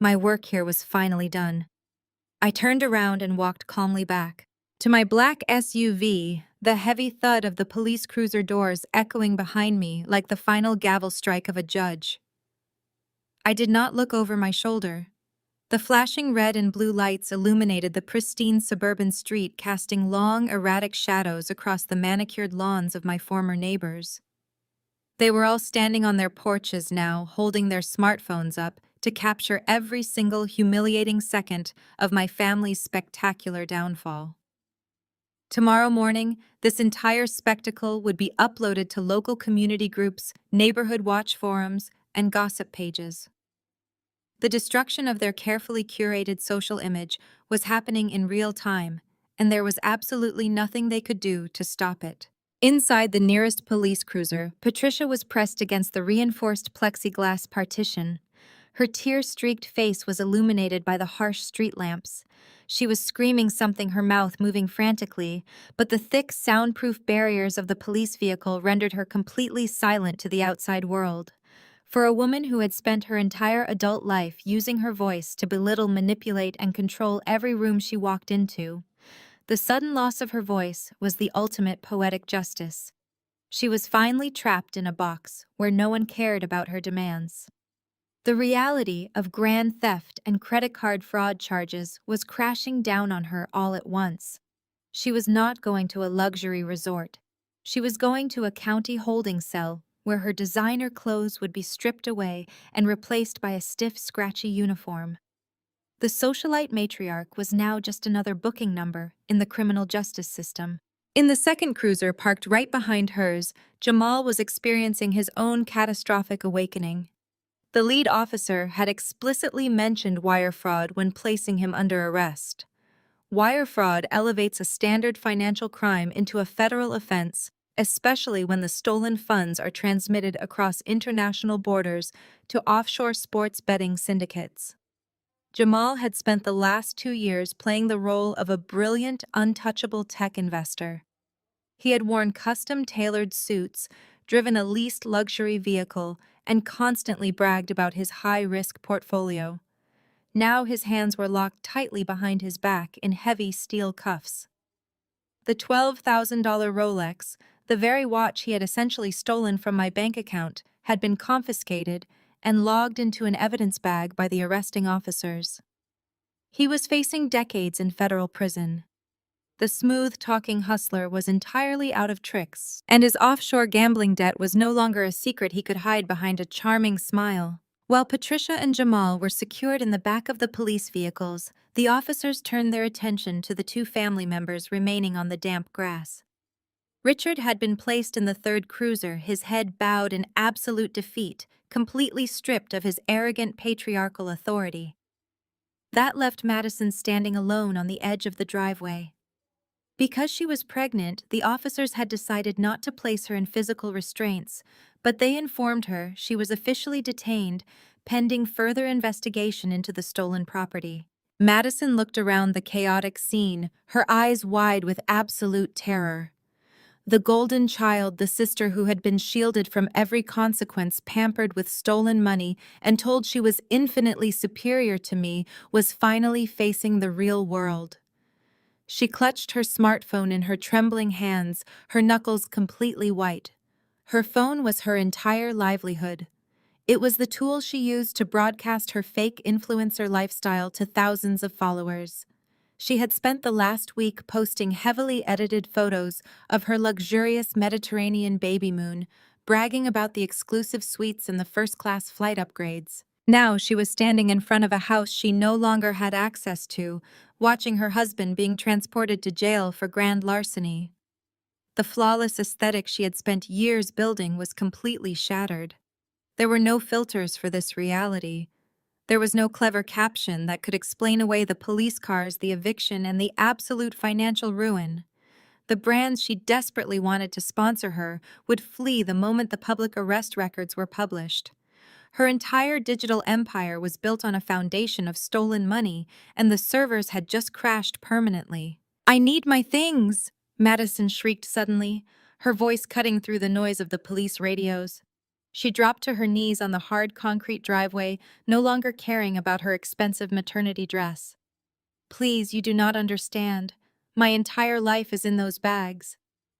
My work here was finally done. I turned around and walked calmly back to my black SUV, the heavy thud of the police cruiser doors echoing behind me like the final gavel strike of a judge. I did not look over my shoulder. The flashing red and blue lights illuminated the pristine suburban street, casting long, erratic shadows across the manicured lawns of my former neighbors. They were all standing on their porches now, holding their smartphones up to capture every single humiliating second of my family's spectacular downfall. Tomorrow morning, this entire spectacle would be uploaded to local community groups, neighborhood watch forums, and gossip pages. The destruction of their carefully curated social image was happening in real time, and there was absolutely nothing they could do to stop it. Inside the nearest police cruiser, Patricia was pressed against the reinforced plexiglass partition. Her tear-streaked face was illuminated by the harsh street lamps. She was screaming something, her mouth moving frantically, but the thick, soundproof barriers of the police vehicle rendered her completely silent to the outside world. For a woman who had spent her entire adult life using her voice to belittle, manipulate, and control every room she walked into, the sudden loss of her voice was the ultimate poetic justice. She was finally trapped in a box where no one cared about her demands. The reality of grand theft and credit card fraud charges was crashing down on her all at once. She was not going to a luxury resort. She was going to a county holding cell where her designer clothes would be stripped away and replaced by a stiff, scratchy uniform. The socialite matriarch was now just another booking number in the criminal justice system. In the second cruiser parked right behind hers, Jamal was experiencing his own catastrophic awakening. The lead officer had explicitly mentioned wire fraud when placing him under arrest. Wire fraud elevates a standard financial crime into a federal offense, especially when the stolen funds are transmitted across international borders to offshore sports betting syndicates. Jamal had spent the last 2 years playing the role of a brilliant, untouchable tech investor. He had worn custom-tailored suits, driven a leased luxury vehicle, and constantly bragged about his high-risk portfolio. Now his hands were locked tightly behind his back in heavy steel cuffs. The $12,000 Rolex, the very watch he had essentially stolen from my bank account, had been confiscated and logged into an evidence bag by the arresting officers. He was facing decades in federal prison. The smooth-talking hustler was entirely out of tricks, and his offshore gambling debt was no longer a secret he could hide behind a charming smile. While Patricia and Jamal were secured in the back of the police vehicles, the officers turned their attention to the two family members remaining on the damp grass. Richard had been placed in the third cruiser, his head bowed in absolute defeat, completely stripped of his arrogant patriarchal authority. That left Madison standing alone on the edge of the driveway. Because she was pregnant, the officers had decided not to place her in physical restraints, but they informed her she was officially detained, pending further investigation into the stolen property. Madison looked around the chaotic scene, her eyes wide with absolute terror. The golden child, the sister who had been shielded from every consequence, pampered with stolen money, and told she was infinitely superior to me, was finally facing the real world. She clutched her smartphone in her trembling hands, her knuckles completely white. Her phone was her entire livelihood. It was the tool she used to broadcast her fake influencer lifestyle to thousands of followers. She had spent the last week posting heavily edited photos of her luxurious Mediterranean baby moon, bragging about the exclusive suites and the first-class flight upgrades. Now she was standing in front of a house she no longer had access to, watching her husband being transported to jail for grand larceny. The flawless aesthetic she had spent years building was completely shattered. There were no filters for this reality. There was no clever caption that could explain away the police cars, the eviction, and the absolute financial ruin. The brands she desperately wanted to sponsor her would flee the moment the public arrest records were published. Her entire digital empire was built on a foundation of stolen money, and the servers had just crashed permanently. "I need my things!" Madison shrieked suddenly, her voice cutting through the noise of the police radios. She dropped to her knees on the hard concrete driveway, no longer caring about her expensive maternity dress. "Please, you do not understand. My entire life is in those bags.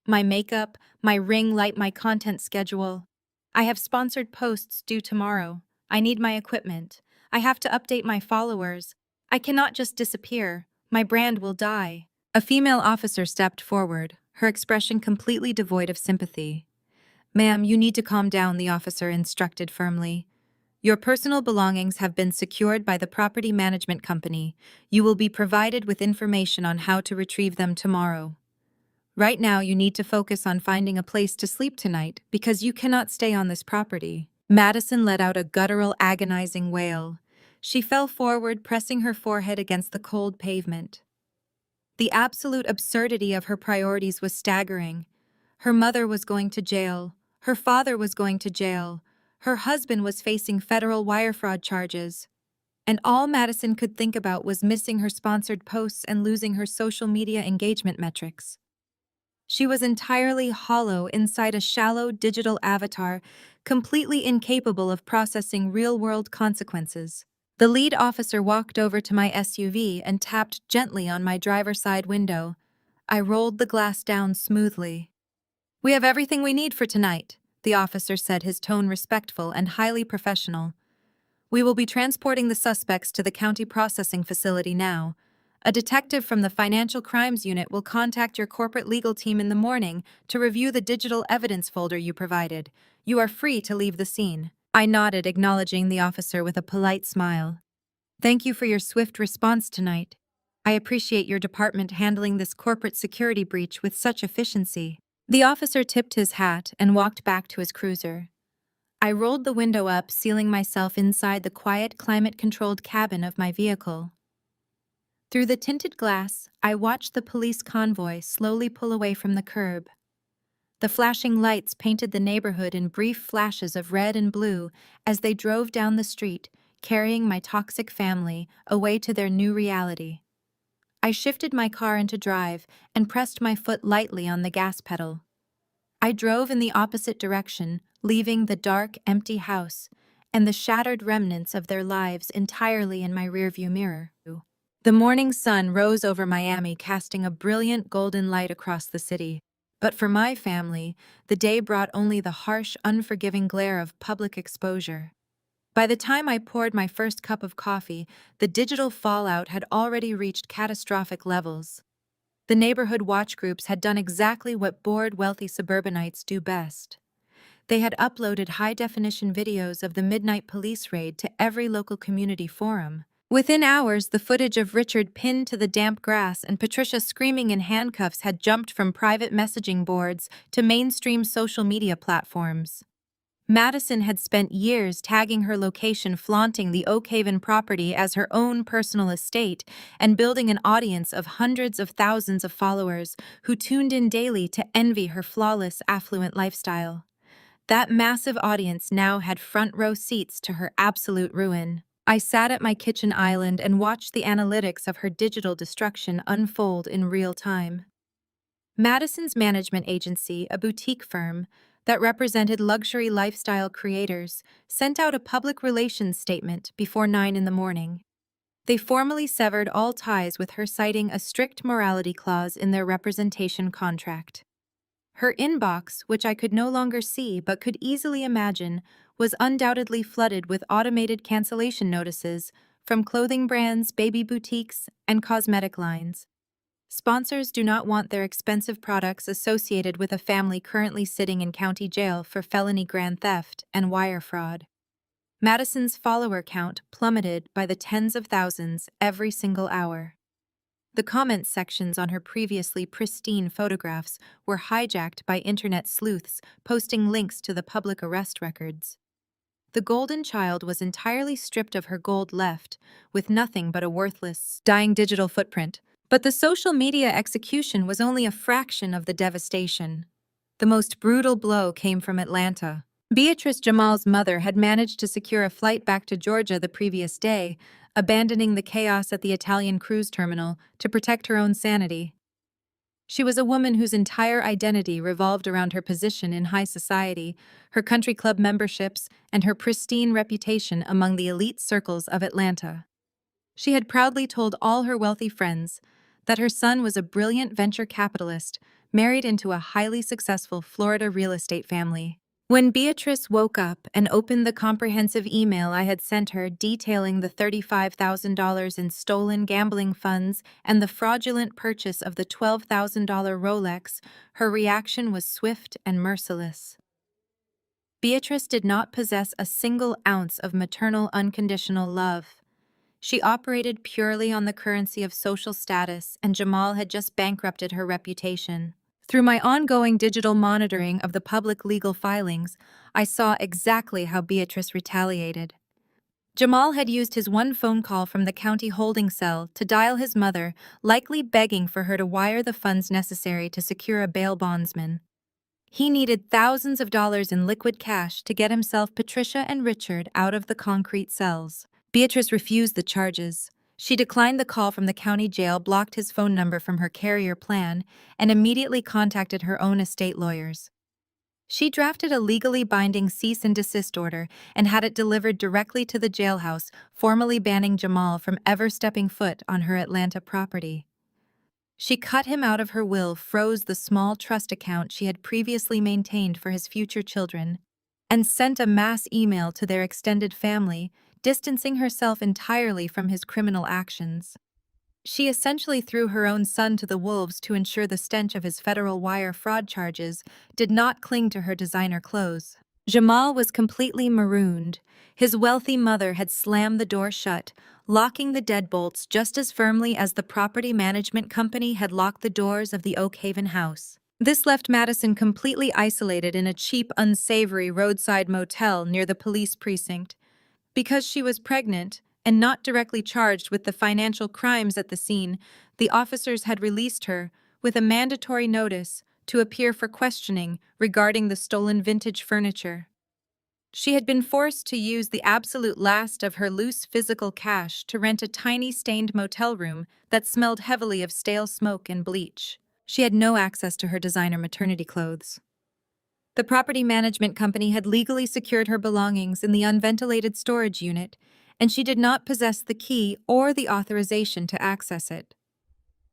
My makeup, my ring light, my content schedule. I have sponsored posts due tomorrow. I need my equipment. I have to update my followers. I cannot just disappear. My brand will die." A female officer stepped forward, her expression completely devoid of sympathy. "Ma'am, you need to calm down," the officer instructed firmly. "Your personal belongings have been secured by the property management company. You will be provided with information on how to retrieve them tomorrow. Right now, you need to focus on finding a place to sleep tonight because you cannot stay on this property." Madison let out a guttural, agonizing wail. She fell forward, pressing her forehead against the cold pavement. The absolute absurdity of her priorities was staggering. Her mother was going to jail. Her father was going to jail. Her husband was facing federal wire fraud charges. And all Madison could think about was missing her sponsored posts and losing her social media engagement metrics. She was entirely hollow inside a shallow digital avatar, completely incapable of processing real-world consequences. The lead officer walked over to my SUV and tapped gently on my driver's side window. I rolled the glass down smoothly. "We have everything we need for tonight," the officer said, his tone respectful and highly professional. "We will be transporting the suspects to the county processing facility now. A detective from the Financial Crimes Unit will contact your corporate legal team in the morning to review the digital evidence folder you provided. You are free to leave the scene." I nodded, acknowledging the officer with a polite smile. "Thank you for your swift response tonight. I appreciate your department handling this corporate security breach with such efficiency." The officer tipped his hat and walked back to his cruiser. I rolled the window up, sealing myself inside the quiet, climate-controlled cabin of my vehicle. Through the tinted glass, I watched the police convoy slowly pull away from the curb. The flashing lights painted the neighborhood in brief flashes of red and blue as they drove down the street, carrying my toxic family away to their new reality. I shifted my car into drive and pressed my foot lightly on the gas pedal. I drove in the opposite direction, leaving the dark, empty house and the shattered remnants of their lives entirely in my rearview mirror. The morning sun rose over Miami, casting a brilliant golden light across the city. But for my family, the day brought only the harsh, unforgiving glare of public exposure. By the time I poured my first cup of coffee, the digital fallout had already reached catastrophic levels. The neighborhood watch groups had done exactly what bored, wealthy suburbanites do best. They had uploaded high-definition videos of the midnight police raid to every local community forum. Within hours, the footage of Richard pinned to the damp grass and Patricia screaming in handcuffs had jumped from private messaging boards to mainstream social media platforms. Madison had spent years tagging her location, flaunting the Oak Haven property as her own personal estate, and building an audience of hundreds of thousands of followers who tuned in daily to envy her flawless, affluent lifestyle. That massive audience now had front-row seats to her absolute ruin. I sat at my kitchen island and watched the analytics of her digital destruction unfold in real time. Madison's management agency, a boutique firm that represented luxury lifestyle creators, sent out a public relations statement before 9 in the morning. They formally severed all ties with her, citing a strict morality clause in their representation contract. Her inbox, which I could no longer see but could easily imagine, was undoubtedly flooded with automated cancellation notices from clothing brands, baby boutiques, and cosmetic lines. Sponsors do not want their expensive products associated with a family currently sitting in county jail for felony grand theft and wire fraud. Madison's follower count plummeted by the tens of thousands every single hour. The comment sections on her previously pristine photographs were hijacked by internet sleuths posting links to the public arrest records. The golden child was entirely stripped of her gold, left with nothing but a worthless, dying digital footprint. But the social media execution was only a fraction of the devastation. The most brutal blow came from Atlanta. Beatrice Jamal's mother had managed to secure a flight back to Georgia the previous day, abandoning the chaos at the Italian cruise terminal to protect her own sanity. She was a woman whose entire identity revolved around her position in high society, her country club memberships, and her pristine reputation among the elite circles of Atlanta. She had proudly told all her wealthy friends that her son was a brilliant venture capitalist married into a highly successful Florida real estate family. When Beatrice woke up and opened the comprehensive email I had sent her detailing the $35,000 in stolen gambling funds and the fraudulent purchase of the $12,000 Rolex, her reaction was swift and merciless. Beatrice did not possess a single ounce of maternal unconditional love. She operated purely on the currency of social status, and Jamal had just bankrupted her reputation. Through my ongoing digital monitoring of the public legal filings, I saw exactly how Beatrice retaliated. Jamal had used his one phone call from the county holding cell to dial his mother, likely begging for her to wire the funds necessary to secure a bail bondsman. He needed thousands of dollars in liquid cash to get himself, Patricia, and Richard out of the concrete cells. Beatrice refused the charges. She declined the call from the county jail, blocked his phone number from her carrier plan, and immediately contacted her own estate lawyers. She drafted a legally binding cease and desist order and had it delivered directly to the jailhouse, formally banning Jamal from ever stepping foot on her Atlanta property. She cut him out of her will, froze the small trust account she had previously maintained for his future children, and sent a mass email to their extended family, distancing herself entirely from his criminal actions. She essentially threw her own son to the wolves to ensure the stench of his federal wire fraud charges did not cling to her designer clothes. Jamal was completely marooned. His wealthy mother had slammed the door shut, locking the deadbolts just as firmly as the property management company had locked the doors of the Oak Haven house. This left Madison completely isolated in a cheap, unsavory roadside motel near the police precinct. Because she was pregnant and not directly charged with the financial crimes at the scene, the officers had released her with a mandatory notice to appear for questioning regarding the stolen vintage furniture. She had been forced to use the absolute last of her loose physical cash to rent a tiny stained motel room that smelled heavily of stale smoke and bleach. She had no access to her designer maternity clothes. The property management company had legally secured her belongings in the unventilated storage unit, and she did not possess the key or the authorization to access it.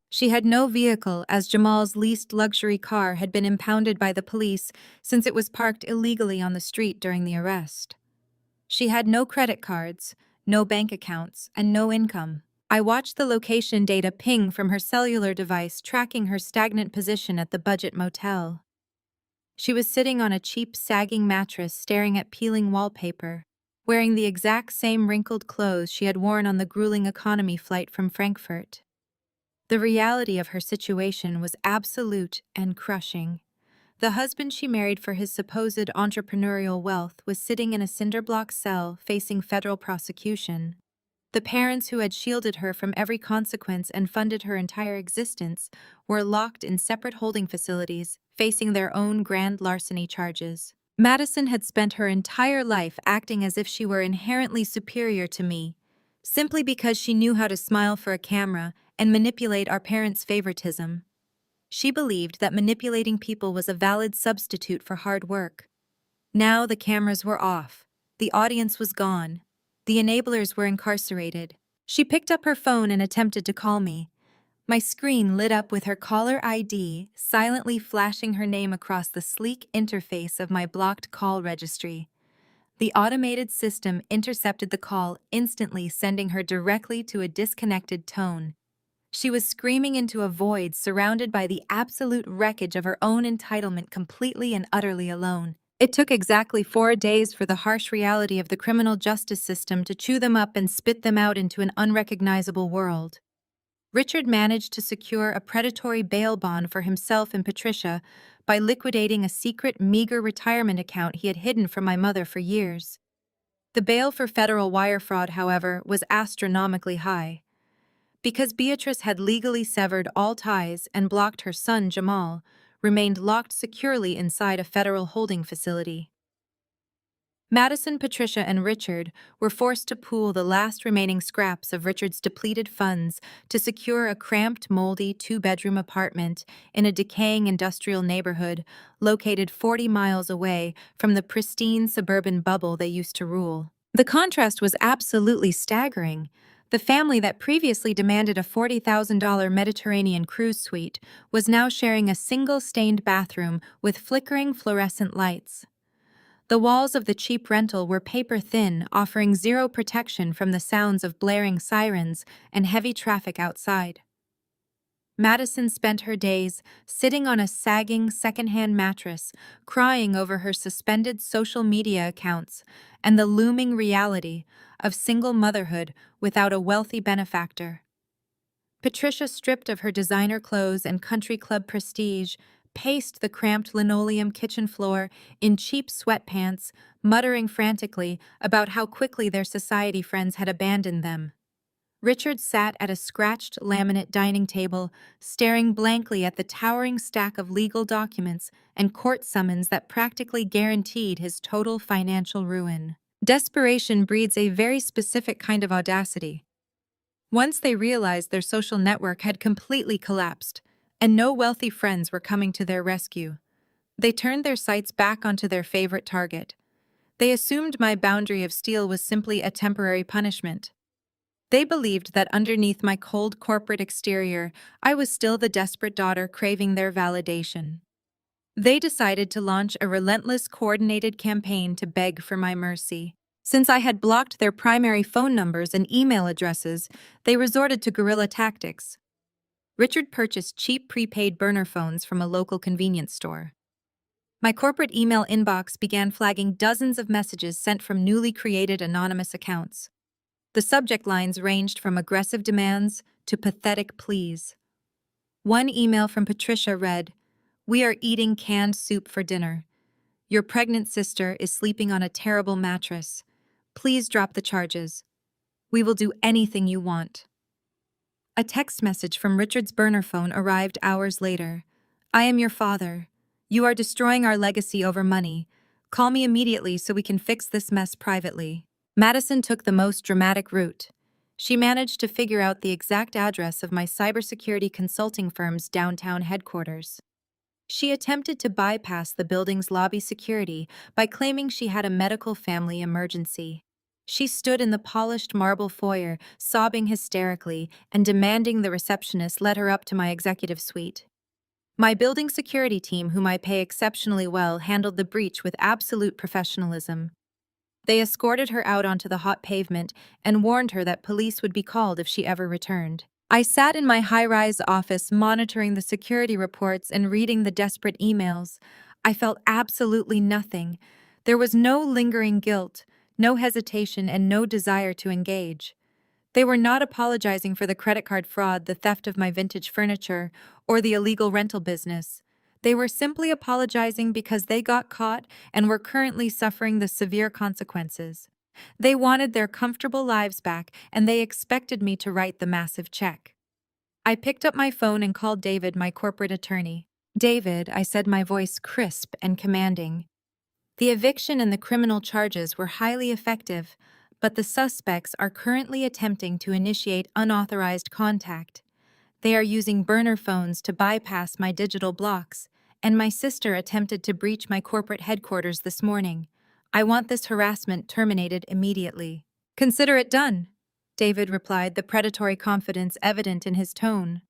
She had no vehicle, as Jamal's leased luxury car had been impounded by the police since it was parked illegally on the street during the arrest. She had no credit cards, no bank accounts, and no income. I watched the location data ping from her cellular device, tracking her stagnant position at the budget motel. She was sitting on a cheap, sagging mattress staring at peeling wallpaper, wearing the exact same wrinkled clothes she had worn on the grueling economy flight from Frankfurt. The reality of her situation was absolute and crushing. The husband she married for his supposed entrepreneurial wealth was sitting in a cinder-block cell facing federal prosecution. The parents who had shielded her from every consequence and funded her entire existence were locked in separate holding facilities, facing their own grand larceny charges. Madison had spent her entire life acting as if she were inherently superior to me, simply because she knew how to smile for a camera and manipulate our parents' favoritism. She believed that manipulating people was a valid substitute for hard work. Now the cameras were off. The audience was gone. The enablers were incarcerated. She picked up her phone and attempted to call me. My screen lit up with her caller ID, silently flashing her name across the sleek interface of my blocked call registry. The automated system intercepted the call, instantly sending her directly to a disconnected tone. She was screaming into a void, surrounded by the absolute wreckage of her own entitlement, completely and utterly alone. It took exactly 4 days for the harsh reality of the criminal justice system to chew them up and spit them out into an unrecognizable world. Richard managed to secure a predatory bail bond for himself and Patricia by liquidating a secret, meager retirement account he had hidden from my mother for years. The bail for federal wire fraud, however, was astronomically high. Because Beatrice had legally severed all ties and blocked her son, Jamal, remained locked securely inside a federal holding facility. Madison, Patricia, and Richard were forced to pool the last remaining scraps of Richard's depleted funds to secure a cramped, moldy 2-bedroom apartment in a decaying industrial neighborhood located 40 miles away from the pristine suburban bubble they used to rule. The contrast was absolutely staggering. The family that previously demanded a $40,000 Mediterranean cruise suite was now sharing a single stained bathroom with flickering fluorescent lights. The walls of the cheap rental were paper-thin, offering zero protection from the sounds of blaring sirens and heavy traffic outside. Madison spent her days sitting on a sagging second-hand mattress, crying over her suspended social media accounts and the looming reality of single motherhood without a wealthy benefactor. Patricia, stripped of her designer clothes and country club prestige, paced the cramped linoleum kitchen floor in cheap sweatpants, muttering frantically about how quickly their society friends had abandoned them. Richard sat at a scratched laminate dining table, staring blankly at the towering stack of legal documents and court summons that practically guaranteed his total financial ruin. Desperation breeds a very specific kind of audacity. Once they realized their social network had completely collapsed, and no wealthy friends were coming to their rescue, they turned their sights back onto their favorite target. They assumed my boundary of steel was simply a temporary punishment. They believed that underneath my cold corporate exterior, I was still the desperate daughter craving their validation. They decided to launch a relentless, coordinated campaign to beg for my mercy. Since I had blocked their primary phone numbers and email addresses, they resorted to guerrilla tactics. Richard purchased cheap prepaid burner phones from a local convenience store. My corporate email inbox began flagging dozens of messages sent from newly created anonymous accounts. The subject lines ranged from aggressive demands to pathetic pleas. One email from Patricia read, We are eating canned soup for dinner. Your pregnant sister is sleeping on a terrible mattress. Please drop the charges. We will do anything you want. A text message from Richard's burner phone arrived hours later. I am your father. You are destroying our legacy over money. Call me immediately so we can fix this mess privately. Madison took the most dramatic route. She managed to figure out the exact address of my cybersecurity consulting firm's downtown headquarters. She attempted to bypass the building's lobby security by claiming she had a medical family emergency. She stood in the polished marble foyer, sobbing hysterically and demanding the receptionist let her up to my executive suite. My building security team, whom I pay exceptionally well, handled the breach with absolute professionalism. They escorted her out onto the hot pavement and warned her that police would be called if she ever returned. I sat in my high-rise office monitoring the security reports and reading the desperate emails. I felt absolutely nothing. There was no lingering guilt, no hesitation, and no desire to engage. They were not apologizing for the credit card fraud, the theft of my vintage furniture, or the illegal rental business. They were simply apologizing because they got caught and were currently suffering the severe consequences. They wanted their comfortable lives back, and they expected me to write the massive check. I picked up my phone and called David, my corporate attorney. David, I said, my voice crisp and commanding. The eviction and the criminal charges were highly effective, but the suspects are currently attempting to initiate unauthorized contact. They are using burner phones to bypass my digital blocks, and my sister attempted to breach my corporate headquarters this morning. I want this harassment terminated immediately. Consider it done, David replied, the predatory confidence evident in his tone.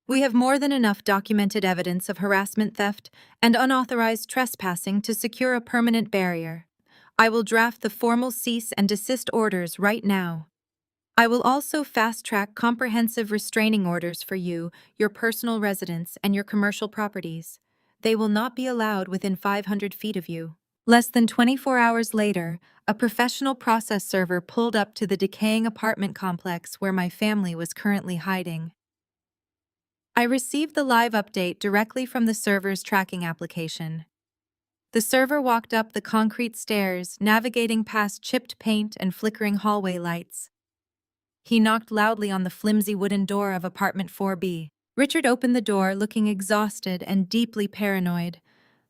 We have more than enough documented evidence of harassment, theft, and unauthorized trespassing to secure a permanent barrier. I will draft the formal cease and desist orders right now. I will also fast-track comprehensive restraining orders for you, your personal residence, and your commercial properties. They will not be allowed within 500 feet of you. Less than 24 hours later, a professional process server pulled up to the decaying apartment complex where my family was currently hiding. I received the live update directly from the server's tracking application. The server walked up the concrete stairs, navigating past chipped paint and flickering hallway lights. He knocked loudly on the flimsy wooden door of apartment 4B. Richard opened the door, looking exhausted and deeply paranoid.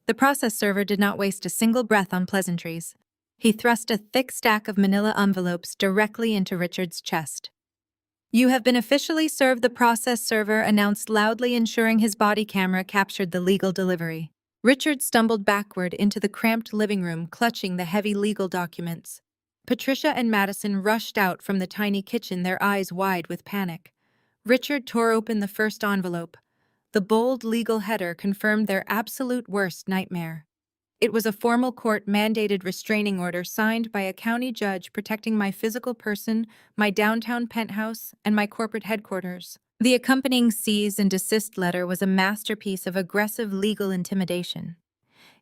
The process server did not waste a single breath on pleasantries. He thrust a thick stack of manila envelopes directly into Richard's chest. You have been officially served, the process server announced loudly, ensuring his body camera captured the legal delivery. Richard stumbled backward into the cramped living room, clutching the heavy legal documents. Patricia and Madison rushed out from the tiny kitchen, their eyes wide with panic. Richard tore open the first envelope. The bold legal header confirmed their absolute worst nightmare. It was a formal court-mandated restraining order signed by a county judge protecting my physical person, my downtown penthouse, and my corporate headquarters. The accompanying cease and desist letter was a masterpiece of aggressive legal intimidation.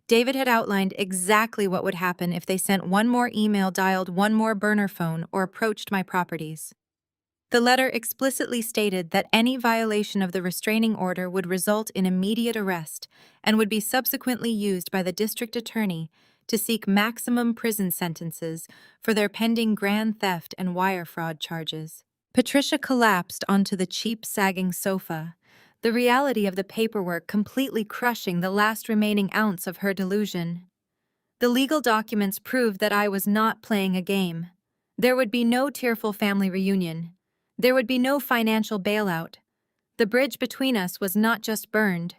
David had outlined exactly what would happen if they sent one more email, dialed one more burner phone, or approached my properties. The letter explicitly stated that any violation of the restraining order would result in immediate arrest and would be subsequently used by the district attorney to seek maximum prison sentences for their pending grand theft and wire fraud charges. Patricia collapsed onto the cheap, sagging sofa, the reality of the paperwork completely crushing the last remaining ounce of her delusion. The legal documents proved that I was not playing a game. There would be no tearful family reunion. There would be no financial bailout. The bridge between us was not just burned.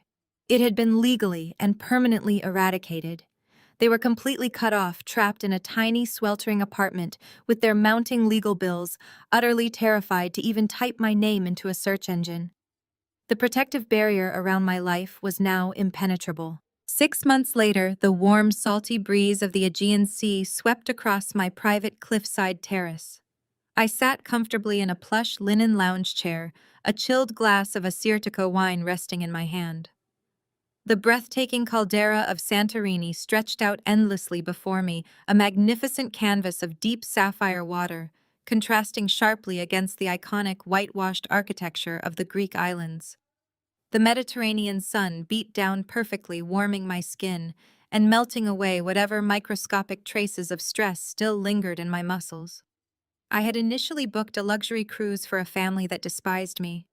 It had been legally and permanently eradicated. They were completely cut off, trapped in a tiny, sweltering apartment with their mounting legal bills, utterly terrified to even type my name into a search engine. The protective barrier around my life was now impenetrable. 6 months later, the warm, salty breeze of the Aegean Sea swept across my private cliffside terrace. I sat comfortably in a plush linen lounge chair, a chilled glass of Assyrtiko wine resting in my hand. The breathtaking caldera of Santorini stretched out endlessly before me, a magnificent canvas of deep sapphire water, contrasting sharply against the iconic whitewashed architecture of the Greek islands. The Mediterranean sun beat down perfectly, warming my skin and melting away whatever microscopic traces of stress still lingered in my muscles. I had initially booked a luxury cruise for a family that despised me.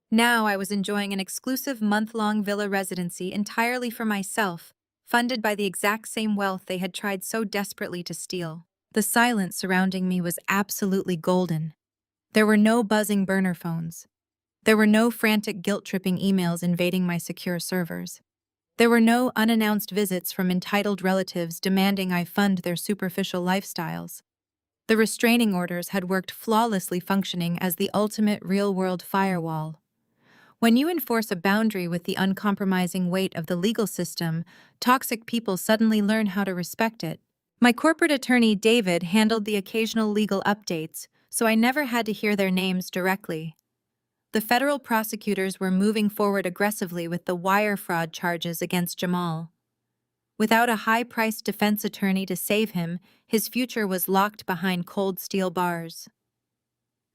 Now I was enjoying an exclusive month-long villa residency entirely for myself, funded by the exact same wealth they had tried so desperately to steal. The silence surrounding me was absolutely golden. There were no buzzing burner phones. There were no frantic guilt-tripping emails invading my secure servers. There were no unannounced visits from entitled relatives demanding I fund their superficial lifestyles. The restraining orders had worked flawlessly, functioning as the ultimate real-world firewall. When you enforce a boundary with the uncompromising weight of the legal system, toxic people suddenly learn how to respect it. My corporate attorney, David, handled the occasional legal updates, so I never had to hear their names directly. The federal prosecutors were moving forward aggressively with the wire fraud charges against Jamal. Without a high-priced defense attorney to save him, his future was locked behind cold steel bars.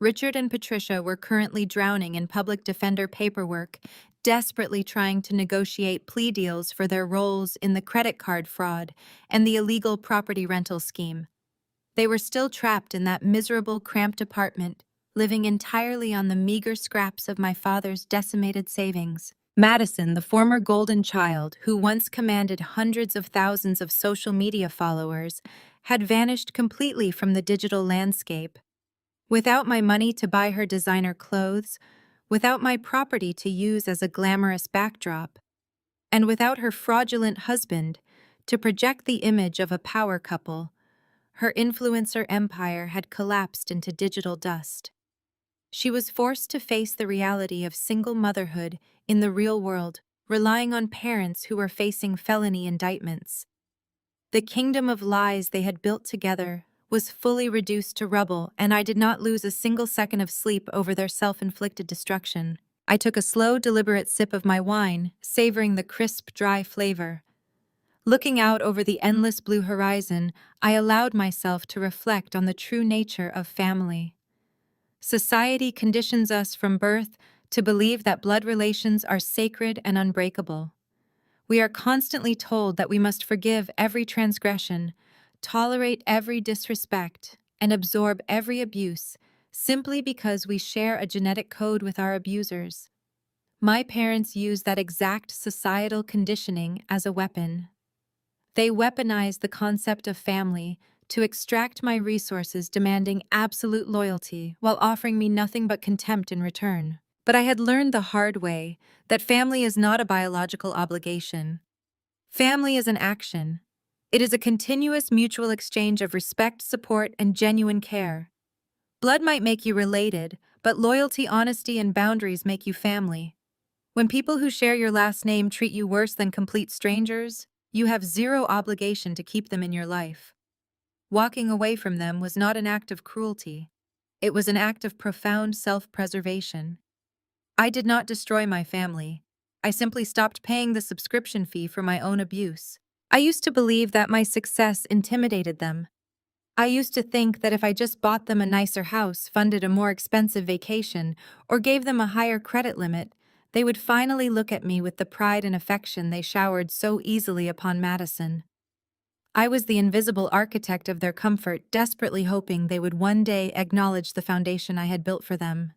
Richard and Patricia were currently drowning in public defender paperwork, desperately trying to negotiate plea deals for their roles in the credit card fraud and the illegal property rental scheme. They were still trapped in that miserable, cramped apartment, living entirely on the meager scraps of my father's decimated savings. Madison, the former golden child who once commanded hundreds of thousands of social media followers, had vanished completely from the digital landscape. Without my money to buy her designer clothes, without my property to use as a glamorous backdrop, and without her fraudulent husband to project the image of a power couple, her influencer empire had collapsed into digital dust. She was forced to face the reality of single motherhood in the real world, relying on parents who were facing felony indictments. The kingdom of lies they had built together was fully reduced to rubble, and I did not lose a single second of sleep over their self-inflicted destruction. I took a slow, deliberate sip of my wine, savoring the crisp, dry flavor. Looking out over the endless blue horizon, I allowed myself to reflect on the true nature of family. Society conditions us from birth to believe that blood relations are sacred and unbreakable. We are constantly told that we must forgive every transgression, tolerate every disrespect, and absorb every abuse simply because we share a genetic code with our abusers. My parents used that exact societal conditioning as a weapon. They weaponized the concept of family to extract my resources, demanding absolute loyalty while offering me nothing but contempt in return. But I had learned the hard way that family is not a biological obligation. Family is an action. It is a continuous mutual exchange of respect, support, and genuine care. Blood might make you related, but loyalty, honesty, and boundaries make you family. When people who share your last name treat you worse than complete strangers, you have zero obligation to keep them in your life. Walking away from them was not an act of cruelty. It was an act of profound self-preservation. I did not destroy my family. I simply stopped paying the subscription fee for my own abuse. I used to believe that my success intimidated them. I used to think that if I just bought them a nicer house, funded a more expensive vacation, or gave them a higher credit limit, they would finally look at me with the pride and affection they showered so easily upon Madison. I was the invisible architect of their comfort, desperately hoping they would one day acknowledge the foundation I had built for them.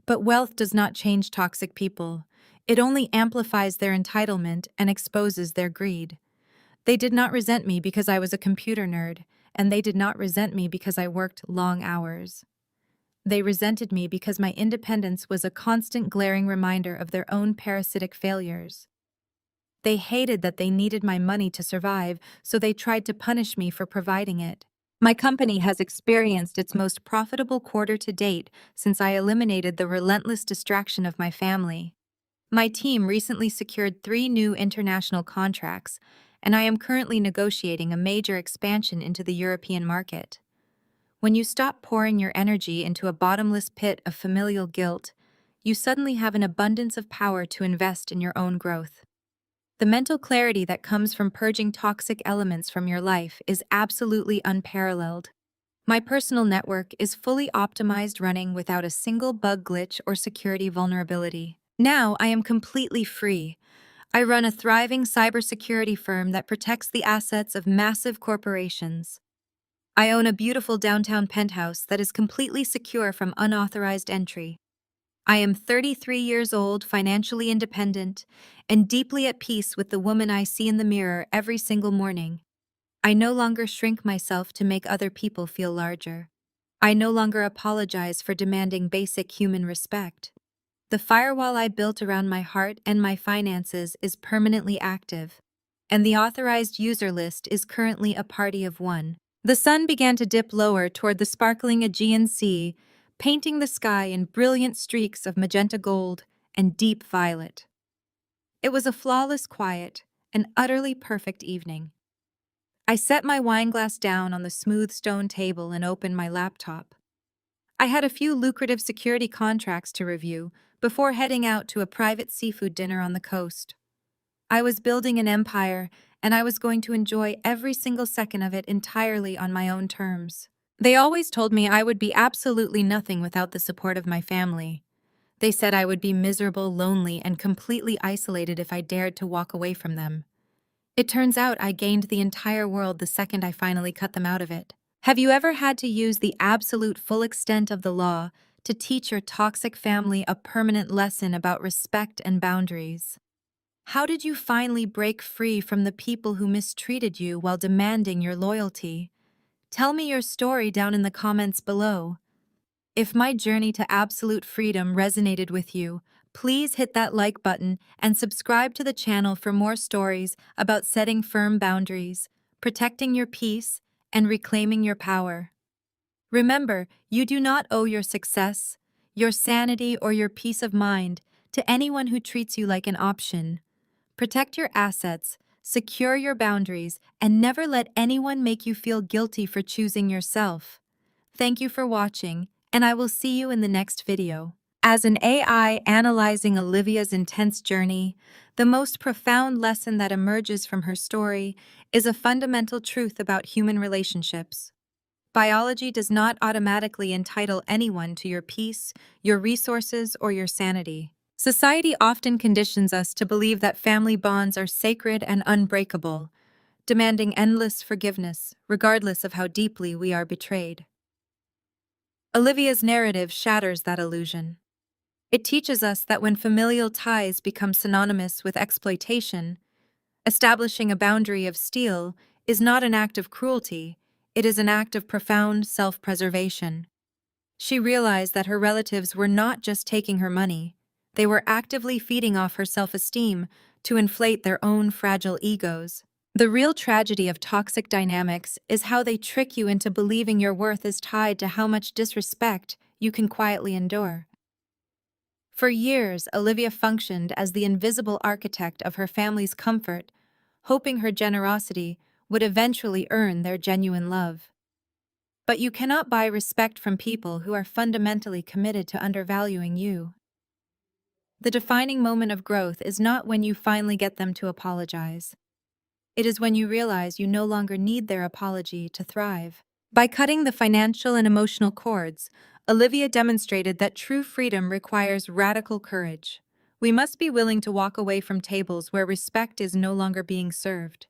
But wealth does not change toxic people. It only amplifies their entitlement and exposes their greed. They did not resent me because I was a computer nerd, and they did not resent me because I worked long hours. They resented me because my independence was a constant glaring reminder of their own parasitic failures. They hated that they needed my money to survive, so they tried to punish me for providing it. My company has experienced its most profitable quarter to date since I eliminated the relentless distraction of my family. My team recently secured 3 new international contracts, and I am currently negotiating a major expansion into the European market. When you stop pouring your energy into a bottomless pit of familial guilt, you suddenly have an abundance of power to invest in your own growth. The mental clarity that comes from purging toxic elements from your life is absolutely unparalleled. My personal network is fully optimized, running without a single bug glitch or security vulnerability. Now I am completely free. I run a thriving cybersecurity firm that protects the assets of massive corporations. I own a beautiful downtown penthouse that is completely secure from unauthorized entry. I am 33 years old, financially independent, and deeply at peace with the woman I see in the mirror every single morning. I no longer shrink myself to make other people feel larger. I no longer apologize for demanding basic human respect. The firewall I built around my heart and my finances is permanently active, and the authorized user list is currently a party of one. The sun began to dip lower toward the sparkling Aegean Sea, painting the sky in brilliant streaks of magenta gold and deep violet. It was a flawless quiet, an utterly perfect evening. I set my wineglass down on the smooth stone table and opened my laptop. I had a few lucrative security contracts to review before heading out to a private seafood dinner on the coast. I was building an empire, and I was going to enjoy every single second of it entirely on my own terms. They always told me I would be absolutely nothing without the support of my family. They said I would be miserable, lonely, and completely isolated if I dared to walk away from them. It turns out I gained the entire world the second I finally cut them out of it. Have you ever had to use the absolute full extent of the law to teach your toxic family a permanent lesson about respect and boundaries? How did you finally break free from the people who mistreated you while demanding your loyalty? Tell me your story down in the comments below. If my journey to absolute freedom resonated with you, please hit that like button and subscribe to the channel for more stories about setting firm boundaries, protecting your peace, and reclaiming your power. Remember, you do not owe your success, your sanity, or your peace of mind to anyone who treats you like an option. Protect your assets, secure your boundaries, and never let anyone make you feel guilty for choosing yourself. Thank you for watching, and I will see you in the next video. As an AI analyzing Olivia's intense journey, the most profound lesson that emerges from her story is a fundamental truth about human relationships. Biology does not automatically entitle anyone to your peace, your resources, or your sanity. Society often conditions us to believe that family bonds are sacred and unbreakable, demanding endless forgiveness, regardless of how deeply we are betrayed. Olivia's narrative shatters that illusion. It teaches us that when familial ties become synonymous with exploitation, establishing a boundary of steel is not an act of cruelty, it is an act of profound self-preservation. She realized that her relatives were not just taking her money, they were actively feeding off her self-esteem to inflate their own fragile egos. The real tragedy of toxic dynamics is how they trick you into believing your worth is tied to how much disrespect you can quietly endure. For years, Olivia functioned as the invisible architect of her family's comfort, hoping her generosity would eventually earn their genuine love. But you cannot buy respect from people who are fundamentally committed to undervaluing you. The defining moment of growth is not when you finally get them to apologize. It is when you realize you no longer need their apology to thrive. By cutting the financial and emotional cords, Olivia demonstrated that true freedom requires radical courage. We must be willing to walk away from tables where respect is no longer being served.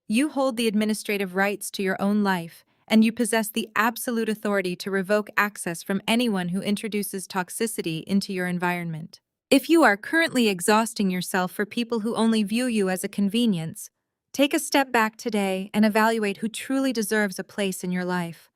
You hold the administrative rights to your own life, and you possess the absolute authority to revoke access from anyone who introduces toxicity into your environment. If you are currently exhausting yourself for people who only view you as a convenience, take a step back today and evaluate who truly deserves a place in your life.